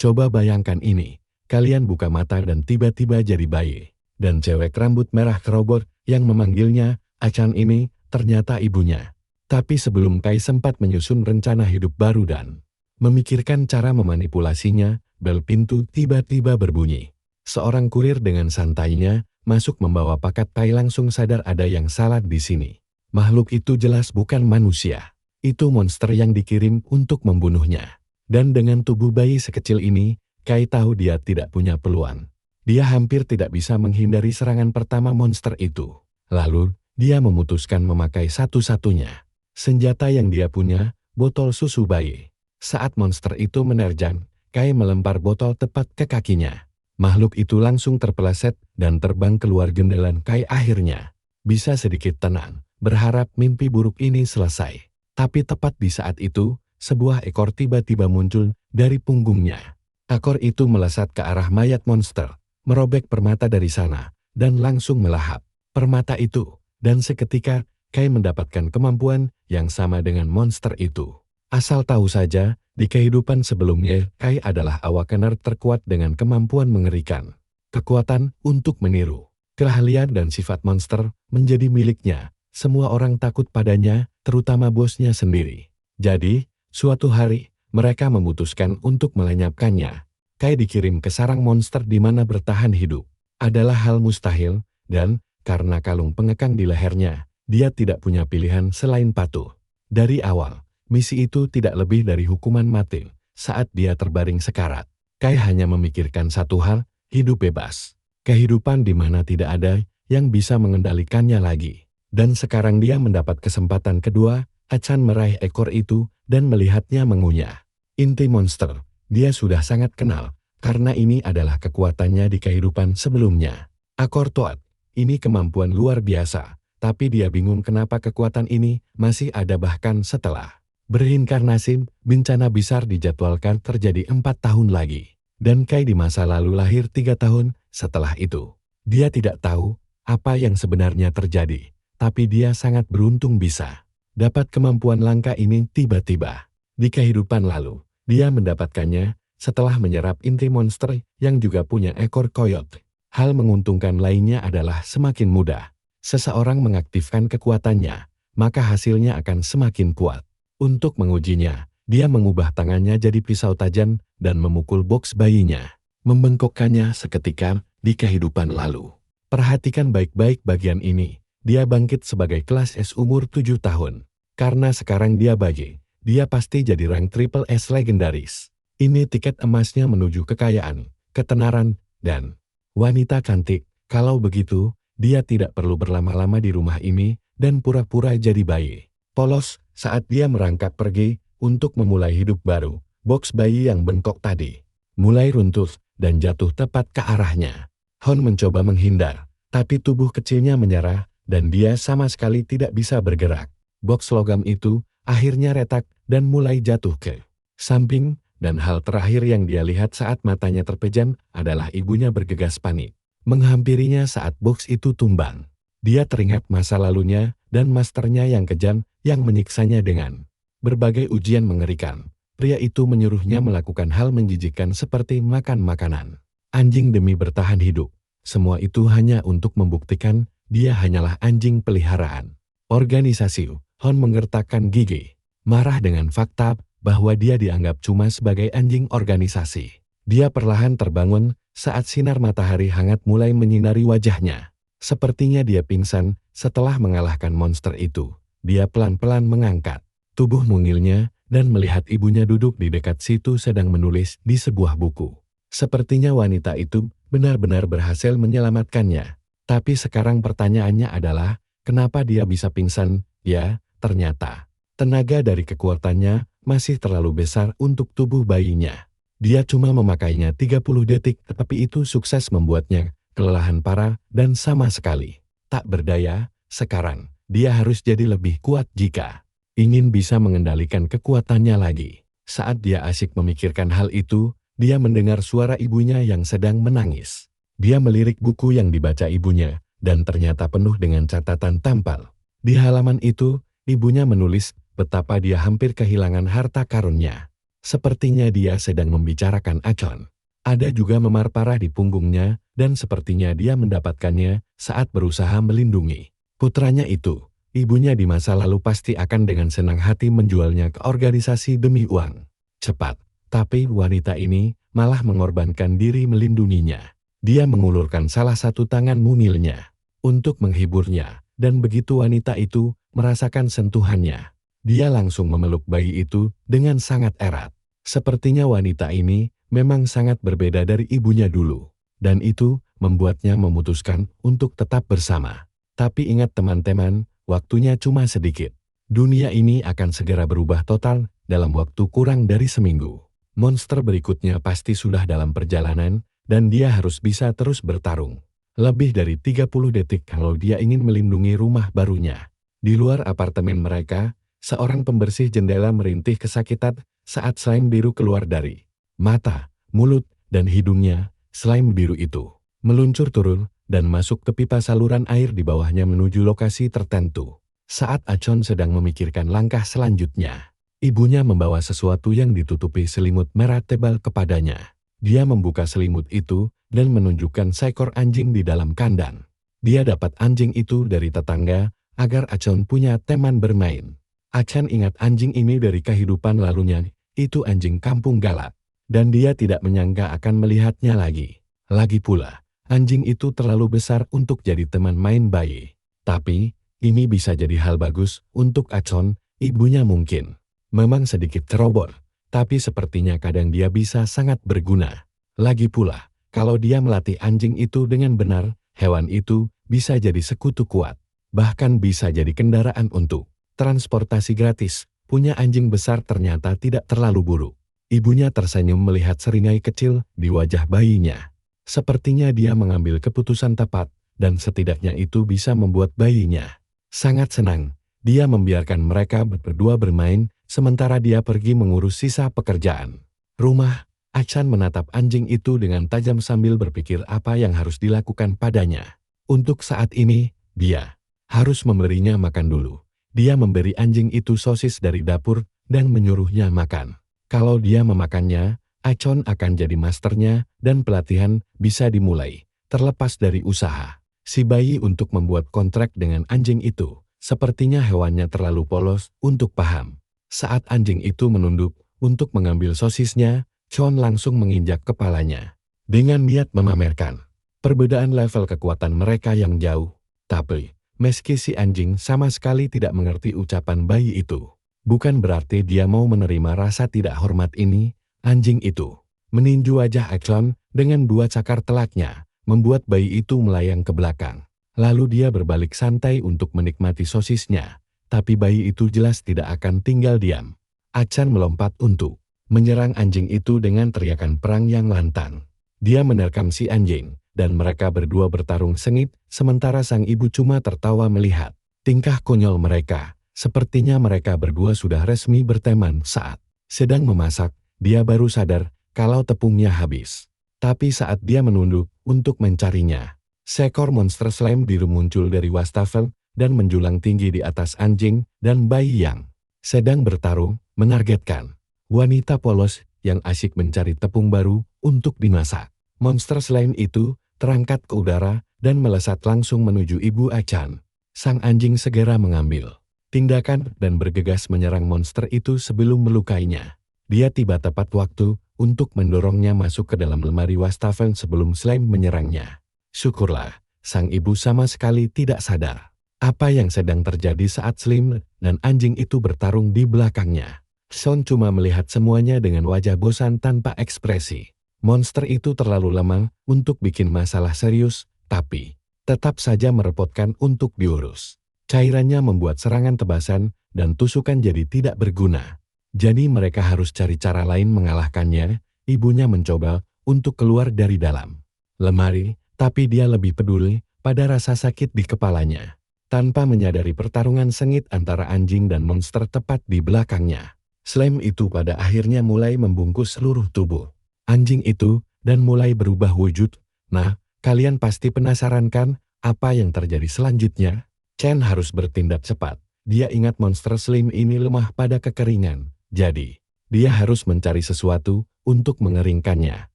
Coba bayangkan ini, kalian buka mata dan tiba-tiba jadi bayi. Dan cewek rambut merah kerobot yang memanggilnya Achan ini ternyata ibunya. Tapi sebelum Kai sempat menyusun rencana hidup baru dan memikirkan cara memanipulasinya, bel pintu tiba-tiba berbunyi. Seorang kurir dengan santainya masuk membawa paket. Kai langsung sadar ada yang salah di sini. Makhluk itu jelas bukan manusia. Itu monster yang dikirim untuk membunuhnya. Dan dengan tubuh bayi sekecil ini, Kai tahu dia tidak punya peluang. Dia hampir tidak bisa menghindari serangan pertama monster itu. Lalu, dia memutuskan memakai satu-satunya senjata yang dia punya, botol susu bayi. Saat monster itu menerjang, Kai melempar botol tepat ke kakinya. Makhluk itu langsung terpeleset dan terbang keluar jendela. Kai akhirnya bisa sedikit tenang, berharap mimpi buruk ini selesai. Tapi tepat di saat itu, sebuah ekor tiba-tiba muncul dari punggungnya. Ekor itu melesat ke arah mayat monster, merobek permata dari sana, dan langsung melahap permata itu. Dan seketika, Kai mendapatkan kemampuan yang sama dengan monster itu. Asal tahu saja, di kehidupan sebelumnya, Kai adalah awakener terkuat dengan kemampuan mengerikan. Kekuatan untuk meniru. Keahlian dan sifat monster menjadi miliknya. Semua orang takut padanya, terutama bosnya sendiri. Jadi, suatu hari, mereka memutuskan untuk melenyapkannya. Kai dikirim ke sarang monster di mana bertahan hidup adalah hal mustahil, dan karena kalung pengekang di lehernya, dia tidak punya pilihan selain patuh. Dari awal, misi itu tidak lebih dari hukuman mati. Saat dia terbaring sekarat, Kai hanya memikirkan satu hal, hidup bebas. Kehidupan di mana tidak ada yang bisa mengendalikannya lagi. Dan sekarang dia mendapat kesempatan kedua. Achan meraih ekor itu dan melihatnya mengunyah inti monster. Dia sudah sangat kenal, karena ini adalah kekuatannya di kehidupan sebelumnya. Akor Toad, ini kemampuan luar biasa. Tapi dia bingung kenapa kekuatan ini masih ada bahkan setelah bereinkarnasi. Bencana besar dijadwalkan terjadi 4 tahun lagi. Dan Kai di masa lalu lahir 3 tahun setelah itu. Dia tidak tahu apa yang sebenarnya terjadi. Tapi dia sangat beruntung bisa dapat kemampuan langka ini tiba-tiba. Di kehidupan lalu, dia mendapatkannya setelah menyerap inti monster yang juga punya ekor koyot. Hal menguntungkan lainnya adalah semakin mudah seseorang mengaktifkan kekuatannya, maka hasilnya akan semakin kuat. Untuk mengujinya, dia mengubah tangannya jadi pisau tajam dan memukul box bayinya, membengkokkannya seketika di kehidupan lalu. Perhatikan baik-baik bagian ini. Dia bangkit sebagai kelas S umur 7 tahun. Karena sekarang dia bayi, dia pasti jadi rank triple S legendaris. Ini tiket emasnya menuju kekayaan, ketenaran, dan wanita cantik. Kalau begitu, dia tidak perlu berlama-lama di rumah ini dan pura-pura jadi bayi polos. Saat dia merangkak pergi untuk memulai hidup baru, box bayi yang bengkok tadi mulai runtuh dan jatuh tepat ke arahnya. Hon mencoba menghindar, tapi tubuh kecilnya menyerah dan dia sama sekali tidak bisa bergerak. Box logam itu akhirnya retak dan mulai jatuh ke samping, dan hal terakhir yang dia lihat saat matanya terpejam adalah ibunya bergegas panik menghampirinya saat box itu tumbang. Dia teringat masa lalunya dan masternya yang kejam yang menyiksanya dengan berbagai ujian mengerikan. Pria itu menyuruhnya melakukan hal menjijikkan seperti makan makanan anjing demi bertahan hidup. Semua itu hanya untuk membuktikan dia hanyalah anjing peliharaan. Organisasi Hon menggertakkan gigi, marah dengan fakta bahwa dia dianggap cuma sebagai anjing organisasi. Dia perlahan terbangun saat sinar matahari hangat mulai menyinari wajahnya. Sepertinya dia pingsan setelah mengalahkan monster itu. Dia pelan-pelan mengangkat tubuh mungilnya dan melihat ibunya duduk di dekat situ sedang menulis di sebuah buku. Sepertinya wanita itu benar-benar berhasil menyelamatkannya. Tapi sekarang pertanyaannya adalah, kenapa dia bisa pingsan? Ya, ternyata tenaga dari kekuatannya masih terlalu besar untuk tubuh bayinya. Dia cuma memakainya 30 detik, tetapi itu sukses membuatnya kelelahan parah dan sama sekali tak berdaya. Sekarang, dia harus jadi lebih kuat jika ingin bisa mengendalikan kekuatannya lagi. Saat dia asyik memikirkan hal itu, dia mendengar suara ibunya yang sedang menangis. Dia melirik buku yang dibaca ibunya, dan ternyata penuh dengan catatan tampal. Di halaman itu, ibunya menulis betapa dia hampir kehilangan harta karunnya. Sepertinya dia sedang membicarakan Acon. Ada juga memar parah di punggungnya, dan sepertinya dia mendapatkannya saat berusaha melindungi putranya itu. Ibunya di masa lalu pasti akan dengan senang hati menjualnya ke organisasi demi uang cepat. Tapi wanita ini malah mengorbankan diri melindunginya. Dia mengulurkan salah satu tangan mungilnya untuk menghiburnya, dan begitu wanita itu merasakan sentuhannya, dia langsung memeluk bayi itu dengan sangat erat. Sepertinya wanita ini memang sangat berbeda dari ibunya dulu, dan itu membuatnya memutuskan untuk tetap bersama. Tapi ingat teman-teman, waktunya cuma sedikit. Dunia ini akan segera berubah total dalam waktu kurang dari seminggu. Monster berikutnya pasti sudah dalam perjalanan, dan dia harus bisa terus bertarung. Lebih dari 30 detik kalau dia ingin melindungi rumah barunya. Di luar apartemen mereka, seorang pembersih jendela merintih kesakitan saat slime biru keluar dari mata, mulut, dan hidungnya. Slime biru itu meluncur turun dan masuk ke pipa saluran air di bawahnya menuju lokasi tertentu. Saat Acon sedang memikirkan langkah selanjutnya, ibunya membawa sesuatu yang ditutupi selimut merah tebal kepadanya. Dia membuka selimut itu dan menunjukkan seekor anjing di dalam kandang. Dia dapat anjing itu dari tetangga agar Acon punya teman bermain. Acon ingat anjing ini dari kehidupan lalunya, itu anjing kampung galak. Dan dia tidak menyangka akan melihatnya lagi. Lagi pula, anjing itu terlalu besar untuk jadi teman main bayi. Tapi, ini bisa jadi hal bagus untuk Acon, ibunya mungkin memang sedikit ceroboh, tapi sepertinya kadang dia bisa sangat berguna. Lagi pula, kalau dia melatih anjing itu dengan benar, hewan itu bisa jadi sekutu kuat. Bahkan bisa jadi kendaraan untuk transportasi gratis. Punya anjing besar ternyata tidak terlalu buruk. Ibunya tersenyum melihat seringai kecil di wajah bayinya. Sepertinya dia mengambil keputusan tepat, dan setidaknya itu bisa membuat bayinya sangat senang. Dia membiarkan mereka berdua bermain, sementara dia pergi mengurus sisa pekerjaan rumah. Achan menatap anjing itu dengan tajam sambil berpikir apa yang harus dilakukan padanya. Untuk saat ini, dia harus memberinya makan dulu. Dia memberi anjing itu sosis dari dapur dan menyuruhnya makan. Kalau dia memakannya, Acon akan jadi masternya dan pelatihan bisa dimulai, terlepas dari usaha si bayi untuk membuat kontrak dengan anjing itu. Sepertinya hewannya terlalu polos untuk paham. Saat anjing itu menunduk untuk mengambil sosisnya, Chon langsung menginjak kepalanya dengan niat memamerkan perbedaan level kekuatan mereka yang jauh. Tapi, meski si anjing sama sekali tidak mengerti ucapan bayi itu, bukan berarti dia mau menerima rasa tidak hormat ini. Anjing itu meninju wajah Acon dengan dua cakar telaknya, membuat bayi itu melayang ke belakang. Lalu dia berbalik santai untuk menikmati sosisnya, tapi bayi itu jelas tidak akan tinggal diam. Achan melompat untuk menyerang anjing itu dengan teriakan perang yang lantang. Dia menerkam si anjing, dan mereka berdua bertarung sengit, sementara sang ibu cuma tertawa melihat tingkah konyol mereka. Sepertinya mereka berdua sudah resmi berteman saat sedang memasak. Dia baru sadar kalau tepungnya habis. Tapi saat dia menunduk untuk mencarinya, seekor monster slime biru muncul dari wastafel dan menjulang tinggi di atas anjing dan bayi yang sedang bertarung, menargetkan wanita polos yang asyik mencari tepung baru untuk dimasak. Monster slime itu terangkat ke udara dan melesat langsung menuju ibu Achan. Sang anjing segera mengambil tindakan dan bergegas menyerang monster itu sebelum melukainya. Dia tiba tepat waktu untuk mendorongnya masuk ke dalam lemari wastafel sebelum slime menyerangnya. Syukurlah, sang ibu sama sekali tidak sadar apa yang sedang terjadi saat slime dan anjing itu bertarung di belakangnya. Son cuma melihat semuanya dengan wajah bosan tanpa ekspresi. Monster itu terlalu lemah untuk bikin masalah serius, tapi tetap saja merepotkan untuk diurus. Cairannya membuat serangan tebasan dan tusukan jadi tidak berguna. Jadi mereka harus cari cara lain mengalahkannya. Ibunya mencoba untuk keluar dari dalam lemari, tapi dia lebih peduli pada rasa sakit di kepalanya. Tanpa menyadari pertarungan sengit antara anjing dan monster tepat di belakangnya, slime itu pada akhirnya mulai membungkus seluruh tubuh anjing itu dan mulai berubah wujud. Nah, kalian pasti penasaran kan apa yang terjadi selanjutnya? Chen harus bertindak cepat. Dia ingat monster slime ini lemah pada kekeringan. Jadi, Dia harus mencari sesuatu untuk mengeringkannya.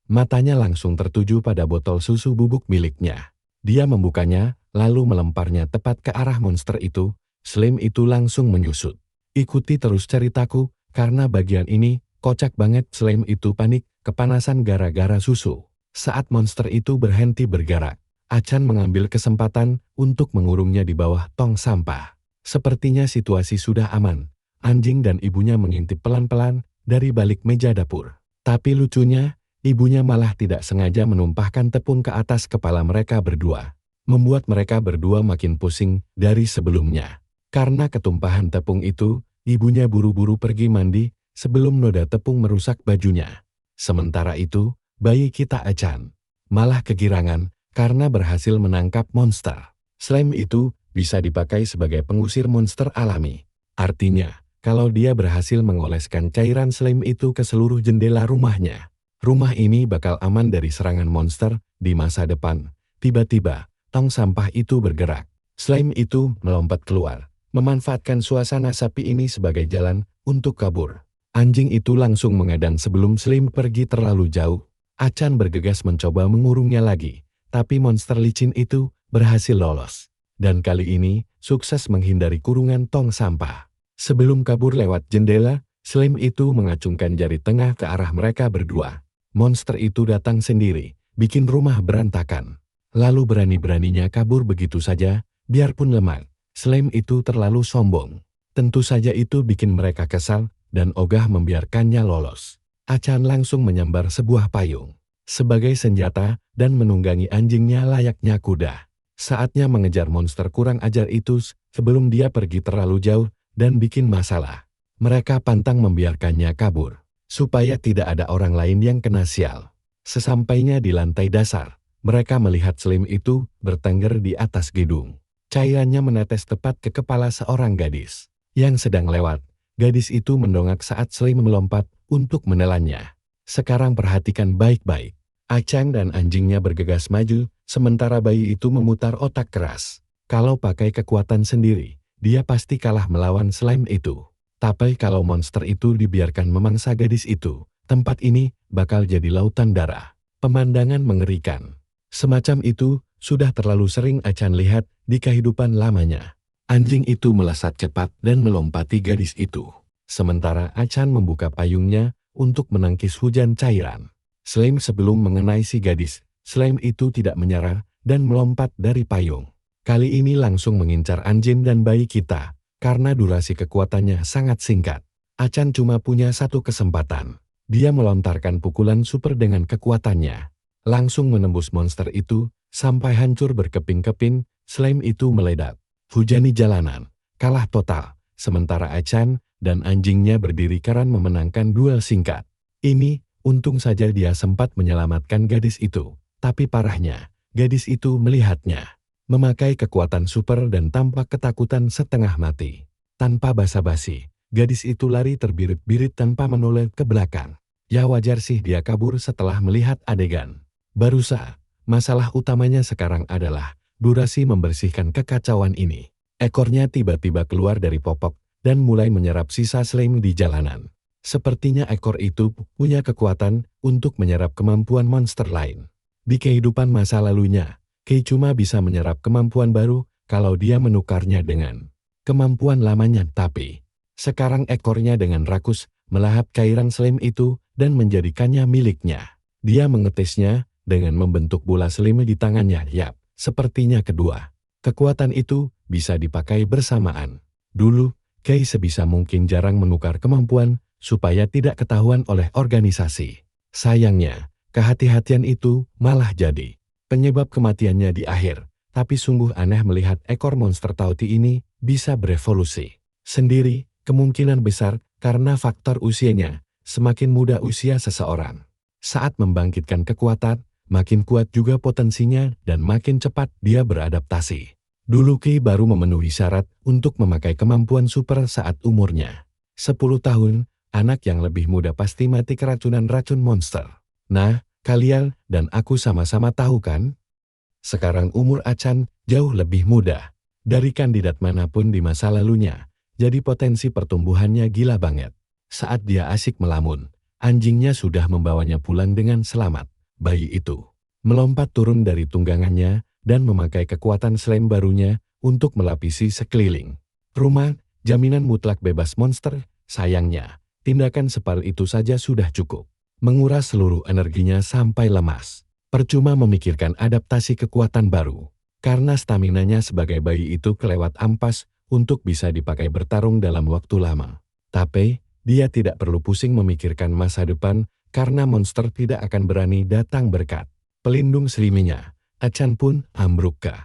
Matanya langsung tertuju pada botol susu bubuk miliknya. Dia membukanya, lalu melemparnya tepat ke arah monster itu. Slime itu langsung menyusut. Ikuti terus ceritaku, karena bagian ini kocak banget. Slime itu panik, kepanasan gara-gara susu. Saat monster itu berhenti bergerak, Achan mengambil kesempatan untuk mengurungnya di bawah tong sampah. Sepertinya situasi sudah aman. Anjing dan ibunya mengintip pelan-pelan dari balik meja dapur. Tapi lucunya, ibunya malah tidak sengaja menumpahkan tepung ke atas kepala mereka berdua. Membuat mereka berdua makin pusing dari sebelumnya. Karena ketumpahan tepung itu, ibunya buru-buru pergi mandi sebelum noda tepung merusak bajunya. Sementara itu, bayi kita Achan malah kegirangan karena berhasil menangkap monster. Slime itu bisa dipakai sebagai pengusir monster alami. Artinya, kalau dia berhasil mengoleskan cairan slime itu ke seluruh jendela rumahnya, rumah ini bakal aman dari serangan monster di masa depan. Tiba-tiba, tong sampah itu bergerak. Slime itu melompat keluar, memanfaatkan suasana sepi ini sebagai jalan untuk kabur. Anjing itu langsung mengadang sebelum Slime pergi terlalu jauh. Achan bergegas mencoba mengurungnya lagi, tapi monster licin itu berhasil lolos. Dan kali ini, sukses menghindari kurungan tong sampah. Sebelum kabur lewat jendela, Slime itu mengacungkan jari tengah ke arah mereka berdua. Monster itu datang sendiri, bikin rumah berantakan. Lalu berani-beraninya kabur begitu saja, biarpun lemah. Slime itu terlalu sombong. Tentu saja itu bikin mereka kesal dan ogah membiarkannya lolos. Achan langsung menyambar sebuah payung sebagai senjata dan menunggangi anjingnya layaknya kuda. Saatnya mengejar monster kurang ajar itu sebelum dia pergi terlalu jauh dan bikin masalah. Mereka pantang membiarkannya kabur, supaya tidak ada orang lain yang kena sial. Sesampainya di lantai dasar, mereka melihat Slime itu bertengger di atas gedung. Cairannya menetes tepat ke kepala seorang gadis yang sedang lewat. Gadis itu mendongak saat Slime melompat untuk menelannya. Sekarang perhatikan baik-baik. Achan dan anjingnya bergegas maju, sementara bayi itu memutar otak keras. Kalau pakai kekuatan sendiri, dia pasti kalah melawan slime itu. Tapi kalau monster itu dibiarkan memangsa gadis itu, tempat ini bakal jadi lautan darah. Pemandangan mengerikan. Semacam itu sudah terlalu sering Achan lihat di kehidupan lamanya. Anjing itu melesat cepat dan melompati gadis itu. Sementara Achan membuka payungnya untuk menangkis hujan cairan. Slime sebelum mengenai si gadis, slime itu tidak menyerah dan melompat dari payung. Kali ini langsung mengincar anjing dan bayi kita, karena durasi kekuatannya sangat singkat. Achan cuma punya satu kesempatan. Dia melontarkan pukulan super dengan kekuatannya. Langsung menembus monster itu, sampai hancur berkeping-keping, slime itu meledak. Hujani jalanan, kalah total, sementara Achan dan anjingnya berdiri karena memenangkan duel singkat. Ini, untung saja dia sempat menyelamatkan gadis itu, tapi parahnya, gadis itu melihatnya memakai kekuatan super dan tampak ketakutan setengah mati. Tanpa basa-basi, gadis itu lari terbirit-birit tanpa menoleh ke belakang. Ya wajar sih dia kabur setelah melihat adegan. Barusan, masalah utamanya sekarang adalah durasi membersihkan kekacauan ini. Ekornya tiba-tiba keluar dari popok dan mulai menyerap sisa slime di jalanan. Sepertinya ekor itu punya kekuatan untuk menyerap kemampuan monster lain. Di kehidupan masa lalunya, Kei cuma bisa menyerap kemampuan baru kalau dia menukarnya dengan kemampuan lamanya, tapi sekarang ekornya dengan rakus melahap cairan slime itu dan menjadikannya miliknya. Dia mengetesnya dengan membentuk bola slime di tangannya. Yap, sepertinya kedua kekuatan itu bisa dipakai bersamaan. Dulu, Kei sebisa mungkin jarang menukar kemampuan supaya tidak ketahuan oleh organisasi. Sayangnya, kehati-hatian itu malah jadi penyebab kematiannya di akhir, tapi sungguh aneh melihat ekor monster tauti ini bisa berevolusi sendiri, kemungkinan besar karena faktor usianya. Semakin muda usia seseorang, saat membangkitkan kekuatan, makin kuat juga potensinya dan makin cepat dia beradaptasi. Dulu Kei baru memenuhi syarat untuk memakai kemampuan super saat umurnya 10 tahun, anak yang lebih muda pasti mati keracunan racun monster. Nah, kalian dan aku sama-sama tahu kan? Sekarang umur Achan jauh lebih muda dari kandidat manapun di masa lalunya, jadi potensi pertumbuhannya gila banget. Saat dia asik melamun, anjingnya sudah membawanya pulang dengan selamat. Bayi itu melompat turun dari tunggangannya dan memakai kekuatan slam barunya untuk melapisi sekeliling rumah. Jaminan mutlak bebas monster. Sayangnya, tindakan sepal itu saja sudah cukup menguras seluruh energinya sampai lemas. Percuma memikirkan adaptasi kekuatan baru, karena staminanya sebagai bayi itu kelewat ampas untuk bisa dipakai bertarung dalam waktu lama. Tapi, dia tidak perlu pusing memikirkan masa depan, karena monster tidak akan berani datang berkat pelindung seliminya. Achan pun ambruk ke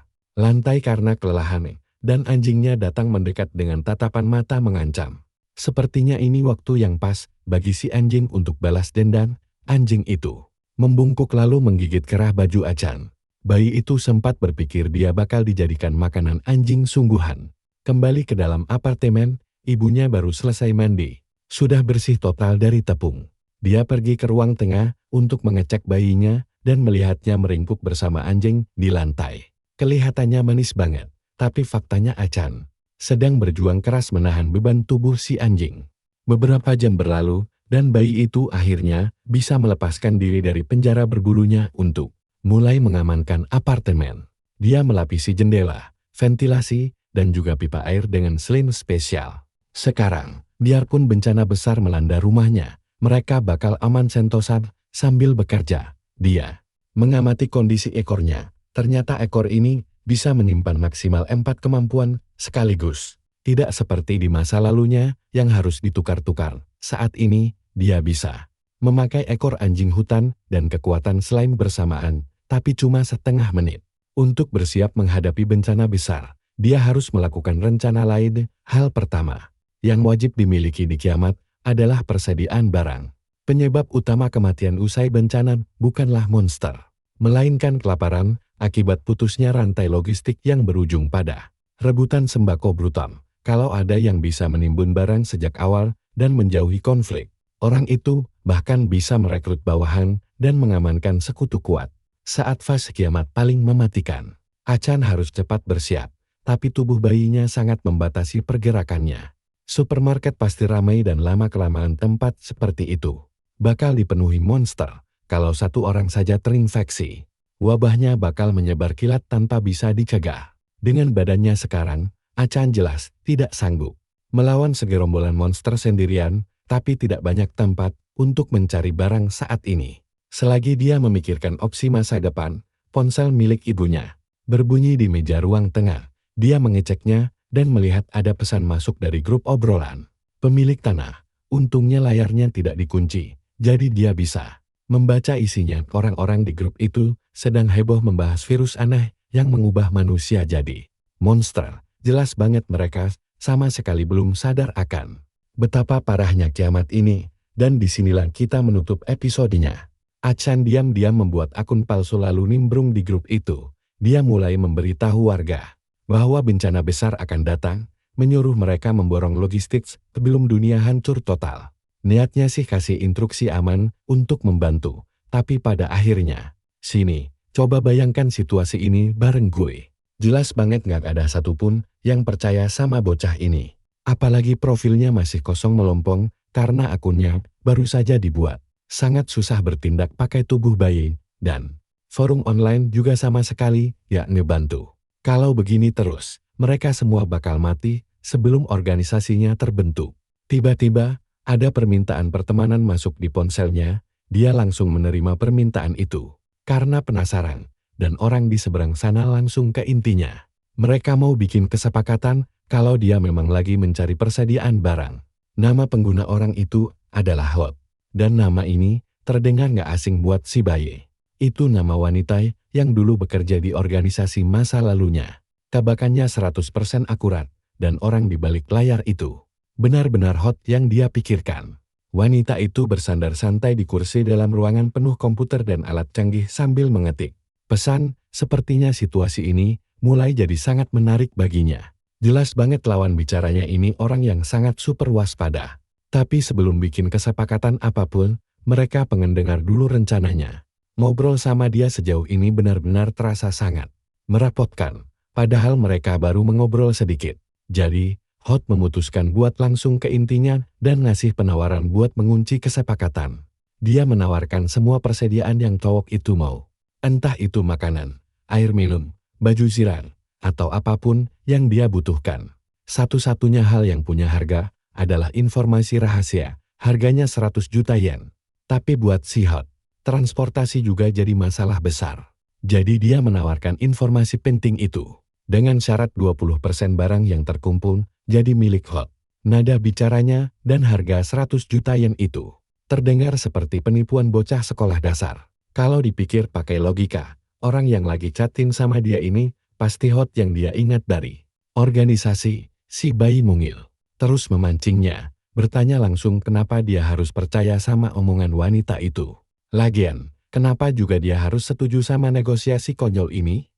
lantai karena kelelahan, dan anjingnya datang mendekat dengan tatapan mata mengancam. Sepertinya ini waktu yang pas bagi si anjing untuk balas dendam. Anjing itu membungkuk lalu menggigit kerah baju Achan. Bayi itu sempat berpikir dia bakal dijadikan makanan anjing sungguhan. Kembali ke dalam apartemen, ibunya baru selesai mandi. Sudah bersih total dari tepung. Dia pergi ke ruang tengah untuk mengecek bayinya dan melihatnya meringkuk bersama anjing di lantai. Kelihatannya manis banget, tapi faktanya Achan sedang berjuang keras menahan beban tubuh si anjing. Beberapa jam berlalu, dan bayi itu akhirnya bisa melepaskan diri dari penjara berbulunya untuk mulai mengamankan apartemen. Dia melapisi jendela, ventilasi, dan juga pipa air dengan selim spesial. Sekarang, biarpun bencana besar melanda rumahnya, mereka bakal aman sentosan sambil bekerja. Dia mengamati kondisi ekornya. Ternyata ekor ini bisa menyimpan maksimal 4 kemampuan sekaligus. Tidak seperti di masa lalunya yang harus ditukar-tukar. Saat ini, dia bisa memakai ekor anjing hutan dan kekuatan slime bersamaan, tapi cuma setengah menit. Untuk bersiap menghadapi bencana besar, dia harus melakukan rencana lain. Hal pertama yang wajib dimiliki di kiamat adalah persediaan barang. Penyebab utama kematian usai bencana bukanlah monster, melainkan kelaparan akibat putusnya rantai logistik yang berujung pada rebutan sembako brutal. Kalau ada yang bisa menimbun barang sejak awal dan menjauhi konflik, orang itu bahkan bisa merekrut bawahan dan mengamankan sekutu kuat. Saat fase kiamat paling mematikan, Achan harus cepat bersiap, tapi tubuh bayinya sangat membatasi pergerakannya. Supermarket pasti ramai dan lama-kelamaan tempat seperti itu bakal dipenuhi monster. Kalau satu orang saja terinfeksi, wabahnya bakal menyebar kilat tanpa bisa dicegah. Dengan badannya sekarang, Achan jelas tidak sanggup melawan segerombolan monster sendirian, tapi tidak banyak tempat untuk mencari barang saat ini. Selagi dia memikirkan opsi masa depan, ponsel milik ibunya berbunyi di meja ruang tengah. Dia mengeceknya dan melihat ada pesan masuk dari grup obrolan pemilik tanah. Untungnya layarnya tidak dikunci, jadi dia bisa membaca isinya. Orang-orang di grup itu sedang heboh membahas virus aneh yang mengubah manusia jadi monster. Jelas banget mereka sama sekali belum sadar akan betapa parahnya kiamat ini. Dan disinilah kita menutup episodenya. Achan diam-diam membuat akun palsu lalu nimbrung di grup itu. Dia mulai memberitahu warga bahwa bencana besar akan datang, menyuruh mereka memborong logistik sebelum dunia hancur total. Niatnya sih kasih instruksi aman untuk membantu, tapi pada akhirnya, sini, coba bayangkan situasi ini bareng gue. Jelas banget gak ada satupun yang percaya sama bocah ini. Apalagi profilnya masih kosong melompong karena akunnya baru saja dibuat. Sangat susah bertindak pakai tubuh bayi, dan forum online juga sama sekali gak ngebantu. Kalau begini terus, mereka semua bakal mati sebelum organisasinya terbentuk. Tiba-tiba, ada permintaan pertemanan masuk di ponselnya. Dia langsung menerima permintaan itu karena penasaran, dan orang di seberang sana langsung ke intinya. Mereka mau bikin kesepakatan kalau dia memang lagi mencari persediaan barang. Nama pengguna orang itu adalah Hot, dan nama ini terdengar gak asing buat si bayi. Itu nama wanita yang dulu bekerja di organisasi masa lalunya. Kabakannya 100% akurat, dan orang di balik layar itu benar-benar Hot yang dia pikirkan. Wanita itu bersandar santai di kursi dalam ruangan penuh komputer dan alat canggih sambil mengetik pesan. Sepertinya situasi ini mulai jadi sangat menarik baginya. Jelas banget lawan bicaranya ini orang yang sangat super waspada. Tapi sebelum bikin kesepakatan apapun, mereka pengen dengar dulu rencananya. Ngobrol sama dia sejauh ini benar-benar terasa sangat merepotkan. Padahal mereka baru mengobrol sedikit. Jadi, Hot memutuskan buat langsung ke intinya dan ngasih penawaran buat mengunci kesepakatan. Dia menawarkan semua persediaan yang cowok itu mau. Entah itu makanan, air minum, baju ziran, atau apapun yang dia butuhkan. Satu-satunya hal yang punya harga adalah informasi rahasia, harganya 100 juta yen. Tapi buat si Hot, transportasi juga jadi masalah besar. Jadi dia menawarkan informasi penting itu. Dengan syarat 20% barang yang terkumpul jadi milik Hot. Nada bicaranya dan harga 100 juta yen itu terdengar seperti penipuan bocah sekolah dasar. Kalau dipikir pakai logika, orang yang lagi chatin sama dia ini pasti Hot yang dia ingat dari organisasi. Si bayi mungil terus memancingnya, bertanya langsung kenapa dia harus percaya sama omongan wanita itu. Lagian, kenapa juga dia harus setuju sama negosiasi konyol ini?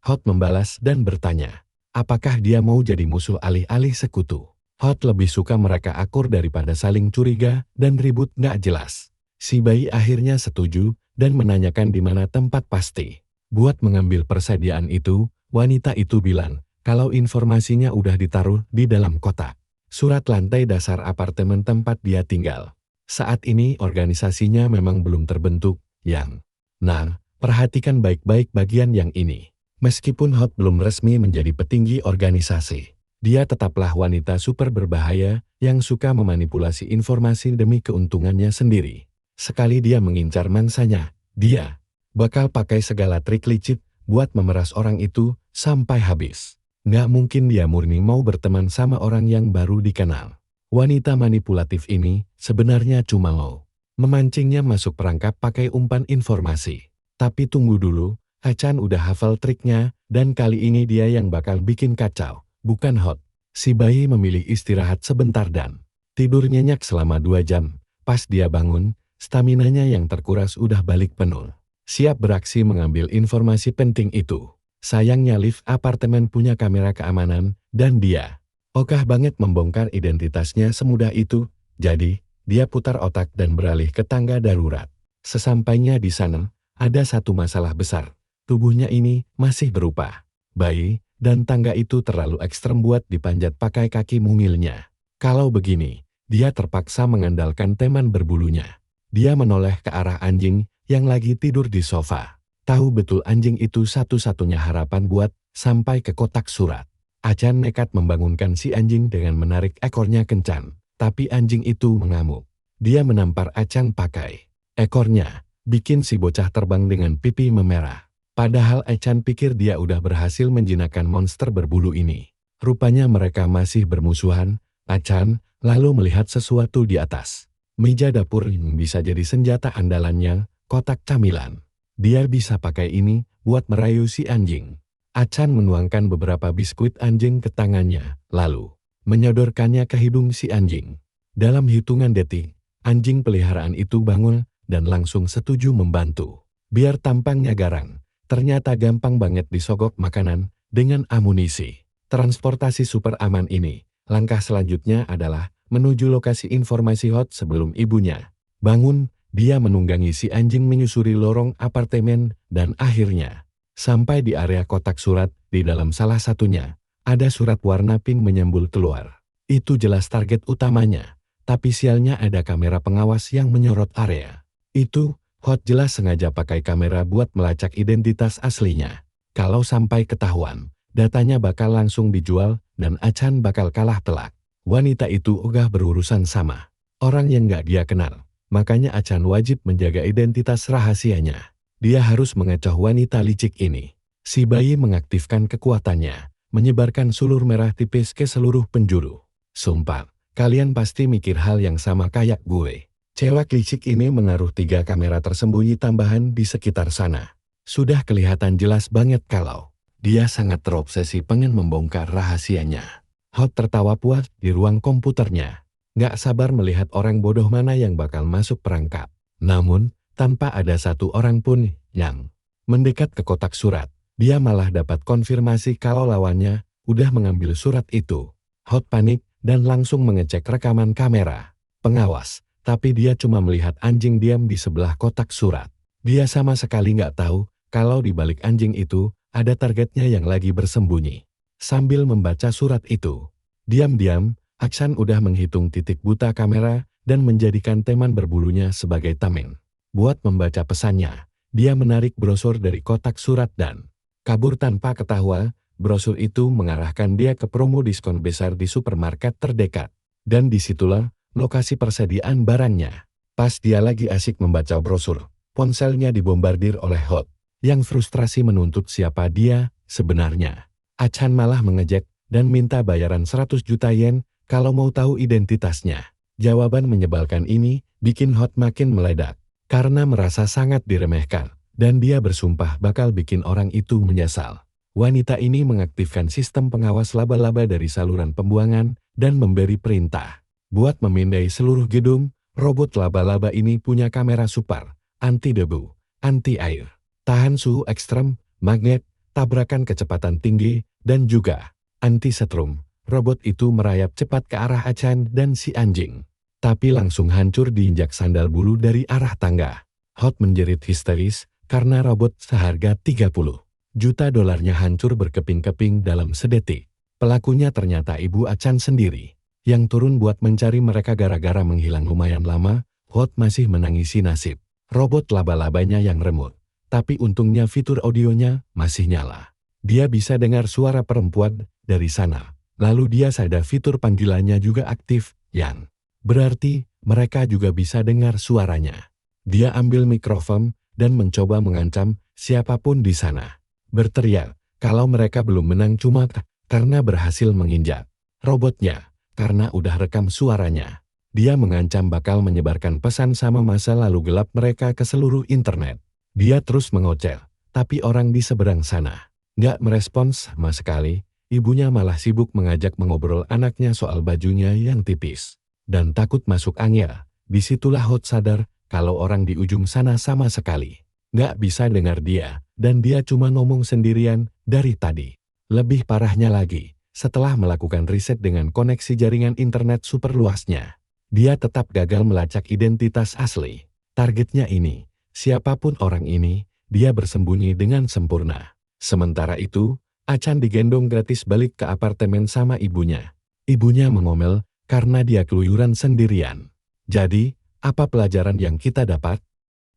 Hot membalas dan bertanya, apakah dia mau jadi musuh alih-alih sekutu? Hot lebih suka mereka akur daripada saling curiga dan ribut nggak jelas. Si bayi akhirnya setuju dan menanyakan di mana tempat pasti. Buat mengambil persediaan itu, wanita itu bilang, kalau informasinya udah ditaruh di dalam kotak. Surat lantai dasar apartemen tempat dia tinggal. Saat ini organisasinya memang belum terbentuk, yang. Nah, perhatikan baik-baik bagian yang ini. Meskipun Hot belum resmi menjadi petinggi organisasi, dia tetaplah wanita super berbahaya yang suka memanipulasi informasi demi keuntungannya sendiri. Sekali dia mengincar mangsanya, dia bakal pakai segala trik licik buat memeras orang itu sampai habis. Nggak mungkin dia murni mau berteman sama orang yang baru dikenal. Wanita manipulatif ini sebenarnya cuma mau memancingnya masuk perangkap pakai umpan informasi. Tapi tunggu dulu, Achan udah hafal triknya dan kali ini dia yang bakal bikin kacau, bukan Hot. Si bayi memilih istirahat sebentar dan tidur nyenyak selama 2 jam. Pas dia bangun, staminanya yang terkuras udah balik penuh. Siap beraksi mengambil informasi penting itu. Sayangnya lift apartemen punya kamera keamanan, dan dia ogah banget membongkar identitasnya semudah itu. Jadi, dia putar otak dan beralih ke tangga darurat. Sesampainya di sana, ada satu masalah besar. Tubuhnya ini masih berupa bayi, dan tangga itu terlalu ekstrem buat dipanjat pakai kaki mungilnya. Kalau begini, dia terpaksa mengandalkan teman berbulunya. Dia menoleh ke arah anjing yang lagi tidur di sofa. Tahu betul anjing itu satu-satunya harapan buat sampai ke kotak surat. Achan nekat membangunkan si anjing dengan menarik ekornya kencan. Tapi anjing itu mengamuk. Dia menampar Achan pakai ekornya, bikin si bocah terbang dengan pipi memerah. Padahal Achan pikir dia udah berhasil menjinakkan monster berbulu ini. Rupanya mereka masih bermusuhan. Achan lalu melihat sesuatu di atas meja dapur yang bisa jadi senjata andalannya, kotak camilan. Dia bisa pakai ini buat merayu si anjing. Achan menuangkan beberapa biskuit anjing ke tangannya, lalu menyodorkannya ke hidung si anjing. Dalam hitungan detik, anjing peliharaan itu bangun dan langsung setuju membantu. Biar tampangnya garang, ternyata gampang banget disogok makanan dengan amunisi. Transportasi super aman ini, langkah selanjutnya adalah menuju lokasi informasi Hot sebelum ibunya bangun. Dia menunggangi si anjing menyusuri lorong apartemen dan akhirnya sampai di area kotak surat. Di dalam salah satunya ada surat warna pink menyembul keluar. Itu jelas target utamanya, tapi sialnya ada kamera pengawas yang menyorot area. Itu Hot jelas sengaja pakai kamera buat melacak identitas aslinya. Kalau sampai ketahuan, datanya bakal langsung dijual dan Achan bakal kalah telak. Wanita itu ogah berurusan sama orang yang gak dia kenal. Makanya Achan wajib menjaga identitas rahasianya. Dia harus mengecoh wanita licik ini. Si bayi mengaktifkan kekuatannya, menyebarkan sulur merah tipis ke seluruh penjuru. Sumpah, kalian pasti mikir hal yang sama kayak gue. Cewek licik ini menaruh 3 kamera tersembunyi tambahan di sekitar sana. Sudah kelihatan jelas banget kalau dia sangat terobsesi pengen membongkar rahasianya. Hot tertawa puas di ruang komputernya. Nggak sabar melihat orang bodoh mana yang bakal masuk perangkap. Namun, tanpa ada satu orang pun yang mendekat ke kotak surat, dia malah dapat konfirmasi kalau lawannya udah mengambil surat itu. Hot panik dan langsung mengecek rekaman kamera pengawas, tapi dia cuma melihat anjing diam di sebelah kotak surat. Dia sama sekali nggak tahu kalau di balik anjing itu ada targetnya yang lagi bersembunyi. Sambil membaca surat itu, Diam-diam, Aksan udah menghitung titik buta kamera dan menjadikan teman berbulunya sebagai tameng. Buat membaca pesannya, dia menarik brosur dari kotak surat dan kabur tanpa ketahuan. Brosur itu mengarahkan dia ke promo diskon besar di supermarket terdekat. Dan disitulah lokasi persediaan barangnya. Pas dia lagi asik membaca brosur, ponselnya dibombardir oleh Hot, yang frustrasi menuntut siapa dia sebenarnya. Achan malah mengejek dan minta bayaran 100 juta yen kalau mau tahu identitasnya. Jawaban menyebalkan ini bikin Hot makin meledak karena merasa sangat diremehkan, dan dia bersumpah bakal bikin orang itu menyesal. Wanita ini mengaktifkan sistem pengawas laba-laba dari saluran pembuangan dan memberi perintah buat memindai seluruh gedung. Robot laba-laba ini punya kamera super, anti debu, anti air, tahan suhu ekstrem, magnet, tabrakan kecepatan tinggi, dan juga anti setrum. Robot itu merayap cepat ke arah Achan dan si anjing, tapi langsung hancur diinjak sandal bulu dari arah tangga. Hot menjerit histeris karena robot seharga 30 juta dolarnya hancur berkeping-keping dalam sedetik. Pelakunya ternyata ibu Achan sendiri, yang turun buat mencari mereka gara-gara menghilang lumayan lama. Hot masih menangisi nasib robot laba-labanya yang remut, tapi untungnya fitur audionya masih nyala. Dia bisa dengar suara perempuan dari sana, lalu dia sadar fitur panggilannya juga aktif, yang berarti mereka juga bisa dengar suaranya. Dia ambil mikrofon dan mencoba mengancam siapapun di sana, berteriak kalau mereka belum menang cuma karena berhasil menginjak robotnya, karena udah rekam suaranya. Dia mengancam bakal menyebarkan pesan sama masa lalu gelap mereka ke seluruh internet. Dia terus mengoceh, tapi orang di seberang sana nggak merespons sama sekali. Ibunya malah sibuk mengajak mengobrol anaknya soal bajunya yang tipis dan takut masuk angin. Disitulah Hot sadar kalau orang di ujung sana sama sekali nggak bisa dengar dia, dan dia cuma ngomong sendirian dari tadi. Lebih parahnya lagi, setelah melakukan riset dengan koneksi jaringan internet super luasnya, dia tetap gagal melacak identitas asli targetnya ini. Siapapun orang ini, dia bersembunyi dengan sempurna. Sementara itu, Achan digendong gratis balik ke apartemen sama ibunya. Ibunya mengomel karena dia keluyuran sendirian. Jadi, apa pelajaran yang kita dapat?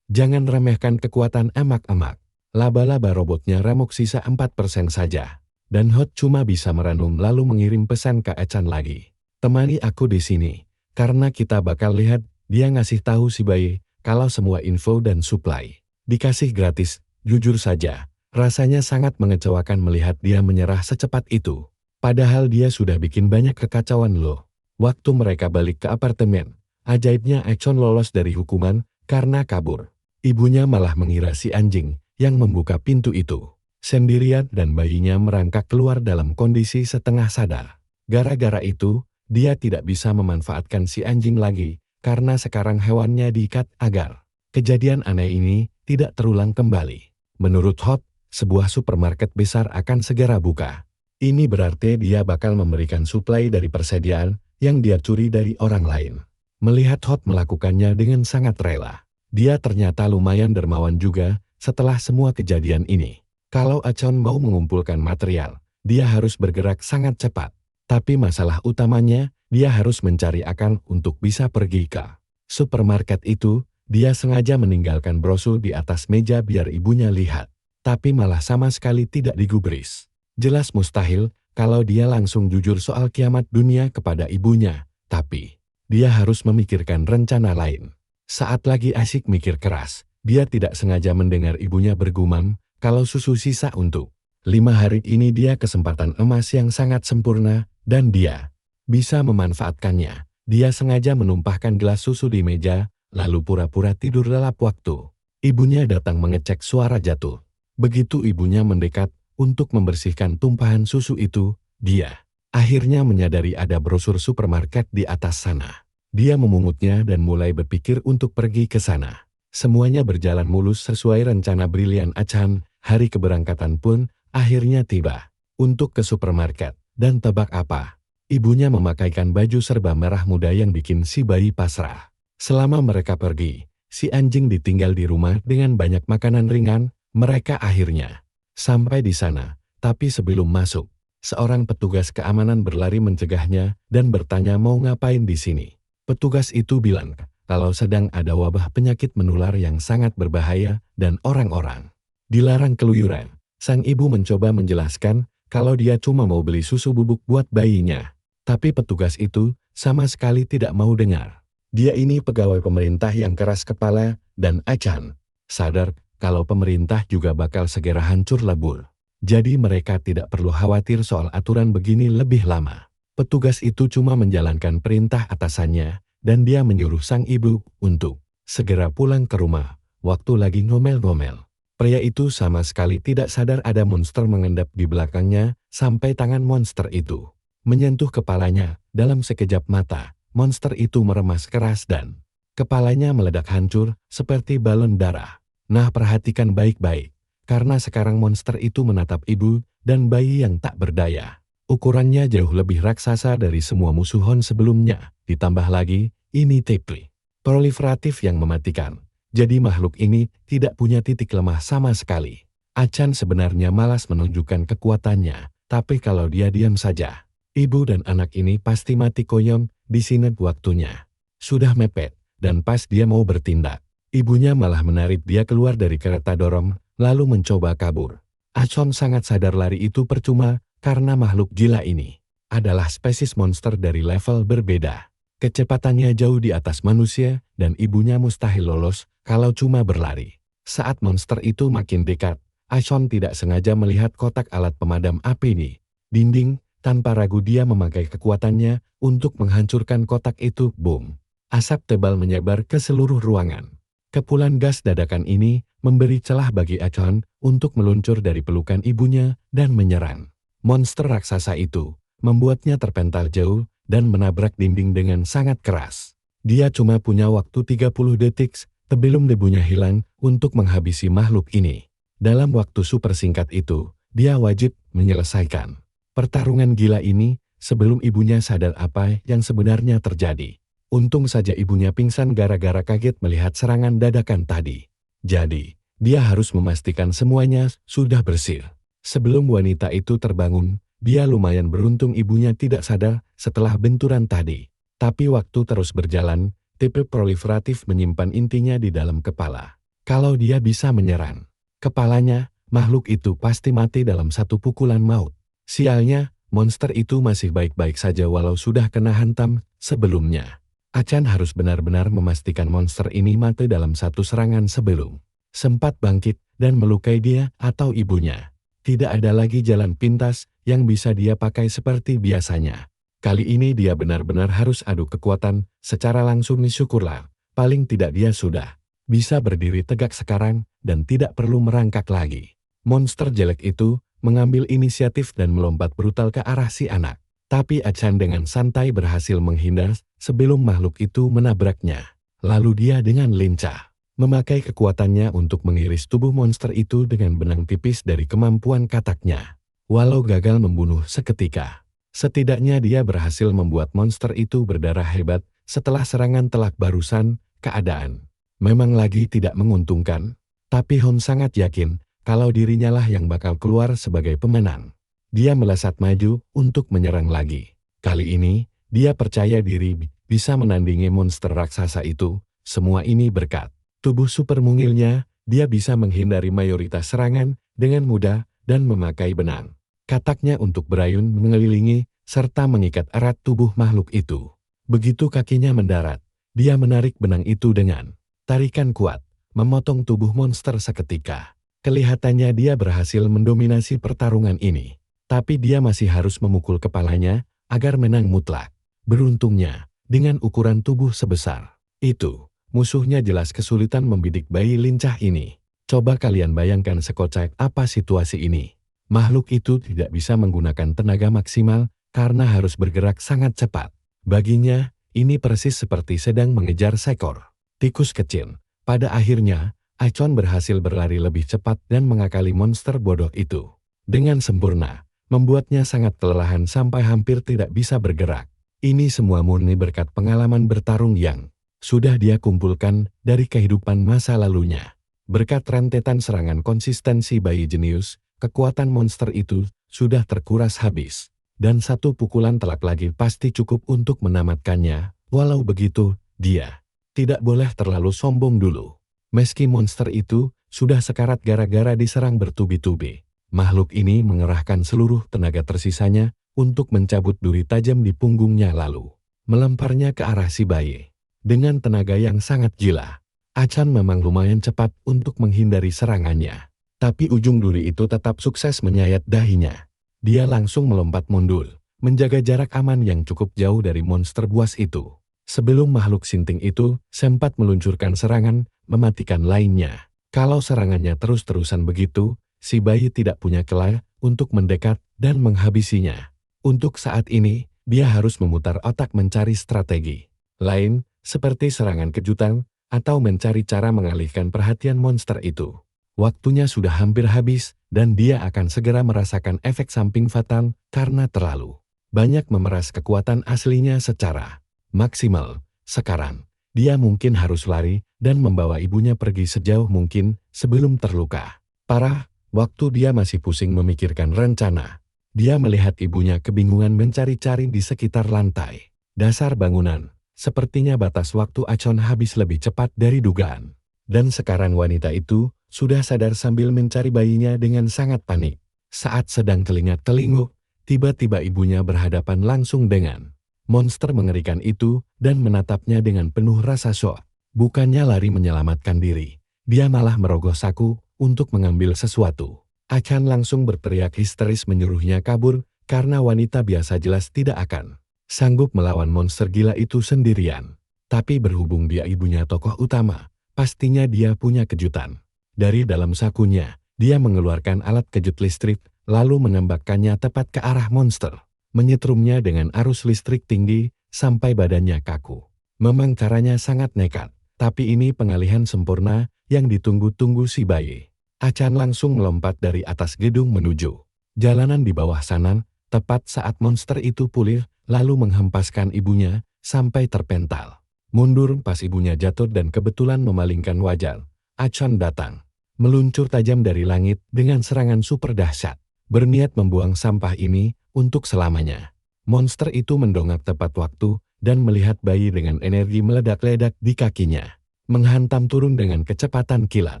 Jangan remehkan kekuatan emak-emak. Laba-laba robotnya remuk sisa 4% saja. Dan Hot cuma bisa merenung lalu mengirim pesan ke Achan lagi. Temani aku di sini, karena kita bakal lihat dia ngasih tahu si bayi kalau semua info dan supply dikasih gratis. Jujur saja, rasanya sangat mengecewakan melihat dia menyerah secepat itu. Padahal dia sudah bikin banyak kekacauan loh. Waktu mereka balik ke apartemen, ajaibnya Achan lolos dari hukuman karena kabur. Ibunya malah mengira si anjing yang membuka pintu itu sendirian, dan bayinya merangkak keluar dalam kondisi setengah sadar. Gara-gara itu, dia tidak bisa memanfaatkan si anjing lagi karena sekarang hewannya diikat agar kejadian aneh ini tidak terulang kembali. Menurut Hot, sebuah supermarket besar akan segera buka. Ini berarti dia bakal memberikan suplai dari persediaan yang dia curi dari orang lain. Melihat Hot melakukannya dengan sangat rela, dia ternyata lumayan dermawan juga setelah semua kejadian ini. Kalau Achan mau mengumpulkan material, dia harus bergerak sangat cepat. Tapi masalah utamanya, dia harus mencari akal untuk bisa pergi ke supermarket itu. Dia sengaja meninggalkan brosur di atas meja biar ibunya lihat, tapi malah sama sekali tidak digubris. Jelas mustahil kalau dia langsung jujur soal kiamat dunia kepada ibunya, tapi dia harus memikirkan rencana lain. Saat lagi asik mikir keras, dia tidak sengaja mendengar ibunya bergumam kalau susu sisa untuk 5 hari ini dia kesempatan emas yang sangat sempurna, dan dia bisa memanfaatkannya. Dia sengaja menumpahkan gelas susu di meja, lalu pura-pura tidur lelap waktu ibunya datang mengecek suara jatuh. Begitu ibunya mendekat untuk membersihkan tumpahan susu itu, dia akhirnya menyadari ada brosur supermarket di atas sana. Dia memungutnya dan mulai berpikir untuk pergi ke sana. Semuanya berjalan mulus sesuai rencana brilian Achan. Hari keberangkatan pun akhirnya tiba. Untuk ke supermarket, dan tebak apa? Ibunya memakaikan baju serba merah muda yang bikin si bayi pasrah. Selama mereka pergi, si anjing ditinggal di rumah dengan banyak makanan ringan. Mereka akhirnya sampai di sana, tapi sebelum masuk, Seorang petugas keamanan berlari mencegahnya dan bertanya mau ngapain di sini. Petugas itu bilang kalau sedang ada wabah penyakit menular yang sangat berbahaya dan orang-orang dilarang keluyuran. Sang ibu mencoba menjelaskan kalau dia cuma mau beli susu bubuk buat bayinya. Tapi petugas itu sama sekali tidak mau dengar. Dia ini pegawai pemerintah yang keras kepala dan Achan sadar kalau pemerintah juga bakal segera hancur lebur. Jadi mereka tidak perlu khawatir soal aturan begini lebih lama. Petugas itu cuma menjalankan perintah atasannya dan dia menyuruh sang ibu untuk segera pulang ke rumah waktu lagi ngomel-ngomel. Pria itu sama sekali tidak sadar ada monster mengendap di belakangnya sampai tangan monster itu menyentuh kepalanya. Dalam sekejap mata, monster itu meremas keras dan kepalanya meledak hancur seperti balon darah. Nah, perhatikan baik-baik, karena sekarang monster itu menatap ibu dan bayi yang tak berdaya. Ukurannya jauh lebih raksasa dari semua musuhon sebelumnya. Ditambah lagi, ini tipe proliferatif yang mematikan. Jadi makhluk ini tidak punya titik lemah sama sekali. Achan sebenarnya malas menunjukkan kekuatannya, tapi kalau dia diam saja, ibu dan anak ini pasti mati koyong di sini waktunya. Sudah mepet, dan pas dia mau bertindak, ibunya malah menarik dia keluar dari kereta dorong, lalu mencoba kabur. Achan sangat sadar lari itu percuma, karena makhluk gila ini adalah spesies monster dari level berbeda. Kecepatannya jauh di atas manusia, dan ibunya mustahil lolos kalau cuma berlari. Saat monster itu makin dekat, Achan tidak sengaja melihat kotak alat pemadam api di dinding. Tanpa ragu dia memakai kekuatannya untuk menghancurkan kotak itu. Boom! Asap tebal menyebar ke seluruh ruangan. Kepulan gas dadakan ini memberi celah bagi Achan untuk meluncur dari pelukan ibunya dan menyerang. Monster raksasa itu membuatnya terpental jauh dan menabrak dinding dengan sangat keras. Dia cuma punya waktu 30 detik sebelum debunya hilang untuk menghabisi makhluk ini. Dalam waktu super singkat itu, dia wajib menyelesaikan pertarungan gila ini sebelum ibunya sadar apa yang sebenarnya terjadi. Untung saja ibunya pingsan gara-gara kaget melihat serangan dadakan tadi. Jadi, dia harus memastikan semuanya sudah bersih. Sebelum wanita itu terbangun, dia lumayan beruntung ibunya tidak sadar setelah benturan tadi. Tapi waktu terus berjalan, tipe proliferatif menyimpan intinya di dalam kepala. Kalau dia bisa menyerang kepalanya, makhluk itu pasti mati dalam satu pukulan maut. Sialnya, monster itu masih baik-baik saja walau sudah kena hantam sebelumnya. Achan harus benar-benar memastikan monster ini mati dalam satu serangan sebelum sempat bangkit dan melukai dia atau ibunya. Tidak ada lagi jalan pintas yang bisa dia pakai seperti biasanya. Kali ini dia benar-benar harus adu kekuatan secara langsung. Syukurlah, paling tidak dia sudah bisa berdiri tegak sekarang dan tidak perlu merangkak lagi. Monster jelek itu mengambil inisiatif dan melompat brutal ke arah si anak. Tapi Achan dengan santai berhasil menghindar sebelum makhluk itu menabraknya. Lalu dia dengan lincah memakai kekuatannya untuk mengiris tubuh monster itu dengan benang tipis dari kemampuan kataknya. Walau gagal membunuh seketika, setidaknya dia berhasil membuat monster itu berdarah hebat. Setelah serangan telak barusan, keadaan memang lagi tidak menguntungkan. Tapi Hon sangat yakin kalau dirinya lah yang bakal keluar sebagai pemenang. Dia melesat maju untuk menyerang lagi. Kali ini, dia percaya diri bisa menandingi monster raksasa itu. Semua ini berkat tubuh super mungilnya. Dia bisa menghindari mayoritas serangan dengan mudah dan memakai benang kataknya untuk berayun mengelilingi serta mengikat erat tubuh makhluk itu. Begitu kakinya mendarat, dia menarik benang itu dengan tarikan kuat, memotong tubuh monster seketika. Kelihatannya dia berhasil mendominasi pertarungan ini. Tapi dia masih harus memukul kepalanya agar menang mutlak. Beruntungnya, dengan ukuran tubuh sebesar itu, musuhnya jelas kesulitan membidik bayi lincah ini. Coba kalian bayangkan sekocak apa situasi ini. Makhluk itu tidak bisa menggunakan tenaga maksimal karena harus bergerak sangat cepat. Baginya, ini persis seperti sedang mengejar seekor tikus kecil. Pada akhirnya, Achan berhasil berlari lebih cepat dan mengakali monster bodoh itu dengan sempurna, membuatnya sangat kelelahan sampai hampir tidak bisa bergerak. Ini semua murni berkat pengalaman bertarung yang sudah dia kumpulkan dari kehidupan masa lalunya. Berkat rentetan serangan konsistensi bayi jenius, kekuatan monster itu sudah terkuras habis. Dan satu pukulan telak lagi pasti cukup untuk menamatkannya. Walau begitu, dia tidak boleh terlalu sombong dulu. Meski monster itu sudah sekarat gara-gara diserang bertubi-tubi, makhluk ini mengerahkan seluruh tenaga tersisanya untuk mencabut duri tajam di punggungnya lalu melemparnya ke arah si bayi. Dengan tenaga yang sangat gila, Achan memang lumayan cepat untuk menghindari serangannya. Tapi ujung duri itu tetap sukses menyayat dahinya. Dia langsung melompat mundur, menjaga jarak aman yang cukup jauh dari monster buas itu. Sebelum makhluk sinting itu sempat meluncurkan serangan mematikan lainnya. Kalau serangannya terus-terusan begitu, si bayi tidak punya celah untuk mendekat dan menghabisinya. Untuk saat ini, dia harus memutar otak mencari strategi lain, seperti serangan kejutan, atau mencari cara mengalihkan perhatian monster itu. Waktunya sudah hampir habis, dan dia akan segera merasakan efek samping fatal karena terlalu banyak memeras kekuatan aslinya secara maksimal. Sekarang, dia mungkin harus lari dan membawa ibunya pergi sejauh mungkin sebelum terluka parah. Waktu dia masih pusing memikirkan rencana, dia melihat ibunya kebingungan mencari-cari di sekitar lantai dasar bangunan. Sepertinya batas waktu Achan habis lebih cepat dari dugaan. Dan sekarang wanita itu sudah sadar sambil mencari bayinya dengan sangat panik. Saat sedang telinga-telinguk, tiba-tiba ibunya berhadapan langsung dengan monster mengerikan itu dan menatapnya dengan penuh rasa syok. Bukannya lari menyelamatkan diri, dia malah merogoh saku untuk mengambil sesuatu. Achan langsung berteriak histeris menyuruhnya kabur karena wanita biasa jelas tidak akan sanggup melawan monster gila itu sendirian. Tapi berhubung dia ibunya tokoh utama, pastinya dia punya kejutan. Dari dalam sakunya, dia mengeluarkan alat kejut listrik, lalu menembakkannya tepat ke arah monster, menyetrumnya dengan arus listrik tinggi sampai badannya kaku. Memang caranya sangat nekat, tapi ini pengalihan sempurna yang ditunggu-tunggu si bayi. Achan langsung melompat dari atas gedung menuju jalanan di bawah sana, tepat saat monster itu pulih, lalu menghempaskan ibunya sampai terpental. Mundur pas ibunya jatuh dan kebetulan memalingkan wajah. Achan datang, meluncur tajam dari langit dengan serangan super dahsyat, berniat membuang sampah ini untuk selamanya. Monster itu mendongak tepat waktu dan melihat bayi dengan energi meledak-ledak di kakinya, menghantam turun dengan kecepatan kilat.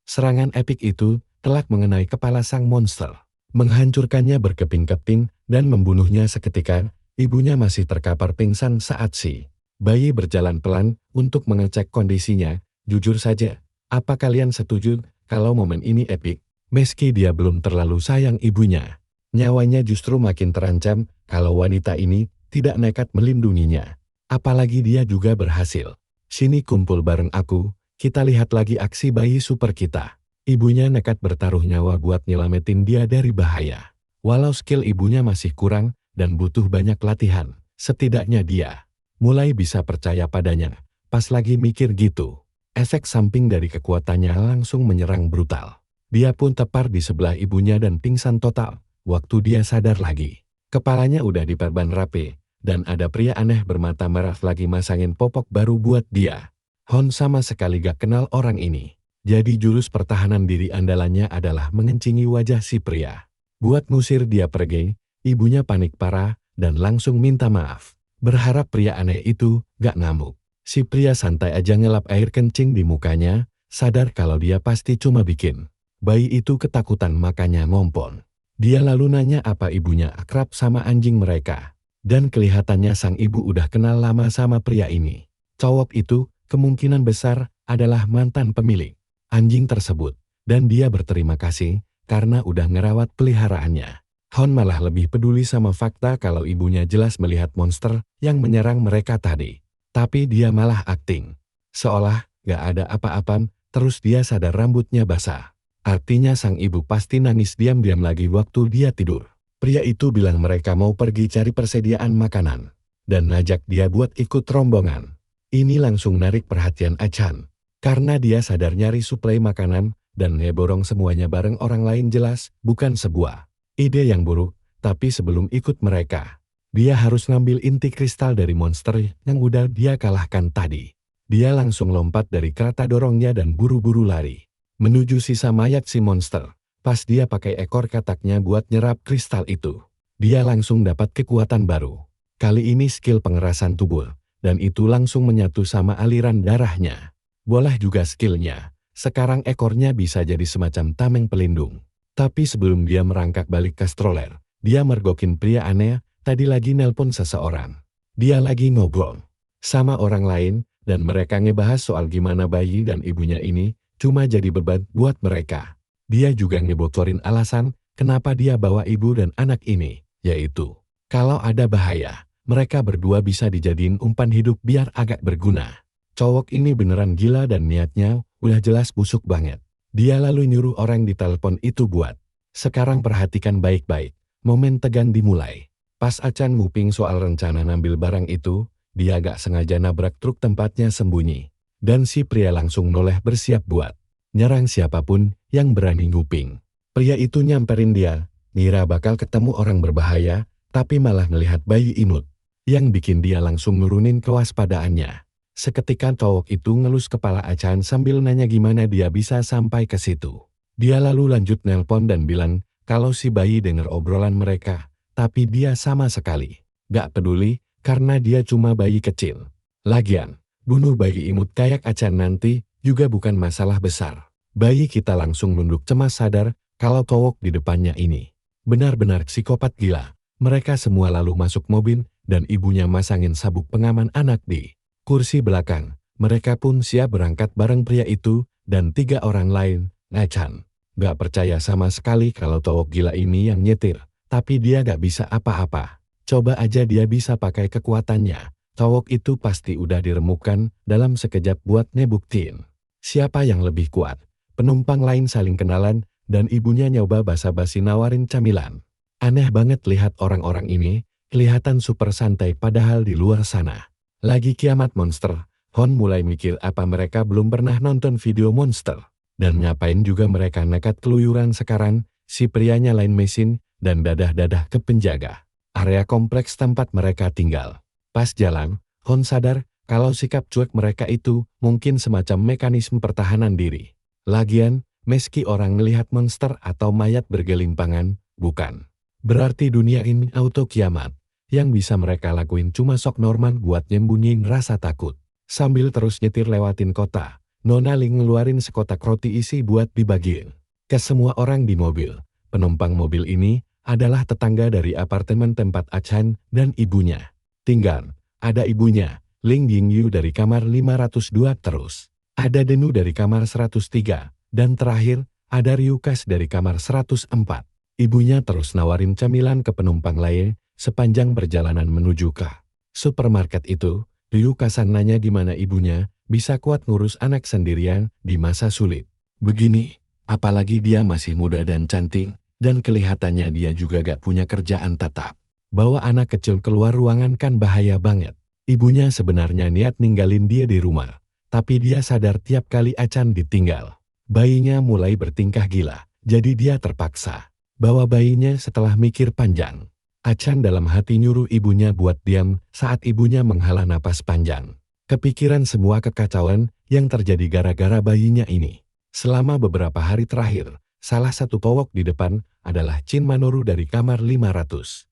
Serangan epik itu telak mengenai kepala sang monster, menghancurkannya berkeping-keping dan membunuhnya seketika. Ibunya masih terkapar pingsan saat si bayi berjalan pelan untuk mengecek kondisinya. Jujur saja, apa kalian setuju kalau momen ini epik? Meski dia belum terlalu sayang ibunya, nyawanya justru makin terancam kalau wanita ini tidak nekat melindunginya. Apalagi dia juga berhasil. Sini kumpul bareng aku, kita lihat lagi aksi bayi super kita. Ibunya nekat bertaruh nyawa buat nyelamatin dia dari bahaya. Walau skill ibunya masih kurang dan butuh banyak latihan, setidaknya dia mulai bisa percaya padanya. Pas lagi mikir gitu, efek samping dari kekuatannya langsung menyerang brutal. Dia pun tepar di sebelah ibunya dan pingsan total. Waktu dia sadar lagi, kepalanya udah diperban rapi, dan ada pria aneh bermata merah lagi masangin popok baru buat dia. Hon sama sekali gak kenal orang ini. Jadi jurus pertahanan diri andalannya adalah mengencingi wajah si pria. Buat ngusir dia pergi, ibunya panik parah dan langsung minta maaf. Berharap pria aneh itu gak ngamuk. Si pria santai aja ngelap air kencing di mukanya, sadar kalau dia pasti cuma bikin bayi itu ketakutan makanya ngompol. Dia lalu nanya apa ibunya akrab sama anjing mereka. Dan kelihatannya sang ibu udah kenal lama sama pria ini. Cowok itu kemungkinan besar adalah mantan pemilik anjing tersebut. Dan dia berterima kasih karena udah ngerawat peliharaannya. Hon malah lebih peduli sama fakta kalau ibunya jelas melihat monster yang menyerang mereka tadi. Tapi dia malah akting seolah gak ada apa-apa, terus dia sadar rambutnya basah. Artinya sang ibu pasti nangis diam-diam lagi waktu dia tidur. Pria itu bilang mereka mau pergi cari persediaan makanan dan ngajak dia buat ikut rombongan. Ini langsung narik perhatian Achan karena dia sadar nyari suplai makanan dan ngeborong semuanya bareng orang lain jelas bukan sebuah ide yang buruk. Tapi sebelum ikut mereka, dia harus ngambil inti kristal dari monster yang udah dia kalahkan tadi. Dia langsung lompat dari kereta dorongnya dan buru-buru lari menuju sisa mayat si monster. Pas dia pakai ekor kataknya buat nyerap kristal itu, dia langsung dapat kekuatan baru. Kali ini skill pengerasan tubuh, dan itu langsung menyatu sama aliran darahnya. Boleh juga skillnya, sekarang ekornya bisa jadi semacam tameng pelindung. Tapi sebelum dia merangkak balik ke stroller, dia mergokin pria aneh, tadi lagi nelpon seseorang. Dia lagi ngobrol sama orang lain, dan mereka ngebahas soal gimana bayi dan ibunya ini cuma jadi beban buat mereka. Dia juga ngebocorin alasan kenapa dia bawa ibu dan anak ini, yaitu kalau ada bahaya, mereka berdua bisa dijadiin umpan hidup biar agak berguna. Cowok ini beneran gila dan niatnya udah jelas busuk banget. Dia lalu nyuruh orang di telepon itu buat, sekarang perhatikan baik-baik, momen tegang dimulai. Pas Acan nguping soal rencana ngambil barang itu, dia gak sengaja nabrak truk tempatnya sembunyi. Dan si pria langsung noleh bersiap buat nyerang siapapun yang berani nguping. Pria itu nyamperin dia, ngira bakal ketemu orang berbahaya, tapi malah ngelihat bayi imut, yang bikin dia langsung nurunin kewaspadaannya. Seketika cowok itu ngelus kepala Acan sambil nanya gimana dia bisa sampai ke situ. Dia lalu lanjut nelpon dan bilang kalau si bayi denger obrolan mereka, tapi dia sama sekali gak peduli karena dia cuma bayi kecil. Lagian, bunuh bayi imut kayak Acan nanti juga bukan masalah besar. Bayi kita langsung nunduk cemas sadar kalau cowok di depannya ini benar-benar psikopat gila. Mereka semua lalu masuk mobil dan ibunya masangin sabuk pengaman anak di kursi belakang. Mereka pun siap berangkat bareng pria itu dan 3 orang lain. Acan gak percaya sama sekali kalau cowok gila ini yang nyetir, tapi dia gak bisa apa-apa. Coba aja dia bisa pakai kekuatannya, cowok itu pasti udah diremukkan dalam sekejap buat ngebuktiin siapa yang lebih kuat. Penumpang lain saling kenalan, dan ibunya nyoba basa-basi nawarin camilan. Aneh banget lihat orang-orang ini, kelihatan super santai padahal di luar sana lagi kiamat monster. Hon mulai mikir apa mereka belum pernah nonton video monster. Dan ngapain juga mereka nekat keluyuran sekarang. Si pria nyalain mesin, dan dadah-dadah ke penjaga area kompleks tempat mereka tinggal. Pas jalan, Hon sadar kalau sikap cuek mereka itu mungkin semacam mekanisme pertahanan diri. Lagian, meski orang ngelihat monster atau mayat bergelimpangan, bukan berarti dunia ini auto kiamat. Yang bisa mereka lakuin cuma sok normal buat nyembunyiin rasa takut. Sambil terus nyetir lewatin kota, Nona Ling ngeluarin sekotak roti isi buat dibagiin ke semua orang di mobil. Penumpang mobil ini adalah tetangga dari apartemen tempat Acan dan ibunya tinggal. Ada ibunya, Ling Yingyu dari kamar 502 terus. Ada Denu dari kamar 103, dan terakhir, ada Ryukas dari kamar 104. Ibunya terus nawarin camilan ke penumpang lain sepanjang perjalanan menuju ke supermarket itu. Ryukasan nanya gimana ibunya bisa kuat ngurus anak sendirian di masa sulit begini, apalagi dia masih muda dan cantik. Dan kelihatannya dia juga gak punya kerjaan tetap. Bawa anak kecil keluar ruangan kan bahaya banget. Ibunya sebenarnya niat ninggalin dia di rumah. Tapi dia sadar tiap kali Acan ditinggal, bayinya mulai bertingkah gila. Jadi dia terpaksa bawa bayinya setelah mikir panjang. Acan dalam hati nyuruh ibunya buat diam saat ibunya menghela napas panjang. Kepikiran semua kekacauan yang terjadi gara-gara bayinya ini. Selama beberapa hari terakhir, salah satu cowok di depan adalah Chin Manoru dari kamar 504.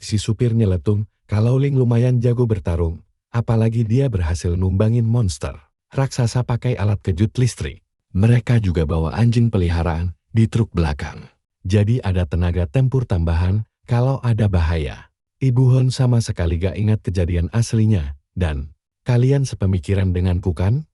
Si supir nyeletung kalau Ling lumayan jago bertarung, apalagi dia berhasil numbangin monster raksasa pakai alat kejut listrik. Mereka juga bawa anjing peliharaan di truk belakang. Jadi ada tenaga tempur tambahan kalau ada bahaya. Ibu Hon sama sekali gak ingat kejadian aslinya, dan kalian sepemikiran denganku kan?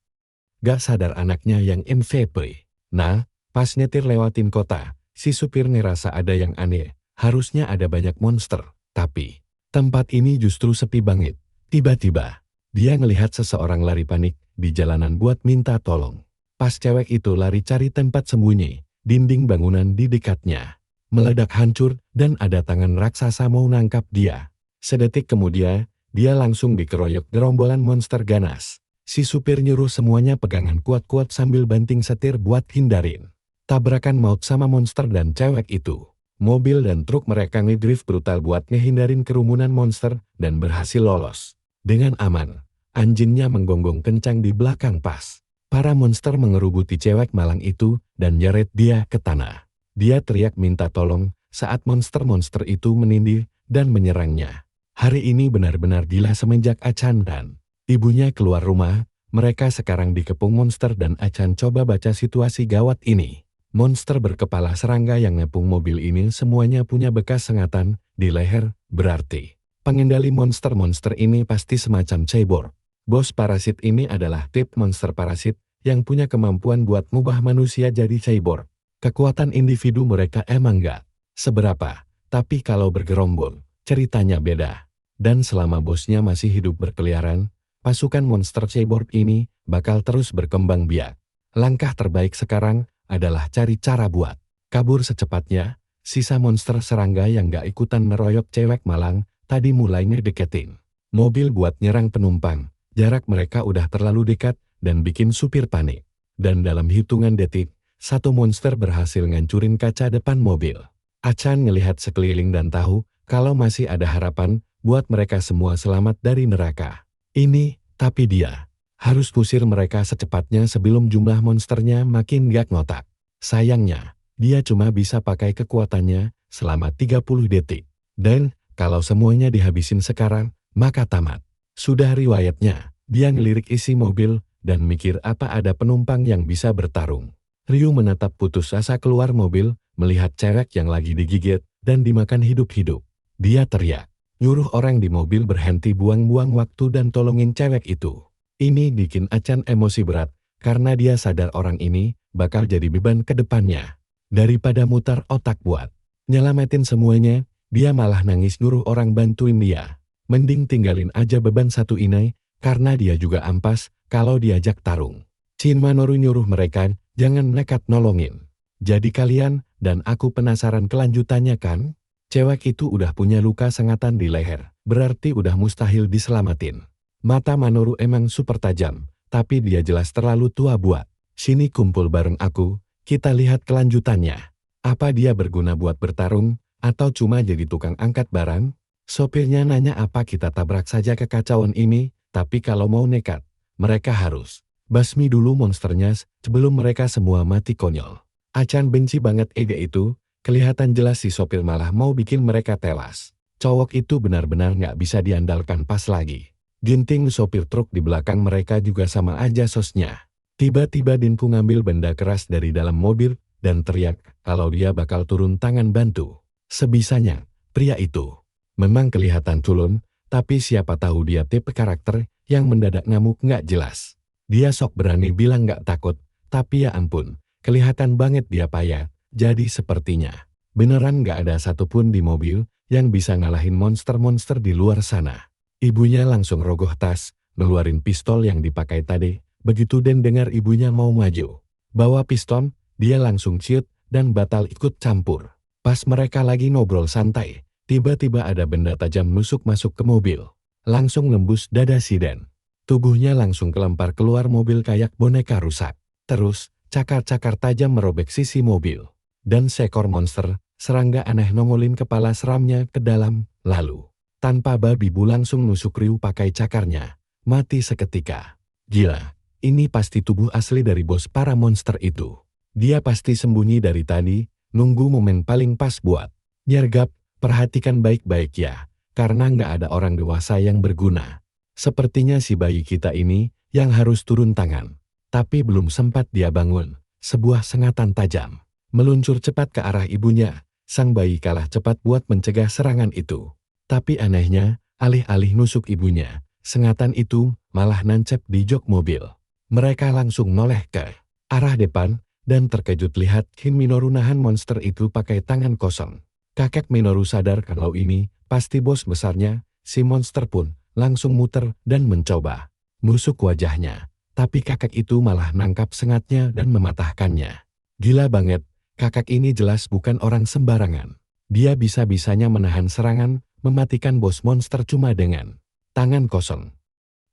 Gak sadar anaknya yang MVP. Nah, pas nyetir lewatin kota, si supir ngerasa ada yang aneh. Harusnya ada banyak monster, tapi tempat ini justru sepi banget. Tiba-tiba, dia ngelihat seseorang lari panik di jalanan buat minta tolong. Pas cewek itu lari cari tempat sembunyi, dinding bangunan di dekatnya meledak hancur dan ada tangan raksasa mau nangkap dia. Sedetik kemudian, dia langsung dikeroyok gerombolan monster ganas. Si supir nyuruh semuanya pegangan kuat-kuat sambil banting setir buat hindarin tabrakan maut sama monster dan cewek itu. Mobil dan truk mereka ngedrift brutal buat ngehindarin kerumunan monster dan berhasil lolos dengan aman. Anjingnya menggonggong kencang di belakang pas para monster mengerubuti cewek malang itu dan nyeret dia ke tanah. Dia teriak minta tolong saat monster-monster itu menindih dan menyerangnya. Hari ini benar-benar gila semenjak Achan dan ibunya keluar rumah. Mereka sekarang dikepung monster dan Achan coba baca situasi gawat ini. Monster berkepala serangga yang ngepung mobil ini semuanya punya bekas sengatan di leher, berarti pengendali monster-monster ini pasti semacam cyborg. Bos parasit ini adalah tip monster parasit yang punya kemampuan buat ngubah manusia jadi cyborg. Kekuatan individu mereka emang gak seberapa, tapi kalau bergerombol, ceritanya beda. Dan selama bosnya masih hidup berkeliaran, pasukan monster cyborg ini bakal terus berkembang biak. Langkah terbaik sekarang adalah cari cara buat kabur secepatnya. Sisa monster serangga yang gak ikutan meroyok cewek malang tadi mulai ngedeketin mobil buat nyerang penumpang. Jarak mereka udah terlalu dekat dan bikin supir panik. Dan dalam hitungan detik, satu monster berhasil ngancurin kaca depan mobil. Achan ngelihat sekeliling dan tahu kalau masih ada harapan buat mereka semua selamat dari neraka ini, tapi dia harus pusir mereka secepatnya sebelum jumlah monsternya makin gak ngotak. Sayangnya, dia cuma bisa pakai kekuatannya selama 30 detik. Dan, kalau semuanya dihabisin sekarang, maka tamat. Sudah riwayatnya, dia ngelirik isi mobil dan mikir apa ada penumpang yang bisa bertarung. Ryu menatap putus asa keluar mobil, melihat cewek yang lagi digigit dan dimakan hidup-hidup. Dia teriak, nyuruh orang di mobil berhenti buang-buang waktu dan tolongin cewek itu. Ini bikin Achan emosi berat, karena dia sadar orang ini bakal jadi beban ke depannya. Daripada mutar otak buat nyelamatin semuanya, dia malah nangis nyuruh orang bantuin dia. Mending tinggalin aja beban satu ini, karena dia juga ampas kalau diajak tarung. Shin Manoru nyuruh mereka jangan nekat nolongin. Jadi kalian dan aku penasaran kelanjutannya kan? Cewek itu udah punya luka sengatan di leher, berarti udah mustahil diselamatin. Mata Manoru emang super tajam, tapi dia jelas terlalu tua buat. Sini kumpul bareng aku, kita lihat kelanjutannya. Apa dia berguna buat bertarung, atau cuma jadi tukang angkat barang? Sopirnya nanya apa kita tabrak saja kekacauan ini, tapi kalau mau nekat, mereka harus basmi dulu monsternya sebelum mereka semua mati konyol. Achan benci banget ide itu. Kelihatan jelas si sopir malah mau bikin mereka tewas. Cowok itu benar-benar nggak bisa diandalkan pas lagi. Ginting sopir truk di belakang mereka juga sama aja sosnya. Tiba-tiba Dinku ngambil benda keras dari dalam mobil dan teriak kalau dia bakal turun tangan bantu. Sebisanya, pria itu memang kelihatan culun, tapi siapa tahu dia tipe karakter yang mendadak ngamuk nggak jelas. Dia sok berani bilang nggak takut, tapi ya ampun, kelihatan banget dia payah. Jadi sepertinya, beneran gak ada satupun di mobil yang bisa ngalahin monster-monster di luar sana. Ibunya langsung rogoh tas, ngeluarin pistol yang dipakai tadi. Begitu Den dengar ibunya mau maju bawa pistol, dia langsung ciut dan batal ikut campur. Pas mereka lagi ngobrol santai, tiba-tiba ada benda tajam nusuk masuk ke mobil. Langsung nembus dada si Den. Tubuhnya langsung kelempar keluar mobil kayak boneka rusak. Terus, cakar-cakar tajam merobek sisi mobil. Dan seekor monster, serangga aneh nongolin kepala seramnya ke dalam, lalu tanpa babi bu langsung nusuk Ryu pakai cakarnya, mati seketika. Gila, ini pasti tubuh asli dari bos para monster itu. Dia pasti sembunyi dari tadi, nunggu momen paling pas buat nyergap. Perhatikan baik-baik ya, karena nggak ada orang dewasa yang berguna. Sepertinya si bayi kita ini yang harus turun tangan. Tapi belum sempat dia bangun, sebuah sengatan tajam meluncur cepat ke arah ibunya. Sang bayi kalah cepat buat mencegah serangan itu. Tapi anehnya, alih-alih nusuk ibunya, sengatan itu malah nancep di jok mobil. Mereka langsung noleh ke arah depan, dan terkejut lihat Shin Minoru nahan monster itu pakai tangan kosong. Kakek Minoru sadar kalau ini pasti bos besarnya. Si monster pun langsung muter dan mencoba musuk wajahnya. Tapi kakek itu malah nangkap sengatnya dan mematahkannya. Gila banget. Kakak ini jelas bukan orang sembarangan. Dia bisa-bisanya menahan serangan, mematikan bos monster cuma dengan tangan kosong.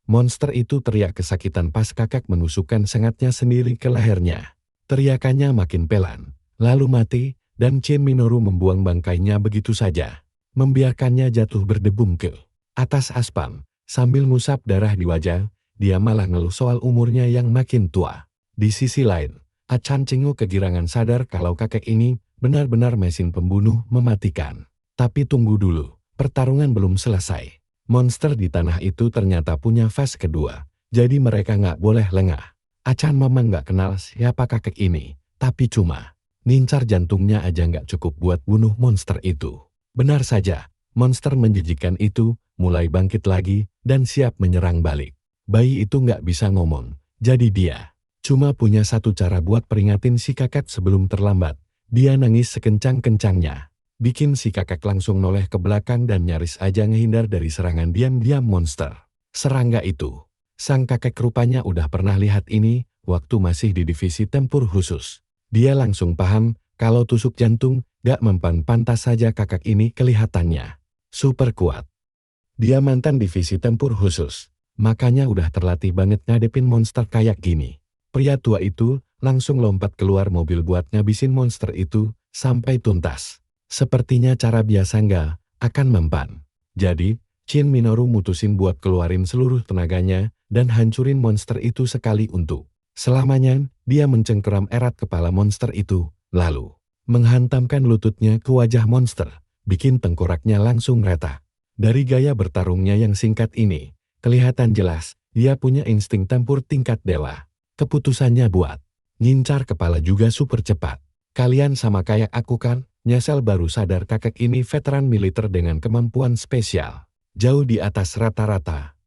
Monster itu teriak kesakitan pas kakak menusukkan sengatnya sendiri ke lehernya. Teriakannya makin pelan, lalu mati, dan Shin Minoru membuang bangkainya begitu saja. Membiarkannya jatuh berdebum ke atas aspal. Sambil ngusap darah di wajah, dia malah ngeluh soal umurnya yang makin tua. Di sisi lain, Achan Chengu kegirangan sadar kalau kakek ini benar-benar mesin pembunuh mematikan. Tapi tunggu dulu, pertarungan belum selesai. Monster di tanah itu ternyata punya fase kedua, jadi mereka nggak boleh lengah. Achan memang nggak kenal siapa kakek ini, tapi cuma nincar jantungnya aja nggak cukup buat bunuh monster itu. Benar saja, monster menjijikan itu mulai bangkit lagi dan siap menyerang balik. Bayi itu nggak bisa ngomong, jadi dia cuma punya satu cara buat peringatin si kakek sebelum terlambat. Dia nangis sekencang-kencangnya, bikin si kakek langsung noleh ke belakang dan nyaris aja ngehindar dari serangan diam-diam monster. Serangga itu, sang kakek rupanya udah pernah lihat ini waktu masih di divisi tempur khusus. Dia langsung paham kalau tusuk jantung gak mempan, pantas saja kakek ini kelihatannya super kuat. Dia mantan divisi tempur khusus, makanya udah terlatih banget ngadepin monster kayak gini. Pria tua itu langsung lompat keluar mobil buat ngabisin monster itu sampai tuntas. Sepertinya cara biasa nggak akan mempan. Jadi, Shin Minoru mutusin buat keluarin seluruh tenaganya dan hancurin monster itu sekali untuk selamanya. Dia mencengkeram erat kepala monster itu, lalu menghantamkan lututnya ke wajah monster, bikin tengkoraknya langsung retak. Dari gaya bertarungnya yang singkat ini, kelihatan jelas dia punya insting tempur tingkat dewa. Keputusannya buat ngincar kepala juga super cepat. Kalian sama kayak aku kan? Nyesel baru sadar kakek ini veteran militer dengan kemampuan spesial jauh di atas rata-rata.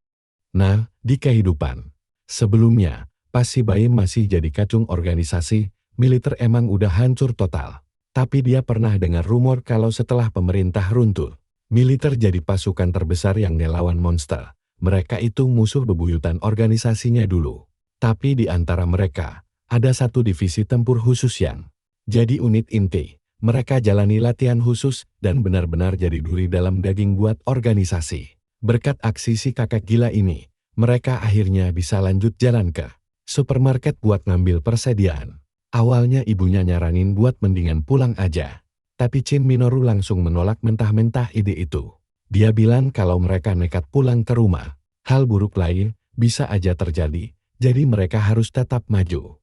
Nah, di kehidupan sebelumnya, pas si Baim masih jadi kacung organisasi, militer emang udah hancur total. Tapi dia pernah dengar rumor kalau setelah pemerintah runtuh, militer jadi pasukan terbesar yang ngelawan monster. Mereka itu musuh bebuyutan organisasinya dulu. Tapi di antara mereka, ada satu divisi tempur khusus yang jadi unit inti. Mereka jalani latihan khusus dan benar-benar jadi duri dalam daging buat organisasi. Berkat aksi si kakek gila ini, mereka akhirnya bisa lanjut jalan ke supermarket buat ngambil persediaan. Awalnya ibunya nyaranin buat mendingan pulang aja. Tapi Shin Minoru langsung menolak mentah-mentah ide itu. Dia bilang kalau mereka nekat pulang ke rumah, hal buruk lain bisa aja terjadi. Jadi mereka harus tetap maju.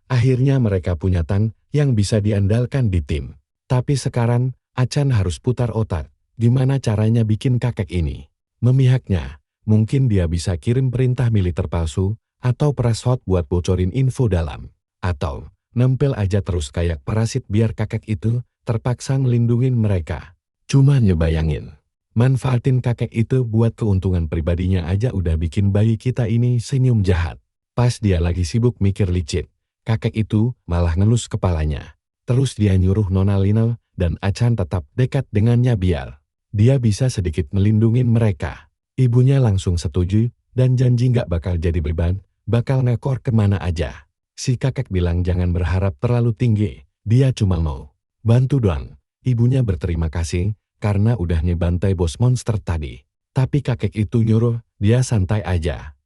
Akhirnya mereka punya Tan yang bisa diandalkan di tim. Tapi sekarang, Achan harus putar otak. Gimana caranya bikin kakek ini memihaknya? Mungkin dia bisa kirim perintah militer palsu, atau peras hot buat bocorin info dalam. Atau, nempel aja terus kayak parasit biar kakek itu terpaksa ngelindungin mereka. Cuma ngebayangin, manfaatin kakek itu buat keuntungan pribadinya aja udah bikin bayi kita ini senyum jahat. Pas dia lagi sibuk mikir licik, kakek itu malah ngelus kepalanya. Terus dia nyuruh Nona Lina dan Achan tetap dekat dengannya biar dia bisa sedikit melindungi mereka. Ibunya langsung setuju dan janji nggak bakal jadi beban, bakal ngekor kemana aja. Si kakek bilang jangan berharap terlalu tinggi, dia cuma mau bantu doang. Ibunya berterima kasih karena udah ngebantai bos monster tadi. Tapi kakek itu nyuruh dia santai aja.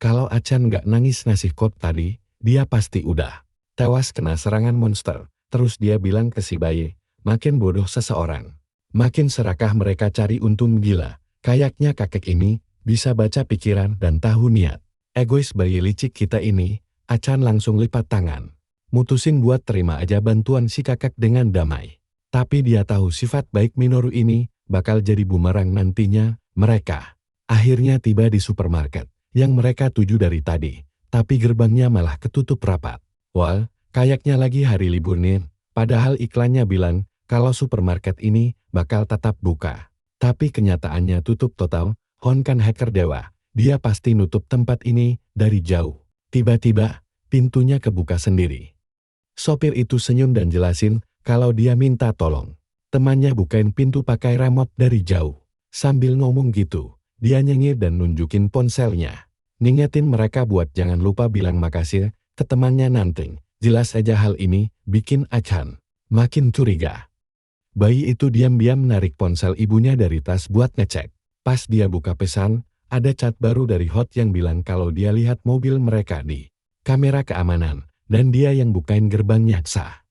Kalau Achan nggak nangis ngasih kod tadi, dia pasti udah tewas kena serangan monster. Terus dia bilang ke si bayi, makin bodoh seseorang, makin serakah mereka cari untung gila. Kayaknya kakek ini bisa baca pikiran dan tahu niat. Egois bayi licik kita ini, Achan langsung lipat tangan. Mutusin buat terima aja bantuan si kakek dengan damai. Tapi dia tahu sifat baik Minoru ini bakal jadi bumerang nantinya. Mereka akhirnya tiba di supermarket yang mereka tuju dari tadi, tapi gerbangnya malah ketutup rapat. Kayaknya lagi hari libur nih, padahal iklannya bilang kalau supermarket ini bakal tetap buka. Tapi kenyataannya tutup total. Hon kan hacker dewa, dia pasti nutup tempat ini dari jauh. Tiba-tiba, pintunya kebuka sendiri. Sopir itu senyum dan jelasin kalau dia minta tolong. Temannya bukain pintu pakai remote dari jauh. Sambil ngomong gitu, dia nyengir dan nunjukin ponselnya. Ngingetin mereka buat jangan lupa bilang makasih ke temannya nanti. Jelas aja hal ini bikin Achan makin curiga. Bayi itu diam-diam narik ponsel ibunya dari tas buat ngecek. Pas dia buka pesan, ada chat baru dari Hot yang bilang kalau dia lihat mobil mereka di kamera keamanan, dan dia yang bukain gerbangnya sah.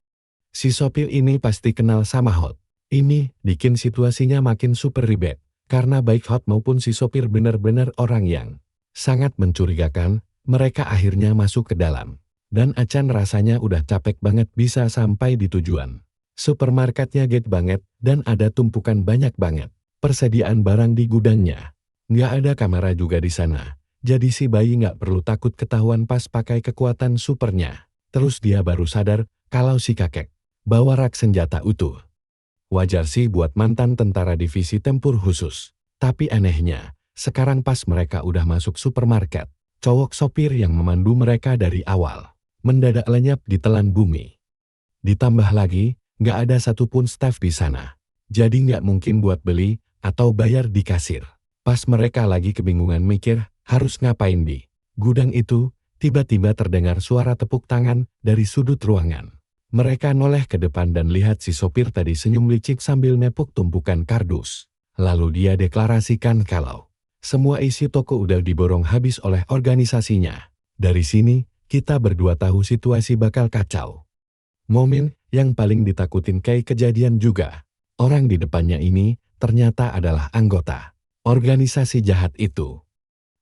Si sopir ini pasti kenal sama Hot. Ini bikin situasinya makin super ribet, karena baik Hot maupun si sopir benar-benar orang yang sangat mencurigakan. Mereka akhirnya masuk ke dalam. Dan Achan rasanya udah capek banget bisa sampai di tujuan. Supermarketnya gede banget dan ada tumpukan banyak banget. Persediaan barang di gudangnya. Nggak ada kamera juga di sana. Jadi si bayi nggak perlu takut ketahuan pas pakai kekuatan supernya. Terus dia baru sadar kalau si kakek bawa rak senjata utuh. Wajar sih buat mantan tentara divisi tempur khusus. Tapi anehnya, sekarang pas mereka udah masuk supermarket, cowok sopir yang memandu mereka dari awal mendadak lenyap ditelan bumi. Ditambah lagi, nggak ada satupun staf di sana. Jadi nggak mungkin buat beli atau bayar di kasir. Pas mereka lagi kebingungan mikir harus ngapain di gudang itu, tiba-tiba terdengar suara tepuk tangan dari sudut ruangan. Mereka noleh ke depan dan lihat si sopir tadi senyum licik sambil nepuk tumpukan kardus. Lalu dia deklarasikan kalau semua isi toko udah diborong habis oleh organisasinya. Dari sini, kita berdua tahu situasi bakal kacau. Momen yang paling ditakutin kayak kejadian juga. Orang di depannya ini ternyata adalah anggota organisasi jahat itu.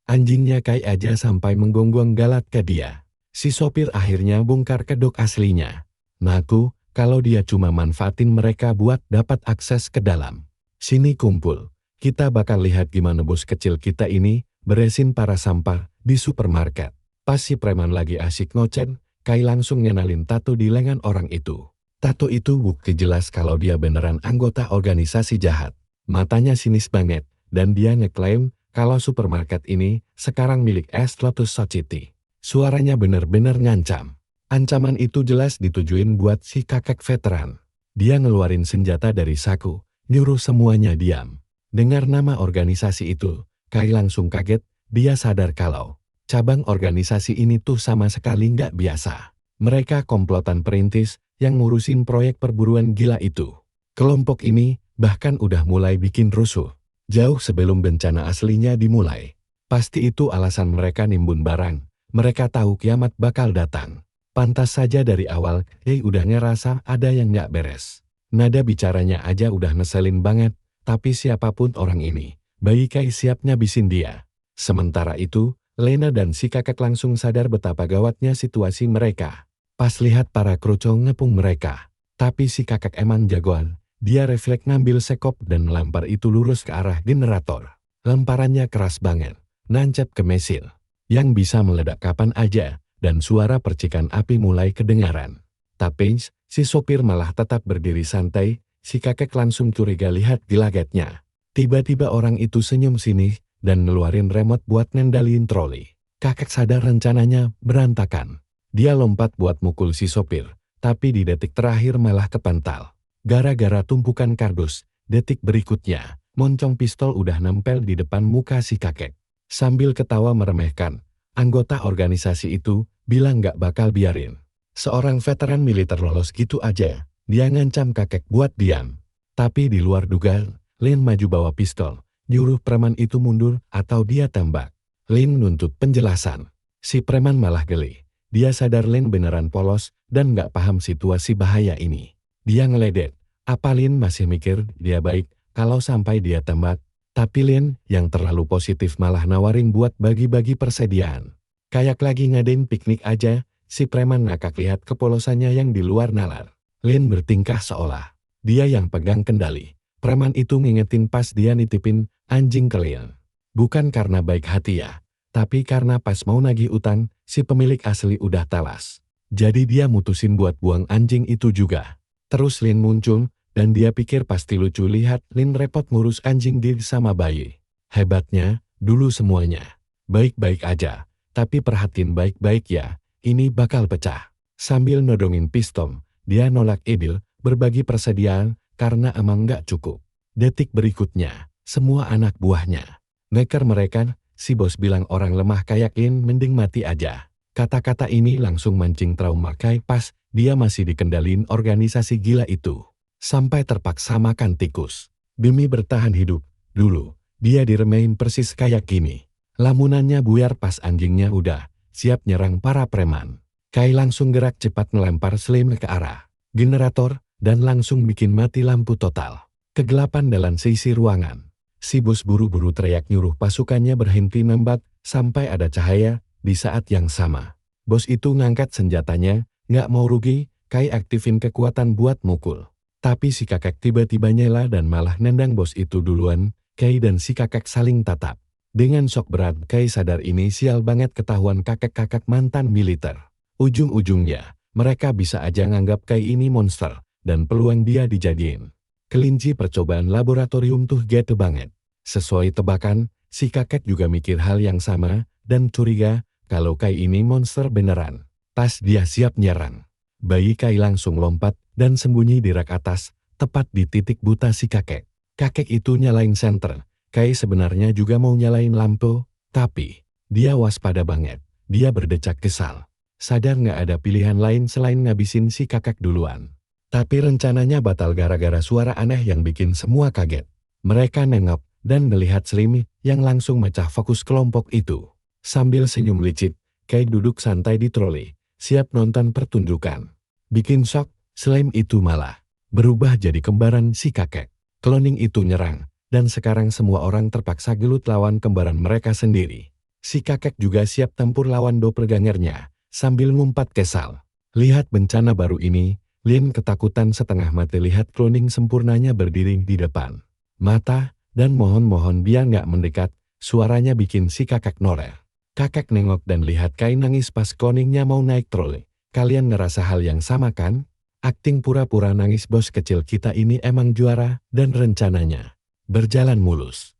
Anjingnya kayak aja sampai menggonggong galak ke dia. Si sopir akhirnya bongkar kedok aslinya. Ngaku kalau dia cuma manfaatin mereka buat dapat akses ke dalam. Sini kumpul, kita bakal lihat gimana bos kecil kita ini beresin para sampah di supermarket. Pas si preman lagi asik ngocen, Kai langsung ngenalin tato di lengan orang itu. Tato itu bukti jelas kalau dia beneran anggota organisasi jahat. Matanya sinis banget, dan dia ngeklaim kalau supermarket ini sekarang milik Lotus Society. Suaranya bener-bener ngancam. Ancaman itu jelas ditujuin buat si kakek veteran. Dia ngeluarin senjata dari saku, nyuruh semuanya diam. Dengar nama organisasi itu, Kai langsung kaget, dia sadar kalau cabang organisasi ini tuh sama sekali nggak biasa. Mereka komplotan perintis yang ngurusin proyek perburuan gila itu. Kelompok ini bahkan udah mulai bikin rusuh. Jauh sebelum bencana aslinya dimulai. Pasti itu alasan mereka nimbun barang. Mereka tahu kiamat bakal datang. Pantas saja dari awal, udah ngerasa ada yang nggak beres. Nada bicaranya aja udah ngeselin banget, tapi siapapun orang ini, bayi Kai siap nyabisin dia. Sementara itu, Lena dan si kakek langsung sadar betapa gawatnya situasi mereka. Pas lihat para kerucung ngepung mereka. Tapi si kakek emang jagoan. Dia refleks ngambil sekop dan melempar itu lurus ke arah generator. Lemparannya keras banget, nancep ke mesin, yang bisa meledak kapan aja, dan suara percikan api mulai kedengaran. Tapi si sopir malah tetap berdiri santai, si kakek langsung curiga lihat gelagatnya. Tiba-tiba orang itu senyum sinis dan ngeluarin remote buat ngendaliin troli. Kakek sadar rencananya berantakan. Dia lompat buat mukul si sopir, tapi di detik terakhir malah kepental. Gara-gara tumpukan kardus, detik berikutnya, moncong pistol udah nempel di depan muka si kakek. Sambil ketawa meremehkan, anggota organisasi itu bilang gak bakal biarin seorang veteran militer lolos gitu aja. Dia ngancam kakek buat diam. Tapi di luar dugaan, Lin maju bawa pistol, nyuruh preman itu mundur atau dia tembak. Lin nuntut penjelasan. Si preman malah geli. Dia sadar Lin beneran polos dan gak paham situasi bahaya ini. Dia ngeledek. Apa Lin masih mikir dia baik kalau sampai dia tembak? Tapi Lin yang terlalu positif malah nawarin buat bagi-bagi persediaan. Kayak lagi ngadain piknik aja, si preman ngakak lihat kepolosannya yang di luar nalar. Lin bertingkah seolah dia yang pegang kendali. Preman itu ngingetin pas dia nitipin anjing ke Lin. Bukan karena baik hati ya, tapi karena pas mau nagih utang, si pemilik asli udah telas. Jadi dia mutusin buat buang anjing itu juga. Terus Lin muncul, dan dia pikir pasti lucu lihat Lin repot ngurus anjing diri sama bayi. Hebatnya, dulu semuanya baik-baik aja, tapi perhatiin baik-baik ya, ini bakal pecah. Sambil nodongin pistol, dia nolak idil berbagi persediaan karena emang gak cukup. Detik berikutnya, semua anak buahnya ngeker mereka. Si bos bilang orang lemah kayak Lin mending mati aja. Kata-kata ini langsung mancing trauma Kai pas dia masih dikendalin organisasi gila itu. Sampai terpaksa makan tikus. Demi bertahan hidup, dulu, dia diremehin persis kayak gini. Lamunannya buyar pas anjingnya udah siap nyerang para preman. Kai langsung gerak cepat melempar selim ke arah generator dan langsung bikin mati lampu total. Kegelapan dalam sisi ruangan. Si bos buru-buru teriak nyuruh pasukannya berhenti nembak sampai ada cahaya. Di saat yang sama, bos itu ngangkat senjatanya, nggak mau rugi, Kai aktifin kekuatan buat mukul. Tapi si kakek tiba-tiba nyela dan malah nendang bos itu duluan. Kai dan si kakek saling tatap. Dengan shock berat, Kai sadar ini sial banget ketahuan kakek-kakek mantan militer. Ujung-ujungnya, mereka bisa aja nganggap Kai ini monster, dan peluang dia dijadiin kelinci percobaan laboratorium tuh gitu banget. Sesuai tebakan, si kakek juga mikir hal yang sama, dan curiga kalau Kai ini monster beneran. Pas dia siap nyerang, bayi Kai langsung lompat dan sembunyi di rak atas, tepat di titik buta si kakek. Kakek itu nyalain senter. Kai sebenarnya juga mau nyalain lampu, tapi dia waspada banget. Dia berdecak kesal. Sadar nggak ada pilihan lain selain ngabisin si kakek duluan. Tapi rencananya batal gara-gara suara aneh yang bikin semua kaget. Mereka nengok dan melihat Slim yang langsung mecah fokus kelompok itu. Sambil senyum licik, Kai duduk santai di troli, siap nonton pertunjukan. Bikin shock, Slim itu malah berubah jadi kembaran si kakek. Cloning itu nyerang, dan sekarang semua orang terpaksa gelut lawan kembaran mereka sendiri. Si kakek juga siap tempur lawan doppelgangernya, sambil ngumpat kesal. Lihat bencana baru ini, Lin ketakutan setengah mati lihat cloning sempurnanya berdiri di depan mata, dan mohon-mohon biar nggak mendekat, suaranya bikin si kakek noler. Kakek nengok dan lihat Kai nangis pas cloningnya mau naik troli. Kalian ngerasa hal yang sama kan? Akting pura-pura nangis bos kecil kita ini emang juara, dan rencananya berjalan mulus.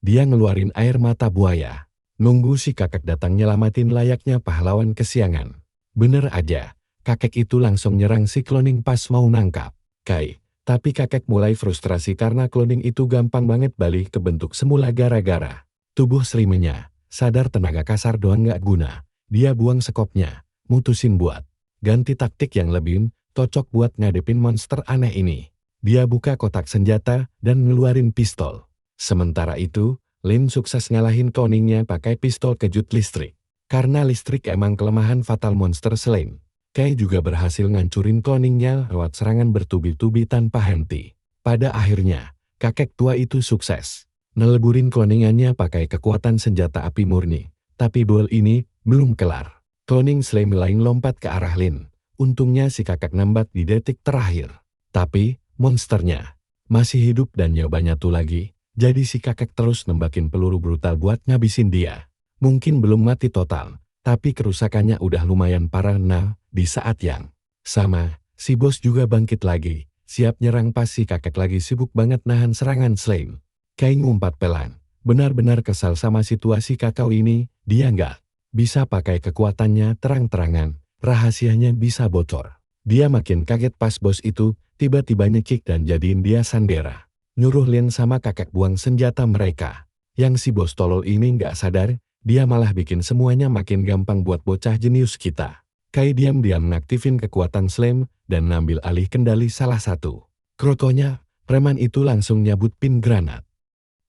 Dia ngeluarin air mata buaya. Nunggu si kakek datang nyelamatin layaknya pahlawan kesiangan. Bener aja, kakek itu langsung nyerang si cloning pas mau nangkap Kai. Tapi kakek mulai frustrasi karena cloning itu gampang banget balik ke bentuk semula gara-gara tubuh Slimnya sadar tenaga kasar doang gak guna. Dia buang sekopnya, mutusin buat ganti taktik yang lebih cocok buat ngadepin monster aneh ini. Dia buka kotak senjata dan ngeluarin pistol. Sementara itu, Lin sukses ngalahin cloningnya pakai pistol kejut listrik. Karena listrik emang kelemahan fatal monster Slim. Kai juga berhasil ngancurin cloningnya lewat serangan bertubi-tubi tanpa henti. Pada akhirnya, kakek tua itu sukses neleburin cloningannya pakai kekuatan senjata api murni. Tapi duel ini belum kelar. Cloning Slim lain lompat ke arah Lin. Untungnya si kakek nembak di detik terakhir. Tapi, monsternya masih hidup dan nyobanya tuh lagi. Jadi si kakek terus nembakin peluru brutal buat ngabisin dia. Mungkin belum mati total, tapi kerusakannya udah lumayan parah. Nah, di saat yang sama, si bos juga bangkit lagi, siap nyerang pas si kakek lagi sibuk banget nahan serangan Slim. Kai ngumpat pelan, benar-benar kesal sama situasi kakao ini. Dia nggak bisa pakai kekuatannya terang-terangan, rahasianya bisa bocor. Dia makin kaget pas bos itu tiba-tiba nyekik dan jadiin dia sandera. Nyuruh Lin sama kakek buang senjata mereka. Yang si bos tolol ini nggak sadar, dia malah bikin semuanya makin gampang buat bocah jenius kita. Kai diam-diam ngaktifin kekuatan Slim dan ngambil alih kendali salah satu krokonya. Preman itu langsung nyabut pin granat.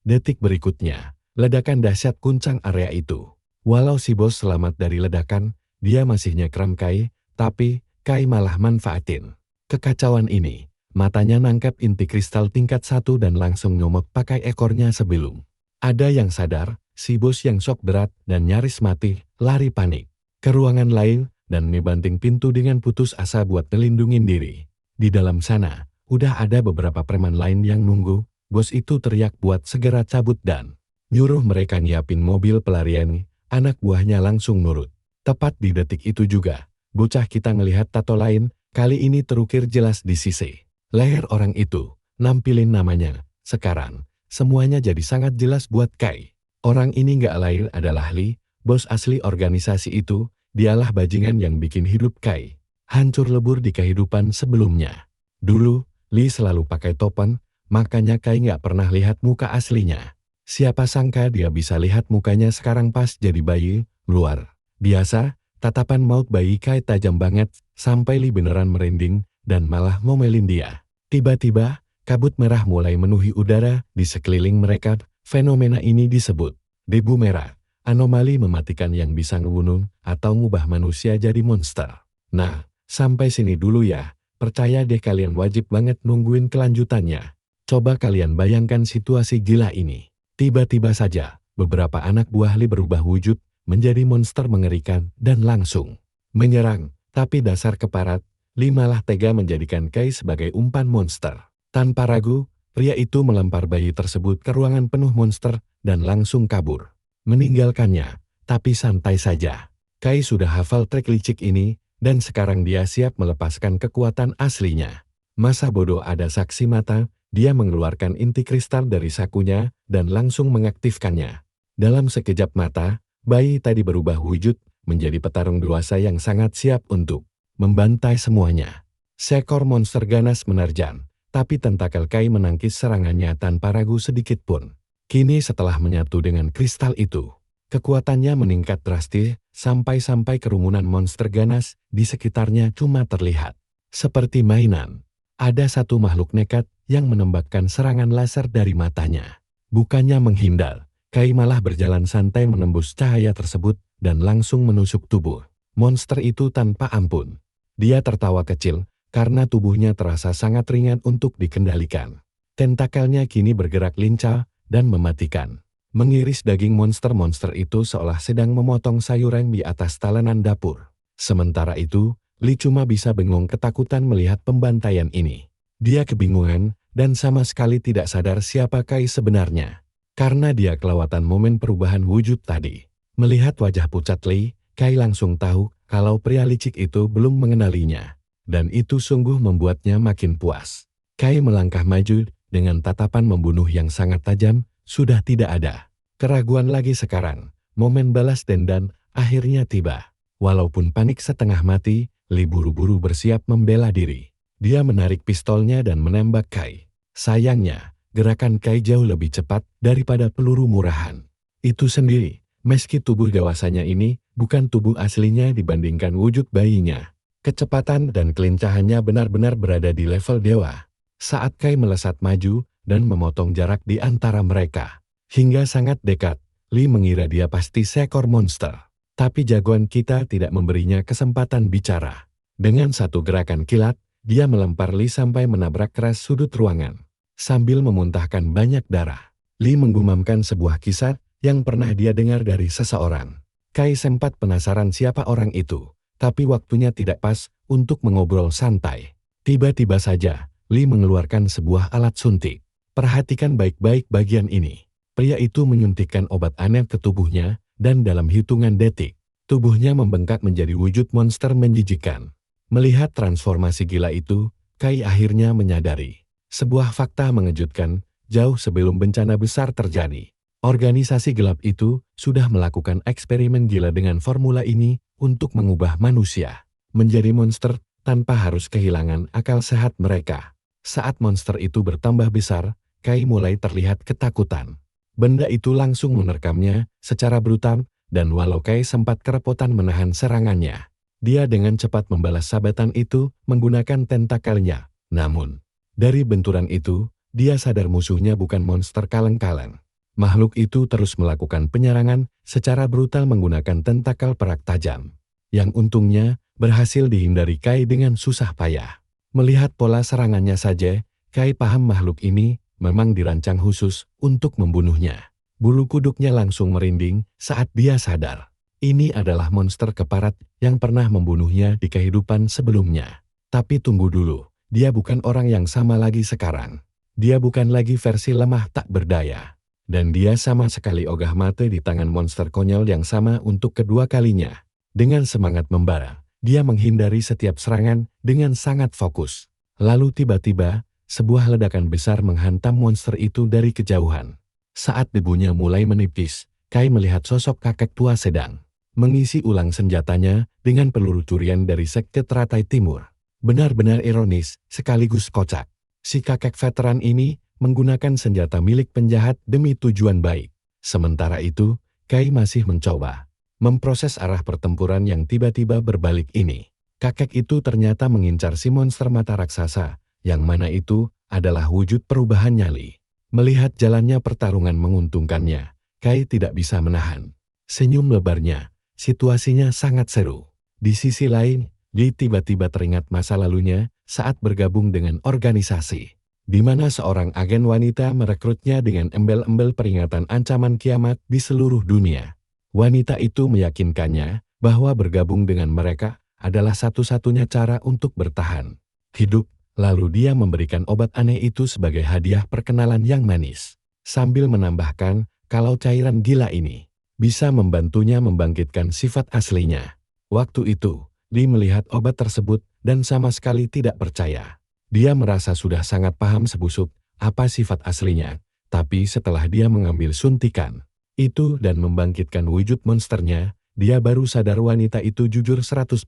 Detik berikutnya, ledakan dahsyat guncang area itu. Walau si bos selamat dari ledakan, dia masih nyekram Kai, tapi Kai malah manfaatin kekacauan ini. Matanya nangkep inti kristal tingkat 1 dan langsung nyomot pakai ekornya sebelum ada yang sadar. Si bos yang shock berat dan nyaris mati, lari panik ke ruangan lain dan ngebanting pintu dengan putus asa buat ngelindungin diri. Di dalam sana, udah ada beberapa preman lain yang nunggu. Bos itu teriak buat segera cabut dan nyuruh mereka nyiapin mobil pelarian. Anak buahnya langsung nurut. Tepat di detik itu juga, bocah kita ngelihat tato lain, kali ini terukir jelas di sisi leher orang itu. Nampilin namanya. Sekarang, semuanya jadi sangat jelas buat Kai. Orang ini nggak lain adalah Lee, bos asli organisasi itu. Dialah bajingan yang bikin hidup Kai hancur lebur di kehidupan sebelumnya. Dulu, Lee selalu pakai topan, makanya Kai nggak pernah lihat muka aslinya. Siapa sangka dia bisa lihat mukanya sekarang pas jadi bayi. Luar biasa, tatapan maut bayi Kai tajam banget, sampai Lee beneran merinding, dan malah ngomelin dia. Tiba-tiba, kabut merah mulai memenuhi udara di sekeliling mereka. Fenomena ini disebut debu merah, anomali mematikan yang bisa ngebunuh atau ngubah manusia jadi monster. Nah, sampai sini dulu ya, percaya deh kalian wajib banget nungguin kelanjutannya. Coba kalian bayangkan situasi gila ini. Tiba-tiba saja, beberapa anak buah Lee berubah wujud menjadi monster mengerikan dan langsung menyerang. Tapi dasar keparat, Li malah tega menjadikan Kai sebagai umpan monster. Tanpa ragu, pria itu melempar bayi tersebut ke ruangan penuh monster dan langsung kabur. Meninggalkannya, tapi santai saja. Kai sudah hafal trik licik ini, dan sekarang dia siap melepaskan kekuatan aslinya. Masa bodoh ada saksi mata, dia mengeluarkan inti kristal dari sakunya dan langsung mengaktifkannya. Dalam sekejap mata, bayi tadi berubah wujud menjadi petarung dewasa yang sangat siap untuk membantai semuanya. Seekor monster ganas menerjang, tapi tentakel Kai menangkis serangannya tanpa ragu sedikit pun. Kini setelah menyatu dengan kristal itu, kekuatannya meningkat drastis sampai-sampai kerumunan monster ganas di sekitarnya cuma terlihat seperti mainan. Ada satu makhluk nekat yang menembakkan serangan laser dari matanya. Bukannya menghindar, Kai malah berjalan santai menembus cahaya tersebut dan langsung menusuk tubuh monster itu tanpa ampun. Dia tertawa kecil karena tubuhnya terasa sangat ringan untuk dikendalikan. Tentakelnya kini bergerak lincah dan mematikan. Mengiris daging monster-monster itu seolah sedang memotong sayuran di atas talenan dapur. Sementara itu, Li cuma bisa bengong ketakutan melihat pembantaian ini. Dia kebingungan dan sama sekali tidak sadar siapa Kai sebenarnya. Karena dia kelewatan momen perubahan wujud tadi. Melihat wajah pucat Li, Kai langsung tahu kalau pria licik itu belum mengenalinya. Dan itu sungguh membuatnya makin puas. Kai melangkah maju dengan tatapan membunuh yang sangat tajam, sudah tidak ada keraguan lagi sekarang. Momen balas dendam akhirnya tiba. Walaupun panik setengah mati, Li buru-buru bersiap membela diri. Dia menarik pistolnya dan menembak Kai. Sayangnya, gerakan Kai jauh lebih cepat daripada peluru murahan. Itu sendiri, meski tubuh dewasanya ini bukan tubuh aslinya dibandingkan wujud bayinya. Kecepatan dan kelincahannya benar-benar berada di level dewa. Saat Kai melesat maju dan memotong jarak di antara mereka. Hingga sangat dekat, Li mengira dia pasti seekor monster. Tapi jagoan kita tidak memberinya kesempatan bicara. Dengan satu gerakan kilat, dia melempar Li sampai menabrak keras sudut ruangan. Sambil memuntahkan banyak darah, Li menggumamkan sebuah kisah yang pernah dia dengar dari seseorang. Kai sempat penasaran siapa orang itu, tapi waktunya tidak pas untuk mengobrol santai. Tiba-tiba saja, Li mengeluarkan sebuah alat suntik. Perhatikan baik-baik bagian ini. Pria itu menyuntikkan obat aneh ke tubuhnya, dan dalam hitungan detik, tubuhnya membengkak menjadi wujud monster menjijikan. Melihat transformasi gila itu, Kai akhirnya menyadari sebuah fakta mengejutkan. Jauh sebelum bencana besar terjadi, organisasi gelap itu sudah melakukan eksperimen gila dengan formula ini untuk mengubah manusia menjadi monster tanpa harus kehilangan akal sehat mereka. Saat monster itu bertambah besar, Kai mulai terlihat ketakutan. Benda itu langsung menerkamnya secara brutal, dan walau Kai sempat kerepotan menahan serangannya, dia dengan cepat membalas sabatan itu menggunakan tentakelnya. Namun, dari benturan itu, dia sadar musuhnya bukan monster kaleng-kaleng. Makhluk itu terus melakukan penyerangan secara brutal menggunakan tentakel perak tajam. Yang untungnya, berhasil dihindari Kai dengan susah payah. Melihat pola serangannya saja, Kai paham makhluk ini memang dirancang khusus untuk membunuhnya. Bulu kuduknya langsung merinding saat dia sadar. Ini adalah monster keparat yang pernah membunuhnya di kehidupan sebelumnya. Tapi tunggu dulu, dia bukan orang yang sama lagi sekarang. Dia bukan lagi versi lemah tak berdaya. Dan dia sama sekali ogah mati di tangan monster konyol yang sama untuk kedua kalinya. Dengan semangat membara, dia menghindari setiap serangan dengan sangat fokus. Lalu tiba-tiba, sebuah ledakan besar menghantam monster itu dari kejauhan. Saat debunya mulai menipis, Kai melihat sosok kakek tua sedang mengisi ulang senjatanya dengan peluru curian dari sekte teratai timur. Benar-benar ironis, sekaligus kocak. Si kakek veteran ini menggunakan senjata milik penjahat demi tujuan baik. Sementara itu, Kai masih mencoba memproses arah pertempuran yang tiba-tiba berbalik ini. Kakek itu ternyata mengincar si monster mata raksasa, yang mana itu adalah wujud perubahan nyali. Melihat jalannya pertarungan menguntungkannya, Kai tidak bisa menahan senyum lebarnya. Situasinya sangat seru. Di sisi lain, Li tiba-tiba teringat masa lalunya saat bergabung dengan organisasi, di mana seorang agen wanita merekrutnya dengan embel-embel peringatan ancaman kiamat di seluruh dunia. Wanita itu meyakinkannya bahwa bergabung dengan mereka adalah satu-satunya cara untuk bertahan hidup. Lalu dia memberikan obat aneh itu sebagai hadiah perkenalan yang manis. Sambil menambahkan kalau cairan gila ini bisa membantunya membangkitkan sifat aslinya. Waktu itu, Lee melihat obat tersebut dan sama sekali tidak percaya. Dia merasa sudah sangat paham sebusuk apa sifat aslinya. Tapi setelah dia mengambil suntikan itu dan membangkitkan wujud monsternya, dia baru sadar wanita itu jujur 100%.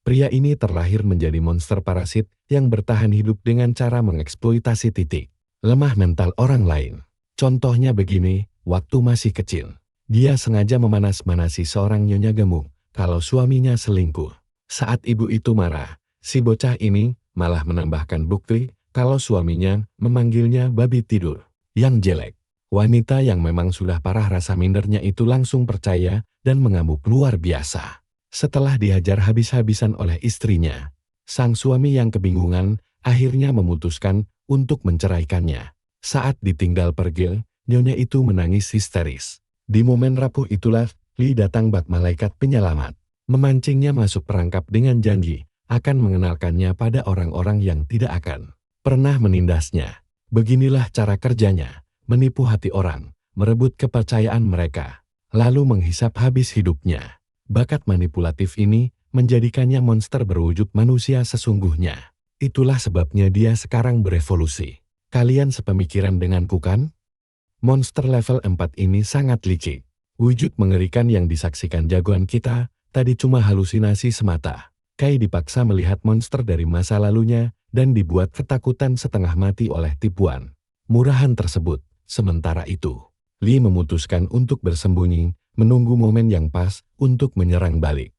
Pria ini terlahir menjadi monster parasit yang bertahan hidup dengan cara mengeksploitasi titik lemah mental orang lain. Contohnya begini, waktu masih kecil, dia sengaja memanas-manasi seorang nyonya gemuk kalau suaminya selingkuh. Saat ibu itu marah, si bocah ini malah menambahkan bukti kalau suaminya memanggilnya babi tidur yang jelek. Wanita yang memang sudah parah rasa mindernya itu langsung percaya dan mengamuk luar biasa. Setelah dihajar habis-habisan oleh istrinya, sang suami yang kebingungan akhirnya memutuskan untuk menceraikannya. Saat ditinggal pergi, nyonya itu menangis histeris. Di momen rapuh itulah, Lee datang bak malaikat penyelamat, memancingnya masuk perangkap dengan janji akan mengenalkannya pada orang-orang yang tidak akan pernah menindasnya. Beginilah cara kerjanya, menipu hati orang, merebut kepercayaan mereka, lalu menghisap habis hidupnya. Bakat manipulatif ini menjadikannya monster berwujud manusia sesungguhnya. Itulah sebabnya dia sekarang berevolusi. Kalian sepemikiran denganku kan? Monster level 4 ini sangat licik. Wujud mengerikan yang disaksikan jagoan kita tadi cuma halusinasi semata. Kai dipaksa melihat monster dari masa lalunya dan dibuat ketakutan setengah mati oleh tipuan murahan tersebut. Sementara itu, Lee memutuskan untuk bersembunyi, menunggu momen yang pas untuk menyerang balik.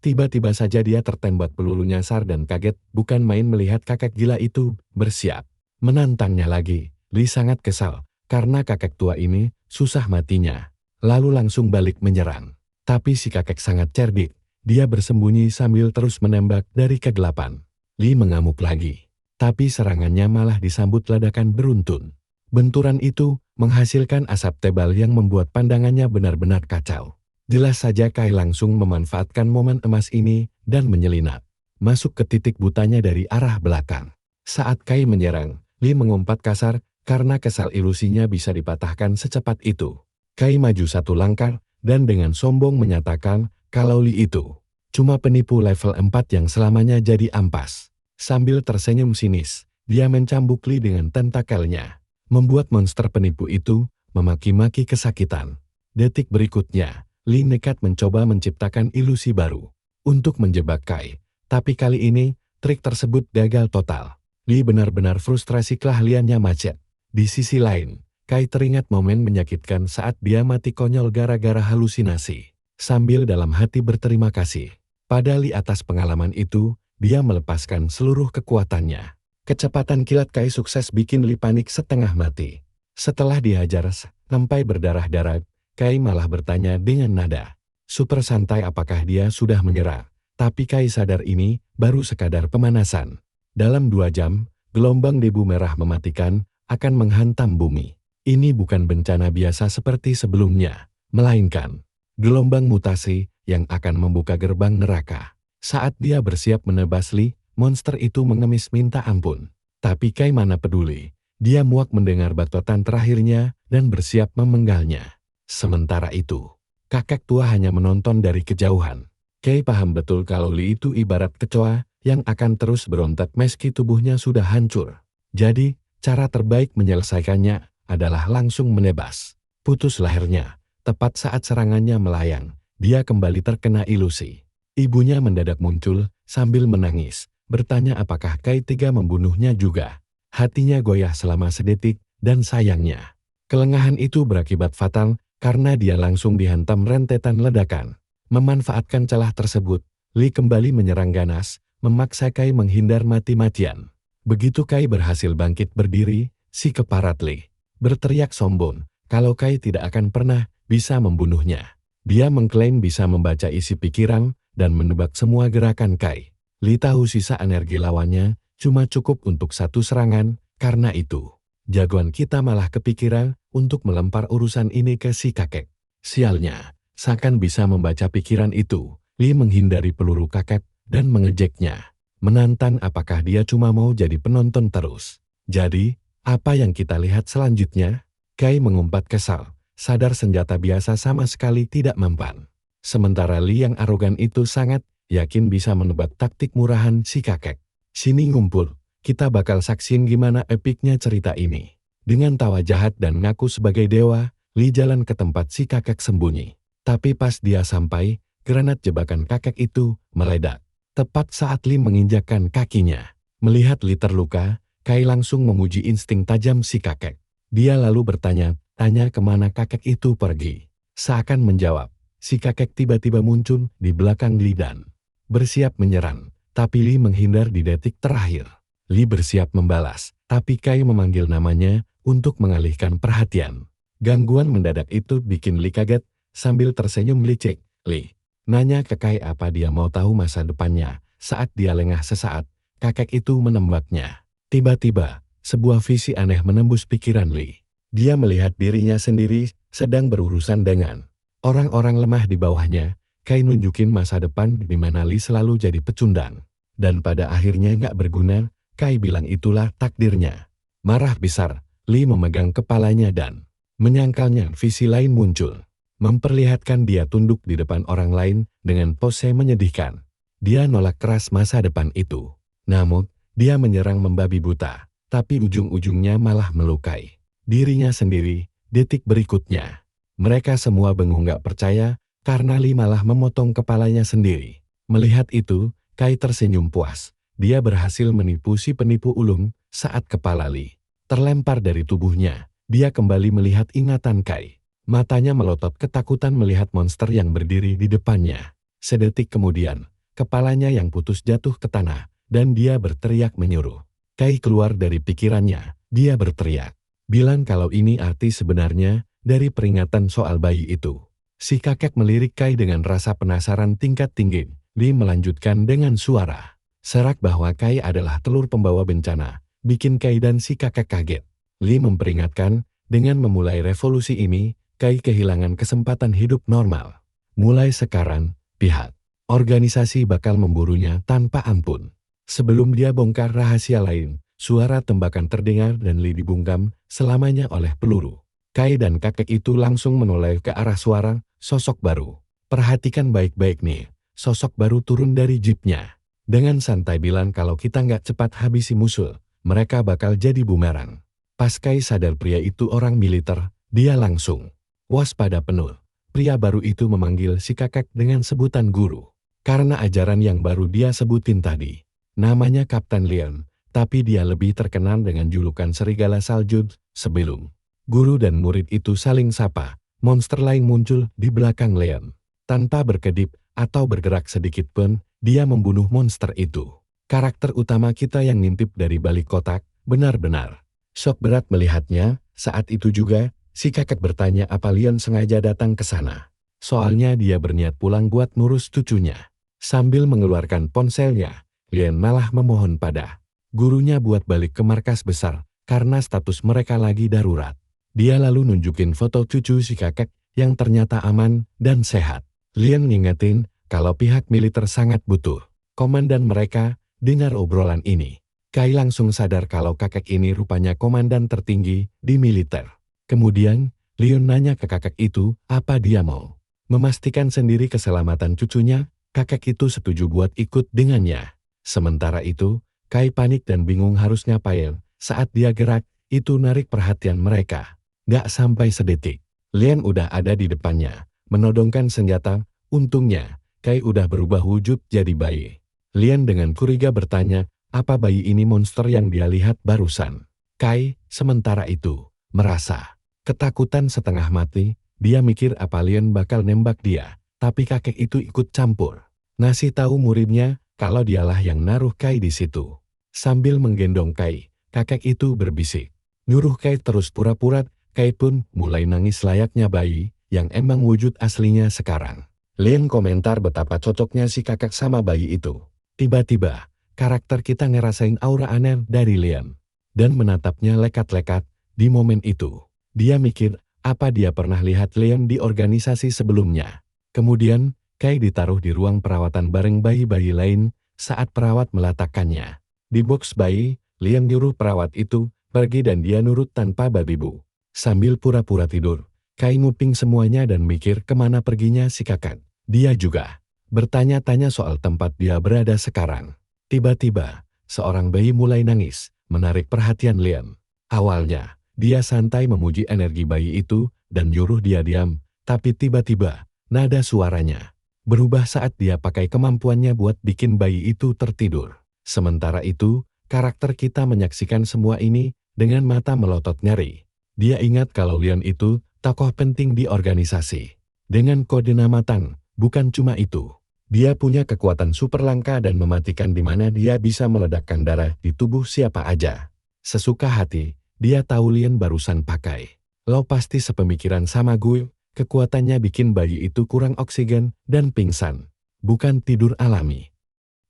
Tiba-tiba saja dia tertembak peluru nyasar dan kaget bukan main melihat kakek gila itu bersiap menantangnya lagi. Lee sangat kesal karena kakek tua ini susah matinya, lalu langsung balik menyerang. Tapi si kakek sangat cerdik, dia bersembunyi sambil terus menembak dari kegelapan. Lee mengamuk lagi, tapi serangannya malah disambut ledakan beruntun. Benturan itu menghasilkan asap tebal yang membuat pandangannya benar-benar kacau. Jelas saja Kai langsung memanfaatkan momen emas ini dan menyelinap masuk ke titik butanya dari arah belakang. Saat Kai menyerang, Lee mengumpat kasar karena kesal ilusinya bisa dipatahkan secepat itu. Kai maju satu langkah dan dengan sombong menyatakan kalau Lee itu cuma penipu level 4 yang selamanya jadi ampas. Sambil tersenyum sinis, dia mencambuk Lee dengan tentakelnya, membuat monster penipu itu memaki-maki kesakitan. Detik berikutnya, Lee nekat mencoba menciptakan ilusi baru untuk menjebak Kai. Tapi kali ini, trik tersebut gagal total. Lee benar-benar frustrasi keahliannya macet. Di sisi lain, Kai teringat momen menyakitkan saat dia mati konyol gara-gara halusinasi. Sambil dalam hati berterima kasih pada Lee atas pengalaman itu, dia melepaskan seluruh kekuatannya. Kecepatan kilat Kai sukses bikin Lee panik setengah mati. Setelah dihajar sampai berdarah-darah, Kai malah bertanya dengan nada super santai apakah dia sudah menyerah. Tapi Kai sadar ini baru sekadar pemanasan. Dalam 2 jam, gelombang debu merah mematikan akan menghantam bumi. Ini bukan bencana biasa seperti sebelumnya, melainkan gelombang mutasi yang akan membuka gerbang neraka. Saat dia bersiap menebas Lee, monster itu mengemis minta ampun. Tapi Kai mana peduli. Dia muak mendengar batotan terakhirnya dan bersiap memenggalnya. Sementara itu, kakek tua hanya menonton dari kejauhan. Kai paham betul kalau Lee itu ibarat kecoa yang akan terus berontak meski tubuhnya sudah hancur. Jadi, cara terbaik menyelesaikannya adalah langsung menebas. Putus lehernya, tepat saat serangannya melayang, dia kembali terkena ilusi. Ibunya mendadak muncul sambil menangis, bertanya apakah Kai tega membunuhnya juga. Hatinya goyah selama sedetik, dan sayangnya, kelengahan itu berakibat fatal karena dia langsung dihantam rentetan ledakan. Memanfaatkan celah tersebut, Lee kembali menyerang ganas, memaksa Kai menghindar mati-matian. Begitu Kai berhasil bangkit berdiri, si keparat Lee berteriak sombong kalau Kai tidak akan pernah bisa membunuhnya. Dia mengklaim bisa membaca isi pikiran dan menebak semua gerakan Kai. Lee tahu sisa energi lawannya cuma cukup untuk satu serangan, karena itu jagoan kita malah kepikiran untuk melempar urusan ini ke si kakek. Sialnya, seakan bisa membaca pikiran itu, Li menghindari peluru kakek dan mengejeknya. Menantang apakah dia cuma mau jadi penonton terus. Jadi, apa yang kita lihat selanjutnya? Kai mengumpat kesal, sadar senjata biasa sama sekali tidak mempan. Sementara Li yang arogan itu sangat yakin bisa menebak taktik murahan si kakek. Sini ngumpul, kita bakal saksin gimana epiknya cerita ini. Dengan tawa jahat dan ngaku sebagai dewa, Li jalan ke tempat si kakek sembunyi. Tapi pas dia sampai, granat jebakan kakek itu meledak. Tepat saat Li menginjakkan kakinya. Melihat Li terluka, Kai langsung memuji insting tajam si kakek. Dia lalu bertanya-tanya kemana kakek itu pergi. Seakan menjawab, si kakek tiba-tiba muncul di belakang Li dan bersiap menyerang. Tapi Li menghindar di detik terakhir. Li bersiap membalas, tapi Kai memanggil namanya untuk mengalihkan perhatian. Gangguan mendadak itu bikin Li kaget, sambil tersenyum licik. Li nanya ke Kai apa dia mau tahu masa depannya. Saat dia lengah sesaat, kakek itu menembaknya. Tiba-tiba, sebuah visi aneh menembus pikiran Li. Dia melihat dirinya sendiri sedang berurusan dengan orang-orang lemah di bawahnya. Kai nunjukin masa depan di mana Li selalu jadi pecundang. Dan pada akhirnya nggak berguna, Kai bilang itulah takdirnya. Marah besar, Li memegang kepalanya dan menyangkalnya visi lain muncul. Memperlihatkan dia tunduk di depan orang lain dengan pose menyedihkan. Dia nolak keras masa depan itu. Namun, dia menyerang membabi buta, tapi ujung-ujungnya malah melukai dirinya sendiri. Detik berikutnya, mereka semua bengong gak percaya karena Li malah memotong kepalanya sendiri. Melihat itu, Kai tersenyum puas. Dia berhasil menipu si penipu ulung. Saat kepala Li terlempar dari tubuhnya, dia kembali melihat ingatan Kai. Matanya melotot ketakutan melihat monster yang berdiri di depannya. Sedetik kemudian, kepalanya yang putus jatuh ke tanah, dan dia berteriak menyuruh. Kai keluar dari pikirannya, dia berteriak. Bilang kalau ini arti sebenarnya dari peringatan soal bayi itu. Si kakek melirik Kai dengan rasa penasaran tingkat tinggi. Li melanjutkan dengan suara serak bahwa Kai adalah telur pembawa bencana, bikin Kai dan si kakek kaget. Li memperingatkan, dengan memulai revolusi ini, Kai kehilangan kesempatan hidup normal. Mulai sekarang, pihak organisasi bakal memburunya tanpa ampun. Sebelum dia bongkar rahasia lain, suara tembakan terdengar dan Li dibungkam selamanya oleh peluru. Kai dan kakek itu langsung menoleh ke arah suara sosok baru. Perhatikan baik-baik nih, sosok baru turun dari jeepnya. Dengan santai bilang kalau kita nggak cepat habisi musuh, mereka bakal jadi bumerang. Pas Kai sadar pria itu orang militer, dia langsung waspada penuh. Pria baru itu memanggil si kakek dengan sebutan guru. Karena ajaran yang baru dia sebutin tadi. Namanya Kapten Leon, tapi dia lebih terkenal dengan julukan Serigala Salju. Sebelum guru dan murid itu saling sapa, monster lain muncul di belakang Leon. Tanpa berkedip atau bergerak sedikit pun, dia membunuh monster itu. Karakter utama kita yang ngintip dari balik kotak, benar-benar syok berat melihatnya. Saat itu juga, si kakek bertanya apa Leon sengaja datang ke sana. Soalnya dia berniat pulang buat ngurus cucunya. Sambil mengeluarkan ponselnya, Leon malah memohon pada gurunya buat balik ke markas besar, karena status mereka lagi darurat. Dia lalu nunjukin foto cucu si kakek yang ternyata aman dan sehat. Leon ngingetin kalau pihak militer sangat butuh komandan mereka. Dengar obrolan ini, Kai langsung sadar kalau kakek ini rupanya komandan tertinggi di militer. Kemudian, Leon nanya ke kakek itu apa dia mau memastikan sendiri keselamatan cucunya. Kakek itu setuju buat ikut dengannya. Sementara itu, Kai panik dan bingung harus ngapain. Saat dia gerak, itu narik perhatian mereka. Gak sampai sedetik, Leon udah ada di depannya, menodongkan senjata. Untungnya, Kai udah berubah wujud jadi bayi. Leon dengan curiga bertanya, apa bayi ini monster yang dia lihat barusan? Kai, sementara itu, merasa ketakutan setengah mati. Dia mikir apa Leon bakal nembak dia, tapi kakek itu ikut campur. Ngasih tahu muridnya kalau dialah yang naruh Kai di situ. Sambil menggendong Kai, kakek itu berbisik, nyuruh Kai terus pura-pura. Kai pun mulai nangis layaknya bayi yang emang wujud aslinya sekarang. Leon komentar betapa cocoknya si kakek sama bayi itu. Tiba-tiba, karakter kita ngerasain aura aneh dari Leon dan menatapnya lekat-lekat. Di momen itu, dia mikir apa dia pernah lihat Leon di organisasi sebelumnya. Kemudian, Kai ditaruh di ruang perawatan bareng bayi-bayi lain saat perawat meletakkannya. Di box bayi, Lian nyuruh perawat itu pergi dan dia nurut tanpa babibu. Sambil pura-pura tidur, Kai nguping semuanya dan mikir kemana perginya si kakak. Dia juga bertanya-tanya soal tempat dia berada sekarang. Tiba-tiba, seorang bayi mulai nangis, menarik perhatian Lian. Awalnya, dia santai memuji energi bayi itu dan nyuruh dia diam, tapi tiba-tiba, nada suaranya berubah saat dia pakai kemampuannya buat bikin bayi itu tertidur. Sementara itu, karakter kita menyaksikan semua ini dengan mata melotot nyeri. Dia ingat kalau Lian itu tokoh penting di organisasi. Dengan kode nama Tang, bukan cuma itu. Dia punya kekuatan super langka dan mematikan di mana dia bisa meledakkan darah di tubuh siapa aja. Sesuka hati, dia tahu Lian barusan pakai. Lo pasti sepemikiran sama gue, kekuatannya bikin bayi itu kurang oksigen dan pingsan. Bukan tidur alami.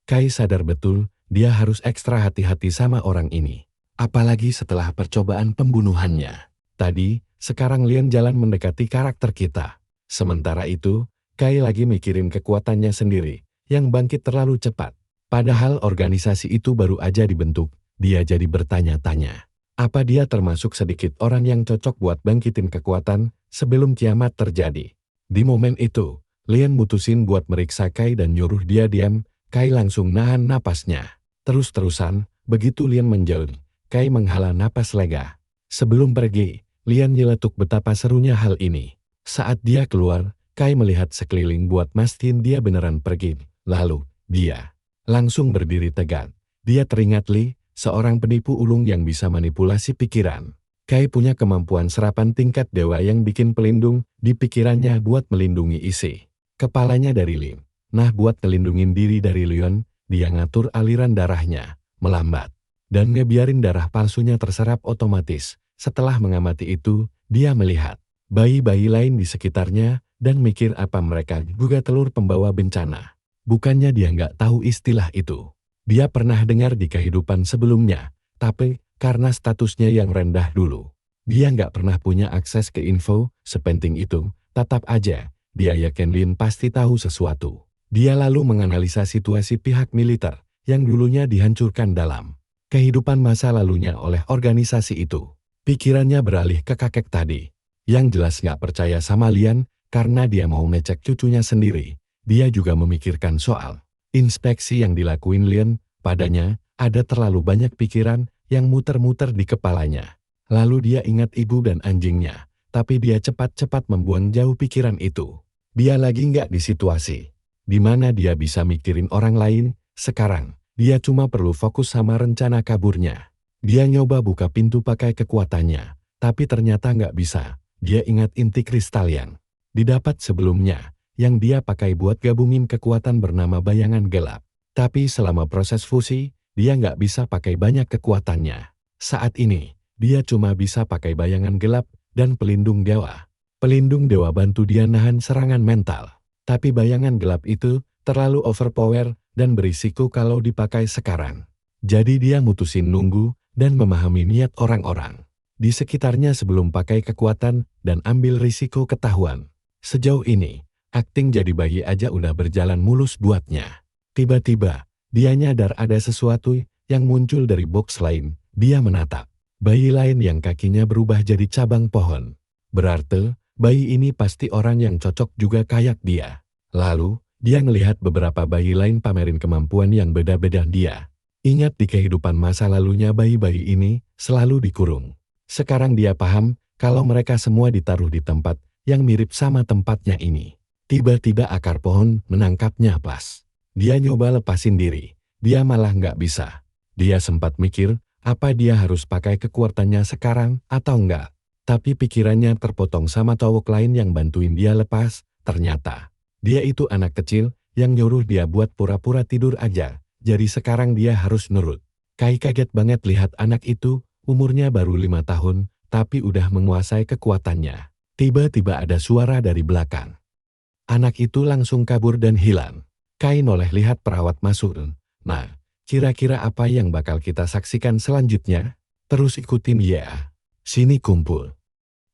Kai sadar betul, dia harus ekstra hati-hati sama orang ini. Apalagi setelah percobaan pembunuhannya. Tadi, sekarang Lian jalan mendekati karakter kita. Sementara itu, Kai lagi mikirin kekuatannya sendiri, yang bangkit terlalu cepat. Padahal organisasi itu baru aja dibentuk, dia jadi bertanya-tanya. Apa dia termasuk sedikit orang yang cocok buat bangkitin kekuatan sebelum kiamat terjadi? Di momen itu, Lian mutusin buat meriksa Kai dan nyuruh dia diam. Kai langsung nahan napasnya. Terus-terusan, begitu Lian menjauh, Kai menghala napas lega. Sebelum pergi, Lian nyeletuk betapa serunya hal ini. Saat dia keluar, Kai melihat sekeliling buat mastiin dia beneran pergi. Lalu, dia langsung berdiri tegak. Dia teringat Li, seorang penipu ulung yang bisa manipulasi pikiran. Kai punya kemampuan serapan tingkat dewa yang bikin pelindung di pikirannya buat melindungi isi kepalanya dari Li. Nah, buat ngelindungin diri dari Lian, dia ngatur aliran darahnya, melambat, dan ngebiarin darah palsunya terserap otomatis. Setelah mengamati itu, dia melihat bayi-bayi lain di sekitarnya dan mikir apa mereka juga telur pembawa bencana. Bukannya dia nggak tahu istilah itu. Dia pernah dengar di kehidupan sebelumnya, tapi karena statusnya yang rendah dulu, dia nggak pernah punya akses ke info sepenting itu. Tetap aja, dia yakin Lian pasti tahu sesuatu. Dia lalu menganalisa situasi pihak militer yang dulunya dihancurkan dalam kehidupan masa lalunya oleh organisasi itu. Pikirannya beralih ke kakek tadi, yang jelas nggak percaya sama Lian karena dia mau ngecek cucunya sendiri. Dia juga memikirkan soal inspeksi yang dilakuin Lian padanya. Ada terlalu banyak pikiran yang muter-muter di kepalanya. Lalu dia ingat ibu dan anjingnya, tapi dia cepat-cepat membuang jauh pikiran itu. Dia lagi nggak di situasi di mana dia bisa mikirin orang lain. Sekarang, dia cuma perlu fokus sama rencana kaburnya. Dia nyoba buka pintu pakai kekuatannya, tapi ternyata nggak bisa. Dia ingat inti kristal yang didapat sebelumnya, yang dia pakai buat gabungin kekuatan bernama bayangan gelap. Tapi selama proses fusi, dia nggak bisa pakai banyak kekuatannya. Saat ini, dia cuma bisa pakai bayangan gelap dan pelindung dewa. Pelindung dewa bantu dia nahan serangan mental. Tapi bayangan gelap itu terlalu overpower dan berisiko kalau dipakai sekarang. Jadi dia mutusin nunggu dan memahami niat orang-orang di sekitarnya sebelum pakai kekuatan dan ambil risiko ketahuan. Sejauh ini, akting jadi bayi aja udah berjalan mulus buatnya. Tiba-tiba, dia nyadar ada sesuatu yang muncul dari box lain. Dia menatap bayi lain yang kakinya berubah jadi cabang pohon. Berarti, bayi ini pasti orang yang cocok juga kayak dia. Lalu, dia melihat beberapa bayi lain pamerin kemampuan yang beda-beda dia. Ingat di kehidupan masa lalunya bayi-bayi ini selalu dikurung. Sekarang dia paham kalau mereka semua ditaruh di tempat yang mirip sama tempatnya ini. Tiba-tiba akar pohon menangkapnya pas. Dia nyoba lepasin diri. Dia malah nggak bisa. Dia sempat mikir, apa dia harus pakai kekuatannya sekarang atau enggak. Tapi pikirannya terpotong sama cowok lain yang bantuin dia lepas. Ternyata, dia itu anak kecil yang nyuruh dia buat pura-pura tidur aja. Jadi sekarang dia harus nurut. Kai kaget banget lihat anak itu, umurnya baru 5 tahun, tapi udah menguasai kekuatannya. Tiba-tiba ada suara dari belakang. Anak itu langsung kabur dan hilang. Kai noleh lihat perawat masuk. Nah, kira-kira apa yang bakal kita saksikan selanjutnya? Terus ikutin ya. Sini kumpul.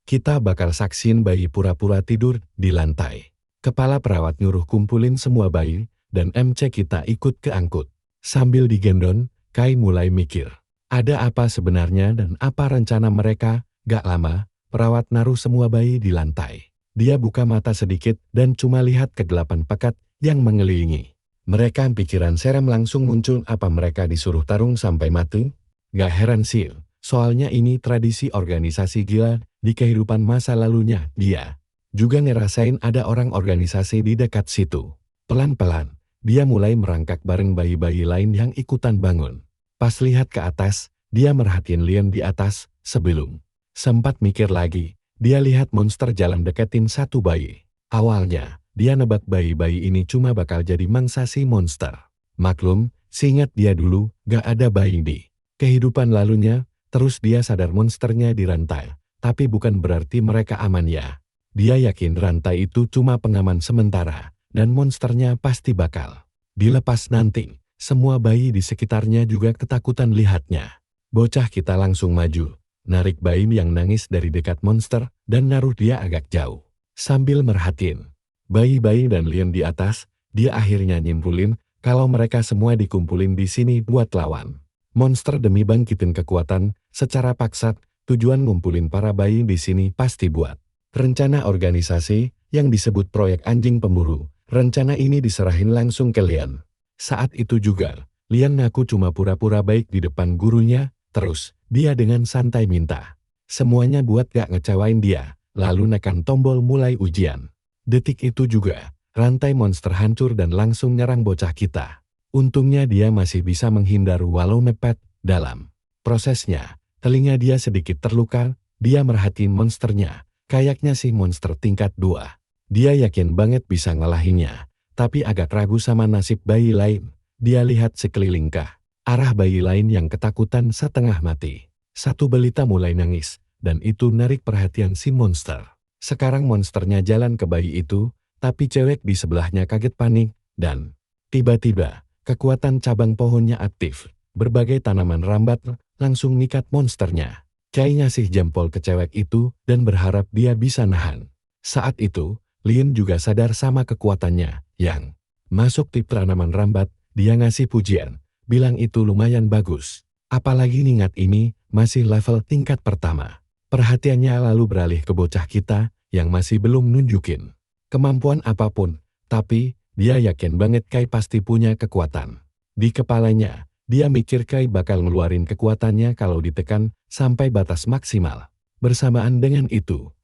Kita bakal saksin bayi pura-pura tidur di lantai. Kepala perawat nyuruh kumpulin semua bayi, dan MC kita ikut ke angkut. Sambil digendong, Kai mulai mikir. Ada apa sebenarnya dan apa rencana mereka? Gak lama, perawat naruh semua bayi di lantai. Dia buka mata sedikit dan cuma lihat kegelapan pekat yang mengelilingi. Mereka pikiran seram langsung muncul, apa mereka disuruh tarung sampai mati? Gak heran sih, soalnya ini tradisi organisasi gila di kehidupan masa lalunya dia. Juga ngerasain ada orang organisasi di dekat situ. Pelan-pelan, dia mulai merangkak bareng bayi-bayi lain yang ikutan bangun. Pas lihat ke atas, dia merhatiin Lian di atas. Sebelum sempat mikir lagi, dia lihat monster jalan deketin satu bayi. Awalnya, dia nebak bayi-bayi ini cuma bakal jadi mangsa si monster. Maklum, seingat dia dulu, gak ada bayi di kehidupan lalunya. Terus dia sadar monsternya dirantai. Tapi bukan berarti mereka aman ya. Dia yakin rantai itu cuma pengaman sementara, dan monsternya pasti bakal dilepas nanti. Semua bayi di sekitarnya juga ketakutan lihatnya. Bocah kita langsung maju, narik bayi yang nangis dari dekat monster, dan naruh dia agak jauh. Sambil merhatiin bayi-bayi dan Lian di atas, dia akhirnya nyimpulin kalau mereka semua dikumpulin di sini buat lawan monster demi bangkitin kekuatan secara paksa. Tujuan ngumpulin para bayi di sini pasti buat rencana organisasi yang disebut proyek anjing pemburu. Rencana ini diserahin langsung ke Lian. Saat itu juga, Lian ngaku cuma pura-pura baik di depan gurunya, terus dia dengan santai minta semuanya buat gak ngecewain dia, lalu nekan tombol mulai ujian. Detik itu juga, rantai monster hancur dan langsung nyerang bocah kita. Untungnya dia masih bisa menghindar walau mepet. Dalam prosesnya, telinga dia sedikit terluka. Dia merhatiin monsternya. Kayaknya sih monster tingkat 2. Dia yakin banget bisa ngalahinnya, tapi agak ragu sama nasib bayi lain. Dia lihat sekeliling ke arah bayi lain yang ketakutan setengah mati. Satu balita mulai nangis, dan itu narik perhatian si monster. Sekarang monsternya jalan ke bayi itu, tapi cewek di sebelahnya kaget panik, dan tiba-tiba kekuatan cabang pohonnya aktif. Berbagai tanaman rambat langsung nikat monsternya. Kai ngasih jempol ke cewek itu dan berharap dia bisa nahan. Saat itu, Lian juga sadar sama kekuatannya yang masuk tip tanaman rambat. Dia ngasih pujian, bilang itu lumayan bagus. Apalagi ingat ini masih level tingkat pertama. Perhatiannya lalu beralih ke bocah kita yang masih belum nunjukin kemampuan apapun. Tapi, dia yakin banget Kai pasti punya kekuatan. Di kepalanya, dia mikir Kai bakal ngeluarin kekuatannya kalau ditekan sampai batas maksimal. Bersamaan dengan itu,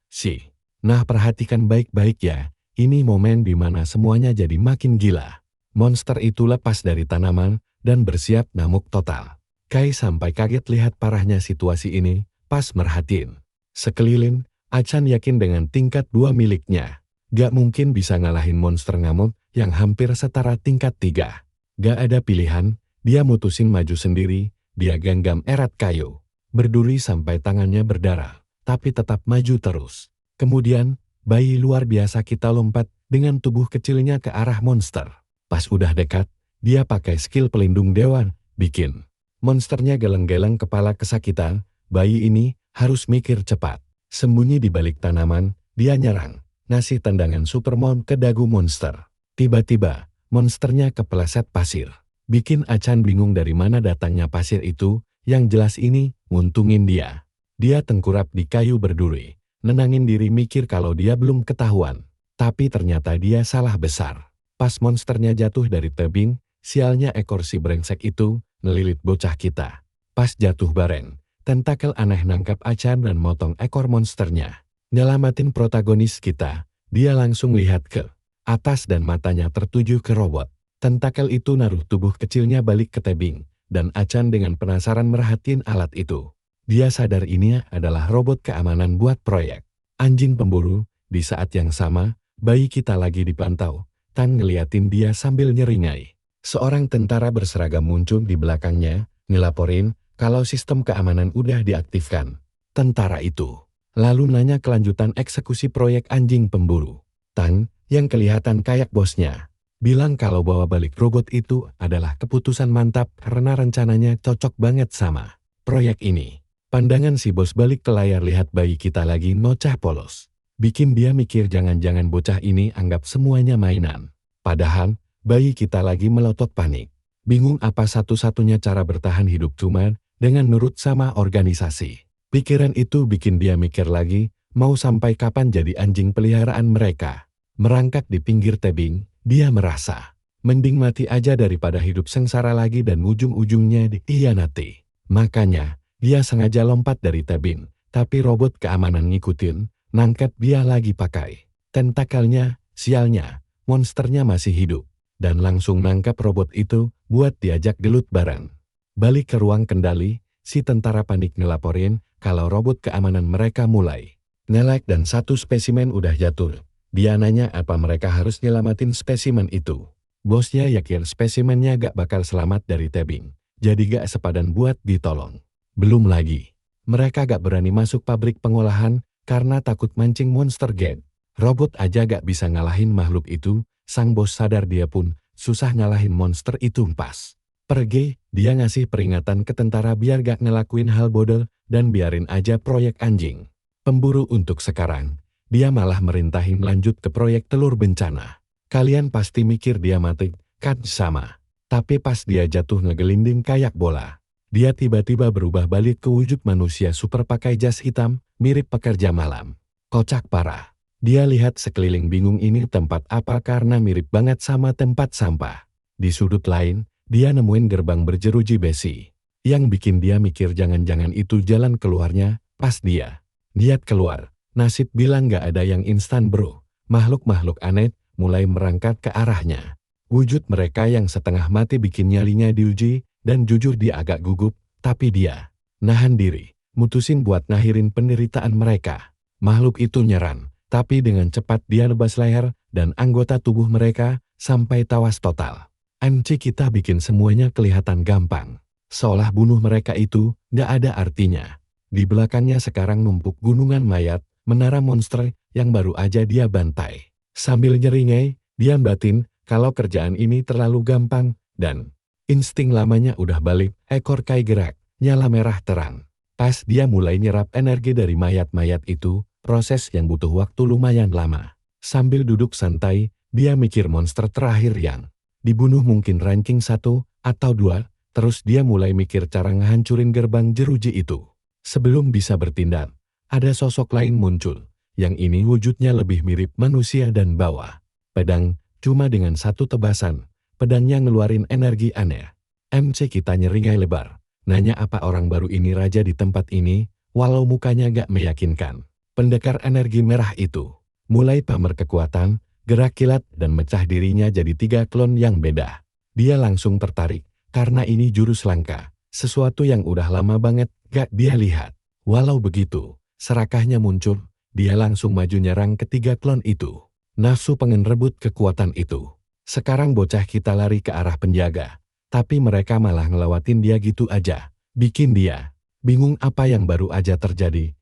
nah perhatikan baik-baik ya, ini momen di mana semuanya jadi makin gila. Monster itu lepas dari tanaman dan bersiap ngamuk total. Kai sampai kaget lihat parahnya situasi ini, pas merhatiin sekeliling. Achan yakin dengan tingkat 2 miliknya. Gak mungkin bisa ngalahin monster ngamuk yang hampir setara tingkat 3. Gak ada pilihan. Dia mutusin maju sendiri, dia genggam erat kayu. Berduri sampai tangannya berdarah, tapi tetap maju terus. Kemudian, bayi luar biasa kita lompat dengan tubuh kecilnya ke arah monster. Pas udah dekat, dia pakai skill pelindung dewan, bikin monsternya geleng-geleng kepala kesakitan. Bayi ini harus mikir cepat. Sembunyi di balik tanaman, dia nyerang, ngasih tendangan supermon ke dagu monster. Tiba-tiba, monsternya kepleset pasir. Bikin Achan bingung dari mana datangnya pasir itu, yang jelas ini nguntungin dia. Dia tengkurap di kayu berduri, nenangin diri mikir kalau dia belum ketahuan. Tapi ternyata dia salah besar. Pas monsternya jatuh dari tebing, sialnya ekor si brengsek itu ngelilit bocah kita. Pas jatuh bareng, tentakel aneh nangkap Achan dan motong ekor monsternya. Nyelamatin protagonis kita, dia langsung lihat ke atas dan matanya tertuju ke robot. Tentakel itu naruh tubuh kecilnya balik ke tebing, dan Achan dengan penasaran merhatiin alat itu. Dia sadar ini adalah robot keamanan buat proyek anjing pemburu. Di saat yang sama, bayi kita lagi dipantau. Tan ngeliatin dia sambil nyeringai. Seorang tentara berseragam muncul di belakangnya, ngelaporin kalau sistem keamanan udah diaktifkan. Tentara itu lalu nanya kelanjutan eksekusi proyek anjing pemburu. Tan, yang kelihatan kayak bosnya, bilang kalau bawa balik robot itu adalah keputusan mantap karena rencananya cocok banget sama proyek ini. Pandangan si bos balik ke layar lihat bayi kita lagi nocah polos. Bikin dia mikir jangan-jangan bocah ini anggap semuanya mainan. Padahal, bayi kita lagi melotot panik. Bingung apa satu-satunya cara bertahan hidup cuma dengan nurut sama organisasi. Pikiran itu bikin dia mikir lagi, mau sampai kapan jadi anjing peliharaan mereka. Merangkak di pinggir tebing, dia merasa, mending mati aja daripada hidup sengsara lagi dan ujung-ujungnya dikhianati. Makanya, dia sengaja lompat dari tebing, tapi robot keamanan ngikutin, nangkep dia lagi pakai tentakelnya. Sialnya, monsternya masih hidup, dan langsung nangkap robot itu buat diajak gelut bareng. Balik ke ruang kendali, si tentara panik ngelaporin kalau robot keamanan mereka mulai ngelek dan satu spesimen udah jatuh. Dia nanya apa mereka harus nyelamatin spesimen itu. Bosnya yakin spesimennya gak bakal selamat dari tebing, jadi gak sepadan buat ditolong. Belum lagi, mereka gak berani masuk pabrik pengolahan karena takut mancing monster gate. Robot aja gak bisa ngalahin makhluk itu, sang bos sadar dia pun susah ngalahin monster itu pas. Pergi, dia ngasih peringatan ke tentara biar gak ngelakuin hal bodoh dan biarin aja proyek anjing. Pemburu untuk sekarang, dia malah merintahin lanjut ke proyek telur bencana. Kalian pasti mikir dia mati, kan sama. Tapi pas dia jatuh ngegelinding kayak bola, dia tiba-tiba berubah balik ke wujud manusia super pakai jas hitam, mirip pekerja malam. Kocak parah. Dia lihat sekeliling bingung ini tempat apa karena mirip banget sama tempat sampah. Di sudut lain, dia nemuin gerbang berjeruji besi. Yang bikin dia mikir jangan-jangan itu jalan keluarnya. Pas dia lihat keluar, nasib bilang gak ada yang instan bro. Makhluk-makhluk aneh mulai merangkak ke arahnya. Wujud mereka yang setengah mati bikin nyalinya diuji, dan jujur dia agak gugup, tapi dia nahan diri, mutusin buat ngakhirin penderitaan mereka. Makhluk itu nyerang, tapi dengan cepat dia nebas leher dan anggota tubuh mereka sampai tawas total. MC kita bikin semuanya kelihatan gampang. Seolah bunuh mereka itu gak ada artinya. Di belakangnya sekarang numpuk gunungan mayat, menara monster yang baru aja dia bantai. Sambil nyeringai, dia batin kalau kerjaan ini terlalu gampang dan insting lamanya udah balik, ekor kai gerak, nyala merah terang. Pas dia mulai nyerap energi dari mayat-mayat itu, proses yang butuh waktu lumayan lama. Sambil duduk santai, dia mikir monster terakhir yang dibunuh mungkin ranking 1 atau 2, terus dia mulai mikir cara ngehancurin gerbang jeruji itu. Sebelum bisa bertindak, ada sosok lain muncul, yang ini wujudnya lebih mirip manusia dan bawa pedang, cuma dengan satu tebasan, pedangnya ngeluarin energi aneh. MC kita nyeringai lebar, nanya apa orang baru ini raja di tempat ini, walau mukanya gak meyakinkan. Pendekar energi merah itu mulai pamer kekuatan, gerak kilat dan mecah dirinya jadi 3 klon yang beda. Dia langsung tertarik, karena ini jurus langka, sesuatu yang udah lama banget gak dia lihat. Walau begitu, serakahnya muncul, dia langsung maju nyerang ketiga klon itu. Nafsu pengen rebut kekuatan itu. Sekarang bocah kita lari ke arah penjaga, tapi mereka malah ngelewatin dia gitu aja. Bikin dia bingung apa yang baru aja terjadi.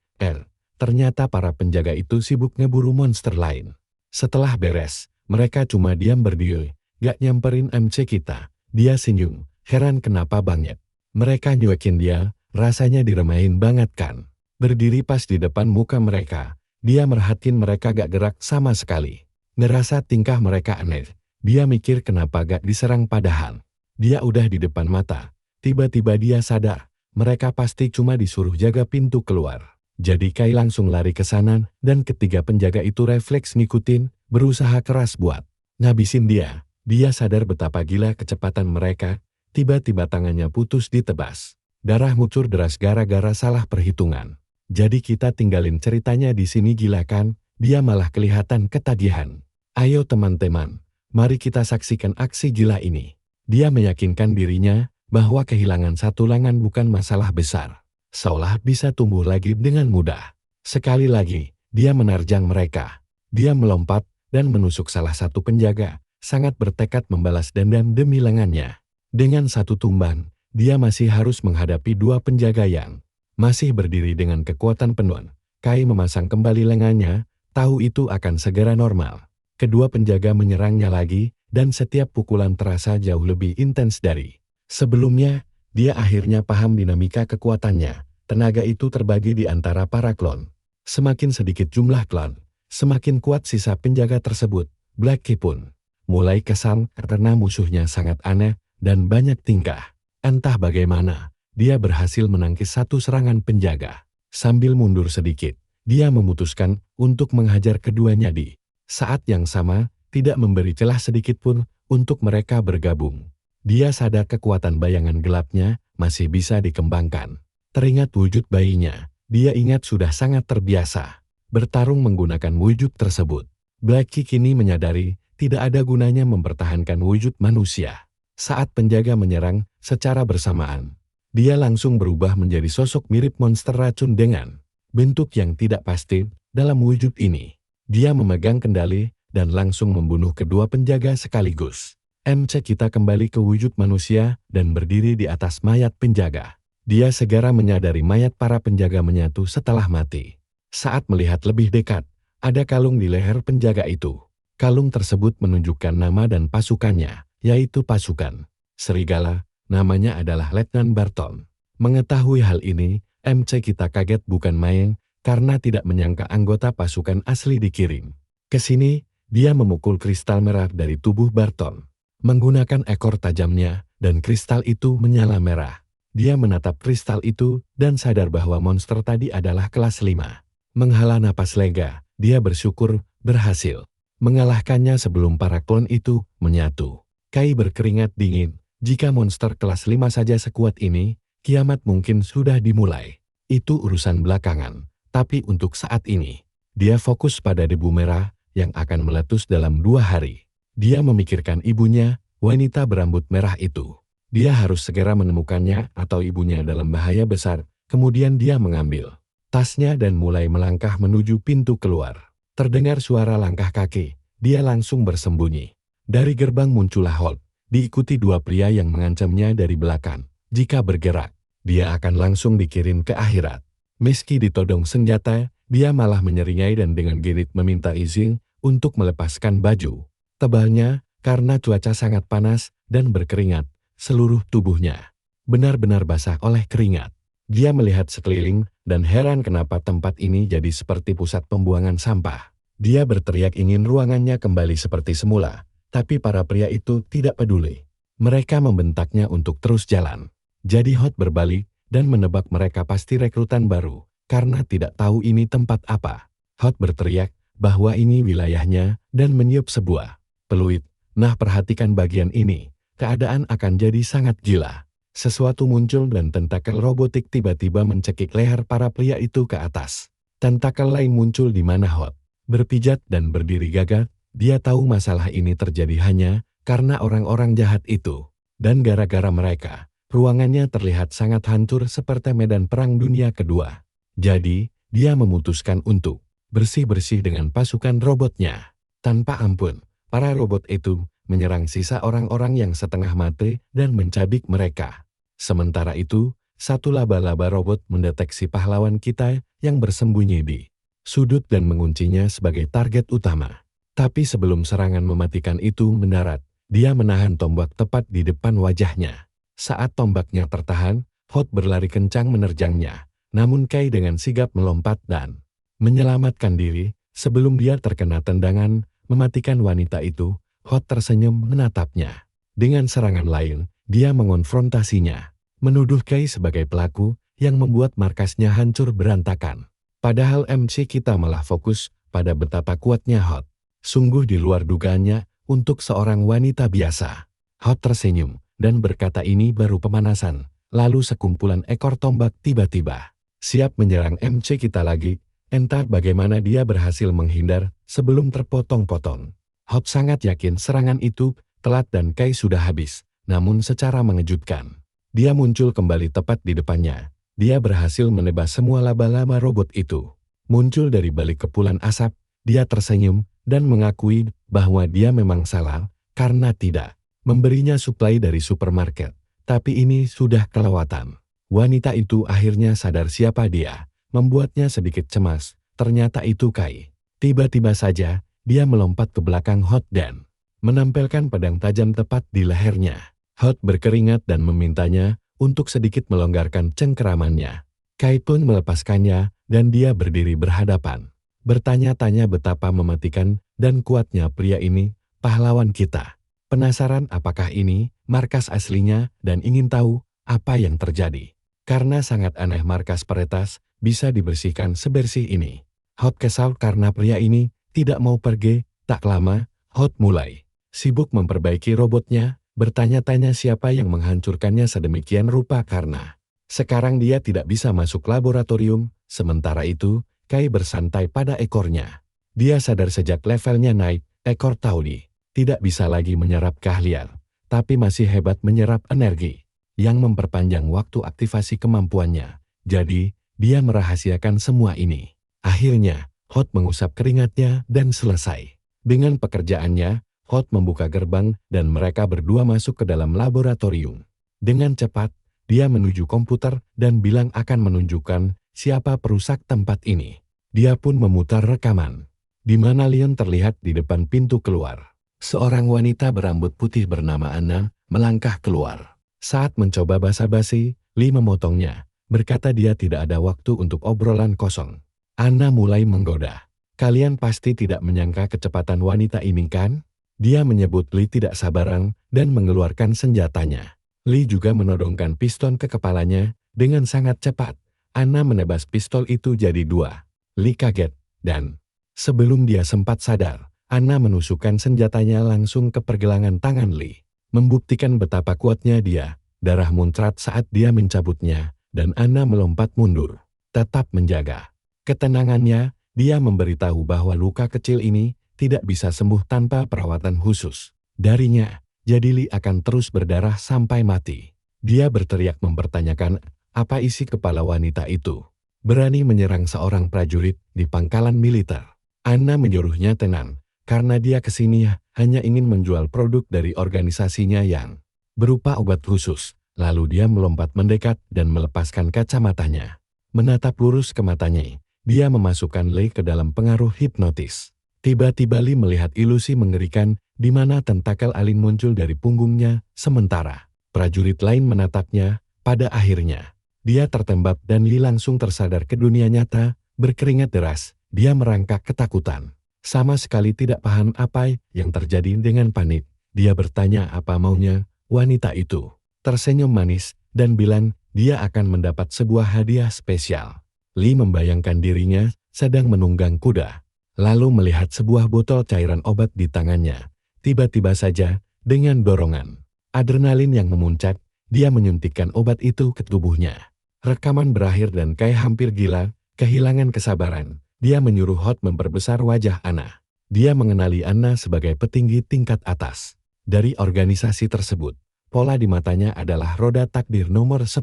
Ternyata para penjaga itu sibuk ngeburu monster lain. Setelah beres, mereka cuma diam berdiri, gak nyamperin MC kita. Dia senyum, heran kenapa banget. Mereka nyuekin dia, rasanya diremahin banget kan. Berdiri pas di depan muka mereka, dia merhatiin mereka gak gerak sama sekali. Ngerasa tingkah mereka aneh, dia mikir kenapa gak diserang padahal dia udah di depan mata. Tiba-tiba dia sadar, mereka pasti cuma disuruh jaga pintu keluar. Jadi Kai langsung lari ke sana dan ketiga penjaga itu refleks ngikutin, berusaha keras buat ngabisin dia. Dia sadar betapa gila kecepatan mereka, tiba-tiba tangannya putus ditebas. Darah ngucur deras gara-gara salah perhitungan. Jadi kita tinggalin ceritanya di sini gila kan, dia malah kelihatan ketagihan. Ayo teman-teman, mari kita saksikan aksi gila ini. Dia meyakinkan dirinya bahwa kehilangan satu lengan bukan masalah besar. Seolah bisa tumbuh lagi dengan mudah. Sekali lagi, dia menerjang mereka. Dia melompat dan menusuk salah satu penjaga, sangat bertekad membalas dendam demi lengannya. Dengan satu tumban, dia masih harus menghadapi dua penjaga yang masih berdiri dengan kekuatan penuh. Kai memasang kembali lengannya, tahu itu akan segera normal. Kedua penjaga menyerangnya lagi, dan setiap pukulan terasa jauh lebih intens dari sebelumnya. Dia akhirnya paham dinamika kekuatannya. Tenaga itu terbagi di antara para klon. Semakin sedikit jumlah klon, Semakin kuat sisa penjaga tersebut, Blackie pun mulai kesal karena musuhnya sangat aneh dan banyak tingkah. Entah bagaimana, dia berhasil menangkis satu serangan penjaga. Sambil mundur sedikit, dia memutuskan untuk menghajar keduanya di saat yang sama, tidak memberi celah sedikit pun untuk mereka bergabung. Dia sadar kekuatan bayangan gelapnya masih bisa dikembangkan. Teringat wujud bayinya, dia ingat sudah sangat terbiasa bertarung menggunakan wujud tersebut. Blackie kini menyadari tidak ada gunanya mempertahankan wujud manusia. Saat penjaga menyerang secara bersamaan, dia langsung berubah menjadi sosok mirip monster racun dengan bentuk yang tidak pasti dalam wujud ini. Dia memegang kendali dan langsung membunuh kedua penjaga sekaligus. MC kita kembali ke wujud manusia dan berdiri di atas mayat penjaga. Dia segera menyadari mayat para penjaga menyatu setelah mati. Saat melihat lebih dekat, ada kalung di leher penjaga itu. Kalung tersebut menunjukkan nama dan pasukannya, yaitu pasukan Serigala. Namanya adalah Letnan Barton. Mengetahui hal ini, MC kita kaget bukan main karena tidak menyangka anggota pasukan asli dikirim. Ke sini, dia memukul kristal merah dari tubuh Barton. Menggunakan ekor tajamnya, dan kristal itu menyala merah. Dia menatap kristal itu dan sadar bahwa monster tadi adalah kelas 5. Menghela napas lega, dia bersyukur berhasil mengalahkannya sebelum para klon itu menyatu. Kai berkeringat dingin, jika monster kelas 5 saja sekuat ini, kiamat mungkin sudah dimulai. Itu urusan belakangan, tapi untuk saat ini, dia fokus pada debu merah yang akan meletus dalam 2 hari. Dia memikirkan ibunya, wanita berambut merah itu. Dia harus segera menemukannya atau ibunya dalam bahaya besar, kemudian dia mengambil tasnya dan mulai melangkah menuju pintu keluar. Terdengar suara langkah kaki, dia langsung bersembunyi. Dari gerbang muncullah Holt, diikuti 2 pria yang mengancamnya dari belakang. Jika bergerak, dia akan langsung dikirim ke akhirat. Meski ditodong senjata, dia malah menyeringai dan dengan gerit meminta izin untuk melepaskan baju tebalnya karena cuaca sangat panas dan berkeringat. Seluruh tubuhnya benar-benar basah oleh keringat. Dia melihat sekeliling dan heran kenapa tempat ini jadi seperti pusat pembuangan sampah. Dia berteriak ingin ruangannya kembali seperti semula, tapi para pria itu tidak peduli. Mereka membentaknya untuk terus jalan. Jadi Hot berbalik dan menebak mereka pasti rekrutan baru, karena tidak tahu ini tempat apa. Hot berteriak bahwa ini wilayahnya dan meniup sebuah peluit. Nah, perhatikan bagian ini, keadaan akan jadi sangat gila. Sesuatu muncul dan tentakel robotik tiba-tiba mencekik leher para pria itu ke atas. Tentakel lain muncul di mana Hot berpijat dan berdiri gagah. Dia tahu masalah ini terjadi hanya karena orang-orang jahat itu. Dan gara-gara mereka, ruangannya terlihat sangat hancur seperti medan perang dunia kedua. Jadi, dia memutuskan untuk bersih-bersih dengan pasukan robotnya. Tanpa ampun, para robot itu menyerang sisa orang-orang yang setengah mati dan mencabik mereka. Sementara itu, satu laba-laba robot mendeteksi pahlawan kita yang bersembunyi di sudut dan menguncinya sebagai target utama. Tapi sebelum serangan mematikan itu mendarat, dia menahan tombak tepat di depan wajahnya. Saat tombaknya tertahan, Hot berlari kencang menerjangnya. Namun Kai dengan sigap melompat dan menyelamatkan diri. Sebelum dia terkena tendangan mematikan wanita itu, Hot tersenyum menatapnya. Dengan serangan lain, dia mengonfrontasinya, menuduh Kai sebagai pelaku yang membuat markasnya hancur berantakan. Padahal MC kita malah fokus pada betapa kuatnya Hot. Sungguh di luar dugaannya untuk seorang wanita biasa. Hot tersenyum dan berkata ini baru pemanasan. Lalu sekumpulan ekor tombak tiba-tiba siap menyerang MC kita lagi. Entah bagaimana dia berhasil menghindar sebelum terpotong-potong. Hot sangat yakin serangan itu telat dan Kai sudah habis. Namun secara mengejutkan, dia muncul kembali tepat di depannya. Dia berhasil menebas semua laba-laba robot itu. Muncul dari balik kepulan asap, dia tersenyum dan mengakui bahwa dia memang salah karena tidak memberinya suplai dari supermarket. Tapi ini sudah kelewatan. Wanita itu akhirnya sadar siapa dia, membuatnya sedikit cemas. Ternyata itu Kai. Tiba-tiba saja, dia melompat ke belakang Hot dan menempelkan pedang tajam tepat di lehernya. Hot berkeringat dan memintanya untuk sedikit melonggarkan cengkeramannya. Kai pun melepaskannya dan dia berdiri berhadapan bertanya-tanya betapa mematikan dan kuatnya pria ini, pahlawan kita. Penasaran apakah ini markas aslinya dan ingin tahu apa yang terjadi. Karena sangat aneh markas peretas bisa dibersihkan sebersih ini. Hot kesal karena pria ini tidak mau pergi. Tak lama, Hot mulai sibuk memperbaiki robotnya, bertanya-tanya siapa yang menghancurkannya sedemikian rupa karena sekarang dia tidak bisa masuk laboratorium. Sementara itu, Kai bersantai pada ekornya. Dia sadar sejak levelnya naik, ekor Tauli tidak bisa lagi menyerap keahlian, tapi masih hebat menyerap energi yang memperpanjang waktu aktivasi kemampuannya. Jadi, dia merahasiakan semua ini. Akhirnya, Hot mengusap keringatnya dan selesai. Dengan pekerjaannya, Hot membuka gerbang dan mereka berdua masuk ke dalam laboratorium. Dengan cepat, dia menuju komputer dan bilang akan menunjukkan siapa perusak tempat ini. Dia pun memutar rekaman, di mana Leon terlihat di depan pintu keluar. Seorang wanita berambut putih bernama Anna melangkah keluar. Saat mencoba basa-basi, Lee memotongnya, berkata dia tidak ada waktu untuk obrolan kosong. Anna mulai menggoda. Kalian pasti tidak menyangka kecepatan wanita ini kan? Dia menyebut Lee tidak sabaran dan mengeluarkan senjatanya. Lee juga menodongkan piston ke kepalanya dengan sangat cepat. Anna menebas pistol itu jadi dua. Lee kaget dan sebelum dia sempat sadar, Anna menusukkan senjatanya langsung ke pergelangan tangan Lee. Membuktikan betapa kuatnya dia, darah muncrat saat dia mencabutnya, dan Anna melompat mundur. Tetap menjaga ketenangannya, dia memberitahu bahwa luka kecil ini tidak bisa sembuh tanpa perawatan khusus. Darinya, jadi Lee akan terus berdarah sampai mati. Dia berteriak mempertanyakan apa isi kepala wanita itu. Berani menyerang seorang prajurit di pangkalan militer. Anna menyuruhnya tenang, karena dia kesini hanya ingin menjual produk dari organisasinya yang berupa obat khusus. Lalu dia melompat mendekat dan melepaskan kacamatanya. Menatap lurus ke matanya, dia memasukkan Lee ke dalam pengaruh hipnotis. Tiba-tiba Lee melihat ilusi mengerikan di mana tentakel alien muncul dari punggungnya, sementara prajurit lain menatapnya. Pada akhirnya, dia tertembak dan Lee langsung tersadar ke dunia nyata, berkeringat deras, dia merangkak ketakutan. Sama sekali tidak paham apa yang terjadi. Dengan panik, dia bertanya apa maunya wanita itu. Tersenyum manis dan bilang dia akan mendapat sebuah hadiah spesial. Lee membayangkan dirinya sedang menunggang kuda, lalu melihat sebuah botol cairan obat di tangannya. Tiba-tiba saja, dengan dorongan adrenalin yang memuncak, dia menyuntikkan obat itu ke tubuhnya. Rekaman berakhir dan Kai hampir gila, kehilangan kesabaran. Dia menyuruh Hot memperbesar wajah Anna. Dia mengenali Anna sebagai petinggi tingkat atas dari organisasi tersebut. Pola di matanya adalah roda takdir nomor 10.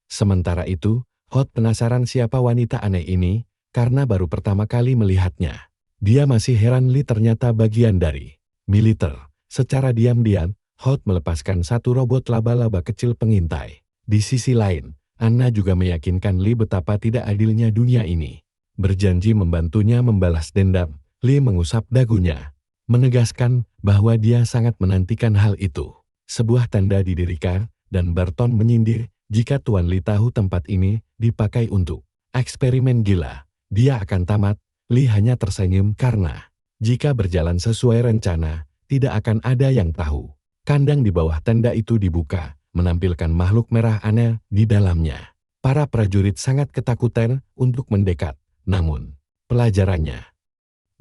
Sementara itu, Hot penasaran siapa wanita aneh ini, karena baru pertama kali melihatnya. Dia masih heran Lee ternyata bagian dari militer. Secara diam-diam, Hot melepaskan satu robot laba-laba kecil pengintai. Di sisi lain, Anna juga meyakinkan Lee betapa tidak adilnya dunia ini. Berjanji membantunya membalas dendam, Lee mengusap dagunya, menegaskan bahwa dia sangat menantikan hal itu. Sebuah tanda didirikan, dan Barton menyindir jika Tuan Lee tahu tempat ini dipakai untuk eksperimen gila, dia akan tamat. Lee hanya tersenyum karena jika berjalan sesuai rencana, tidak akan ada yang tahu. Kandang di bawah tenda itu dibuka, menampilkan makhluk merah aneh di dalamnya. Para prajurit sangat ketakutan untuk mendekat. Namun, pelajarannya,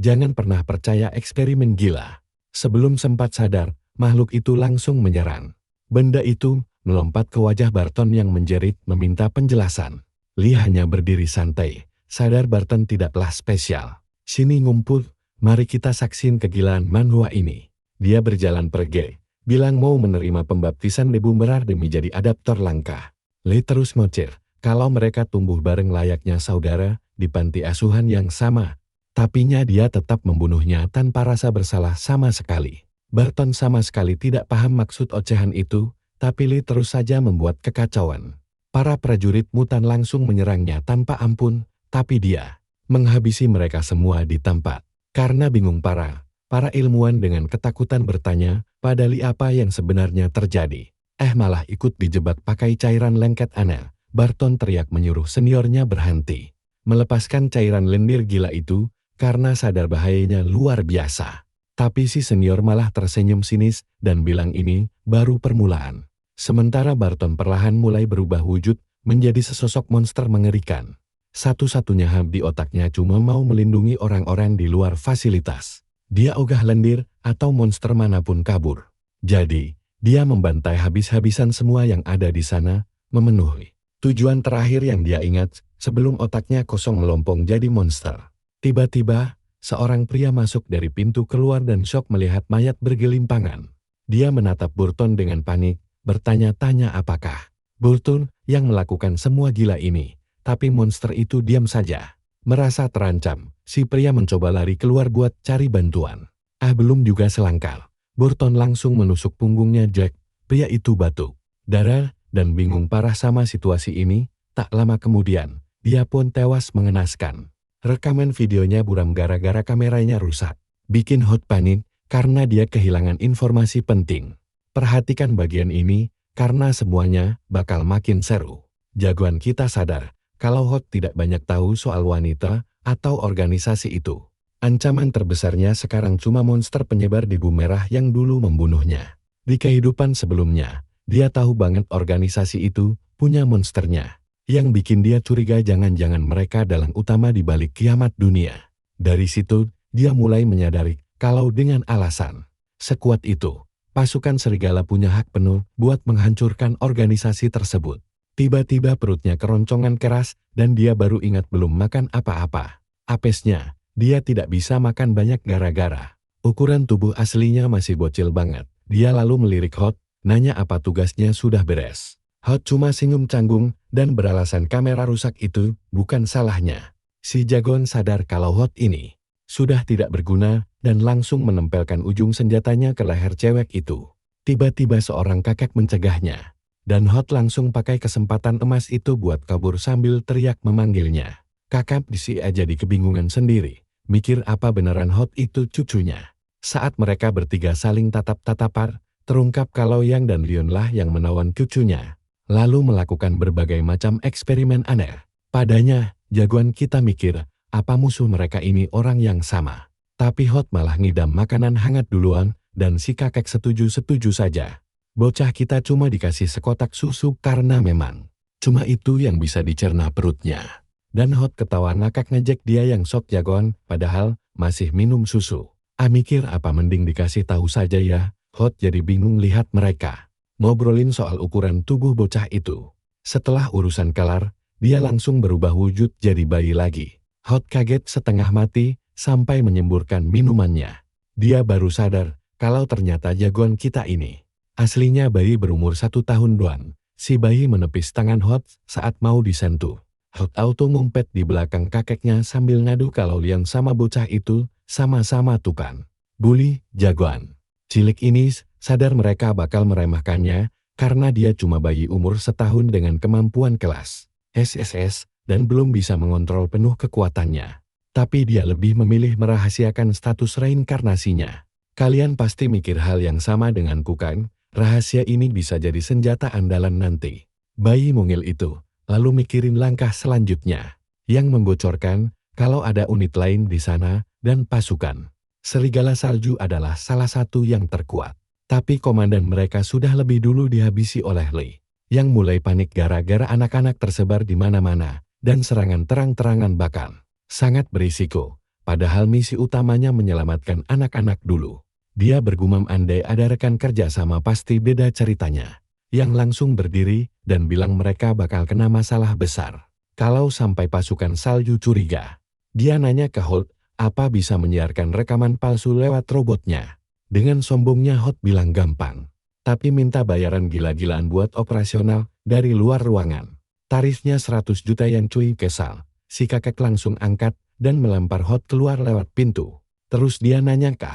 jangan pernah percaya eksperimen gila. Sebelum sempat sadar, makhluk itu langsung menyerang. Benda itu melompat ke wajah Barton yang menjerit meminta penjelasan. Lee hanya berdiri santai, sadar Barton tidaklah spesial. Sini ngumpul, mari kita saksin kegilaan manhwa ini. Dia berjalan pergi, bilang mau menerima pembaptisan Lebu Merar demi jadi adaptor langka. Lee terus ngoceh, kalau mereka tumbuh bareng layaknya saudara, di panti asuhan yang sama, tapinya dia tetap membunuhnya tanpa rasa bersalah sama sekali. Barton sama sekali tidak paham maksud ocehan itu, tapi Lee terus saja membuat kekacauan. Para prajurit mutan langsung menyerangnya tanpa ampun, tapi dia menghabisi mereka semua di tempat. Karena bingung para ilmuwan dengan ketakutan bertanya pada Lee apa yang sebenarnya terjadi. Malah ikut dijebak pakai cairan lengket aneh. Barton teriak menyuruh seniornya berhenti. Melepaskan cairan lendir gila itu, karena sadar bahayanya luar biasa. Tapi si senior malah tersenyum sinis dan bilang ini baru permulaan. Sementara Barton perlahan mulai berubah wujud menjadi sesosok monster mengerikan. Satu-satunya hal di otaknya cuma mau melindungi orang-orang di luar fasilitas. Dia ogah lendir atau monster manapun kabur. Jadi, dia membantai habis-habisan semua yang ada di sana, memenuhi tujuan terakhir yang dia ingat sebelum otaknya kosong melompong jadi monster. Tiba-tiba, seorang pria masuk dari pintu keluar dan syok melihat mayat bergelimpangan. Dia menatap Burton dengan panik, bertanya-tanya apakah Burton yang melakukan semua gila ini. Tapi monster itu diam saja. Merasa terancam, si pria mencoba lari keluar buat cari bantuan. Belum juga selangkah, Burton langsung menusuk punggungnya Jack. Pria itu batuk, darah, dan bingung parah sama situasi ini. Tak lama kemudian, dia pun tewas mengenaskan. Rekaman videonya buram gara-gara kameranya rusak. Bikin Hot panik karena dia kehilangan informasi penting. Perhatikan bagian ini, karena semuanya bakal makin seru. Jagoan kita sadar kalau Hot tidak banyak tahu soal wanita atau organisasi itu. Ancaman terbesarnya sekarang cuma monster penyebar debu merah yang dulu membunuhnya. Di kehidupan sebelumnya, dia tahu banget organisasi itu punya monsternya. Yang bikin dia curiga jangan-jangan mereka dalang utama di balik kiamat dunia. Dari situ, dia mulai menyadari kalau dengan alasan sekuat itu, pasukan serigala punya hak penuh buat menghancurkan organisasi tersebut. Tiba-tiba perutnya keroncongan keras dan dia baru ingat belum makan apa-apa. Apesnya, dia tidak bisa makan banyak gara-gara ukuran tubuh aslinya masih bocil banget. Dia lalu melirik Hot, nanya apa tugasnya sudah beres. Hot cuma senyum canggung dan beralasan kamera rusak itu bukan salahnya. Si jagoan sadar kalau Hot ini sudah tidak berguna dan langsung menempelkan ujung senjatanya ke leher cewek itu. Tiba-tiba seorang kakek mencegahnya. Dan Hot langsung pakai kesempatan emas itu buat kabur sambil teriak memanggilnya. Kakak disi aja di kebingungan sendiri, mikir apa beneran Hot itu cucunya. Saat mereka bertiga saling tatap-tatapar, terungkap kalau Yang dan Leon lah yang menawan cucunya. Lalu melakukan berbagai macam eksperimen aneh. Padanya, jagoan kita mikir, apa musuh mereka ini orang yang sama. Tapi Hot malah ngidam makanan hangat duluan, dan si kakek setuju-setuju saja. Bocah kita cuma dikasih sekotak susu karena memang cuma itu yang bisa dicerna perutnya. Dan Hot ketawa ngakak ngejek dia yang sok jagoan, padahal masih minum susu. Mikir apa mending dikasih tahu saja ya. Hot jadi bingung lihat mereka ngobrolin soal ukuran tubuh bocah itu. Setelah urusan kelar, dia langsung berubah wujud jadi bayi lagi. Hot kaget setengah mati sampai menyemburkan minumannya. Dia baru sadar kalau ternyata jagoan kita ini aslinya bayi berumur 1 tahun doang. Si bayi menepis tangan Hot saat mau disentuh. Hot auto ngumpet di belakang kakeknya sambil ngadu kalau Lian sama bocah itu sama-sama tukang bully jagoan. Cilik ini sadar mereka bakal meremehkannya karena dia cuma bayi umur 1 tahun dengan kemampuan kelas SSS dan belum bisa mengontrol penuh kekuatannya. Tapi dia lebih memilih merahasiakan status reinkarnasinya. Kalian pasti mikir hal yang sama denganku kan? Rahasia ini bisa jadi senjata andalan nanti. Bayi mungil itu lalu mikirin langkah selanjutnya, yang membocorkan kalau ada unit lain di sana dan pasukan serigala salju adalah salah satu yang terkuat. Tapi komandan mereka sudah lebih dulu dihabisi oleh Lee, yang mulai panik gara-gara anak-anak tersebar di mana-mana dan serangan terang-terangan bakal sangat berisiko. Padahal misi utamanya menyelamatkan anak-anak dulu. Dia bergumam andai ada rekan kerja sama pasti beda ceritanya. Yang langsung berdiri dan bilang mereka bakal kena masalah besar kalau sampai pasukan salju curiga. Dia nanya ke Hot, apa bisa menyiarkan rekaman palsu lewat robotnya. Dengan sombongnya Hot bilang gampang. Tapi minta bayaran gila-gilaan buat operasional dari luar ruangan. Tarifnya 100 juta yang cuy kesal. Si kakek langsung angkat dan melempar Hot keluar lewat pintu. Terus dia nanya ke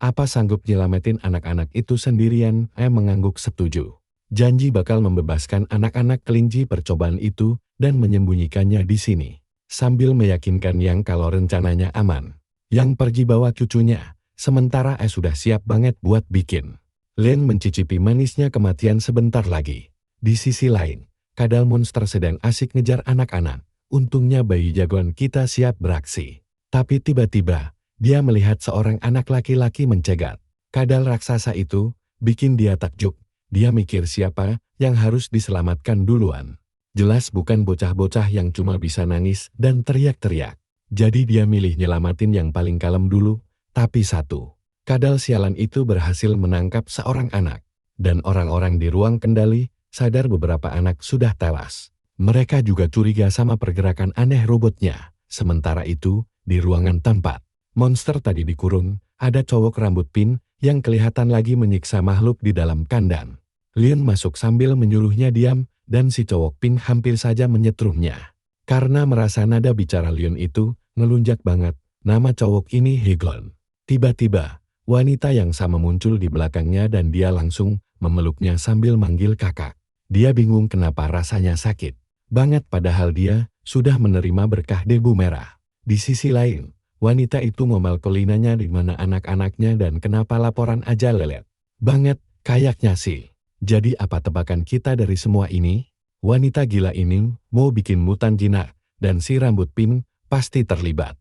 apa sanggup nyelamatin anak-anak itu sendirian? Mengangguk setuju. Janji bakal membebaskan anak-anak kelinci percobaan itu dan menyembunyikannya di sini. Sambil meyakinkan Yang kalau rencananya aman. Yang pergi bawa cucunya, sementara sudah siap banget buat bikin Len mencicipi manisnya kematian sebentar lagi. Di sisi lain, kadal monster sedang asik ngejar anak-anak. Untungnya bayi jagoan kita siap beraksi. Tapi tiba-tiba, dia melihat seorang anak laki-laki mencegat. Kadal raksasa itu bikin dia takjub. Dia mikir siapa yang harus diselamatkan duluan. Jelas bukan bocah-bocah yang cuma bisa nangis dan teriak-teriak. Jadi dia milih nyelamatin yang paling kalem dulu. Tapi satu, kadal sialan itu berhasil menangkap seorang anak. Dan orang-orang di ruang kendali sadar beberapa anak sudah tewas. Mereka juga curiga sama pergerakan aneh robotnya. Sementara itu, di ruangan tempat monster tadi dikurung, ada cowok rambut pink yang kelihatan lagi menyiksa makhluk di dalam kandang. Leon masuk sambil menyuruhnya diam, dan si cowok pink hampir saja menyetrumnya. Karena merasa nada bicara Leon itu ngelunjak banget, nama cowok ini Heglon. Tiba-tiba, wanita yang sama muncul di belakangnya dan dia langsung memeluknya sambil manggil kakak. Dia bingung kenapa rasanya sakit banget padahal dia sudah menerima berkah debu merah. Di sisi lain, wanita itu ngomel kolinanya di mana anak-anaknya dan kenapa laporan aja lelet banget kayaknya sih. Jadi apa tebakan kita dari semua ini? Wanita gila ini mau bikin mutan jinak dan si rambut pink pasti terlibat.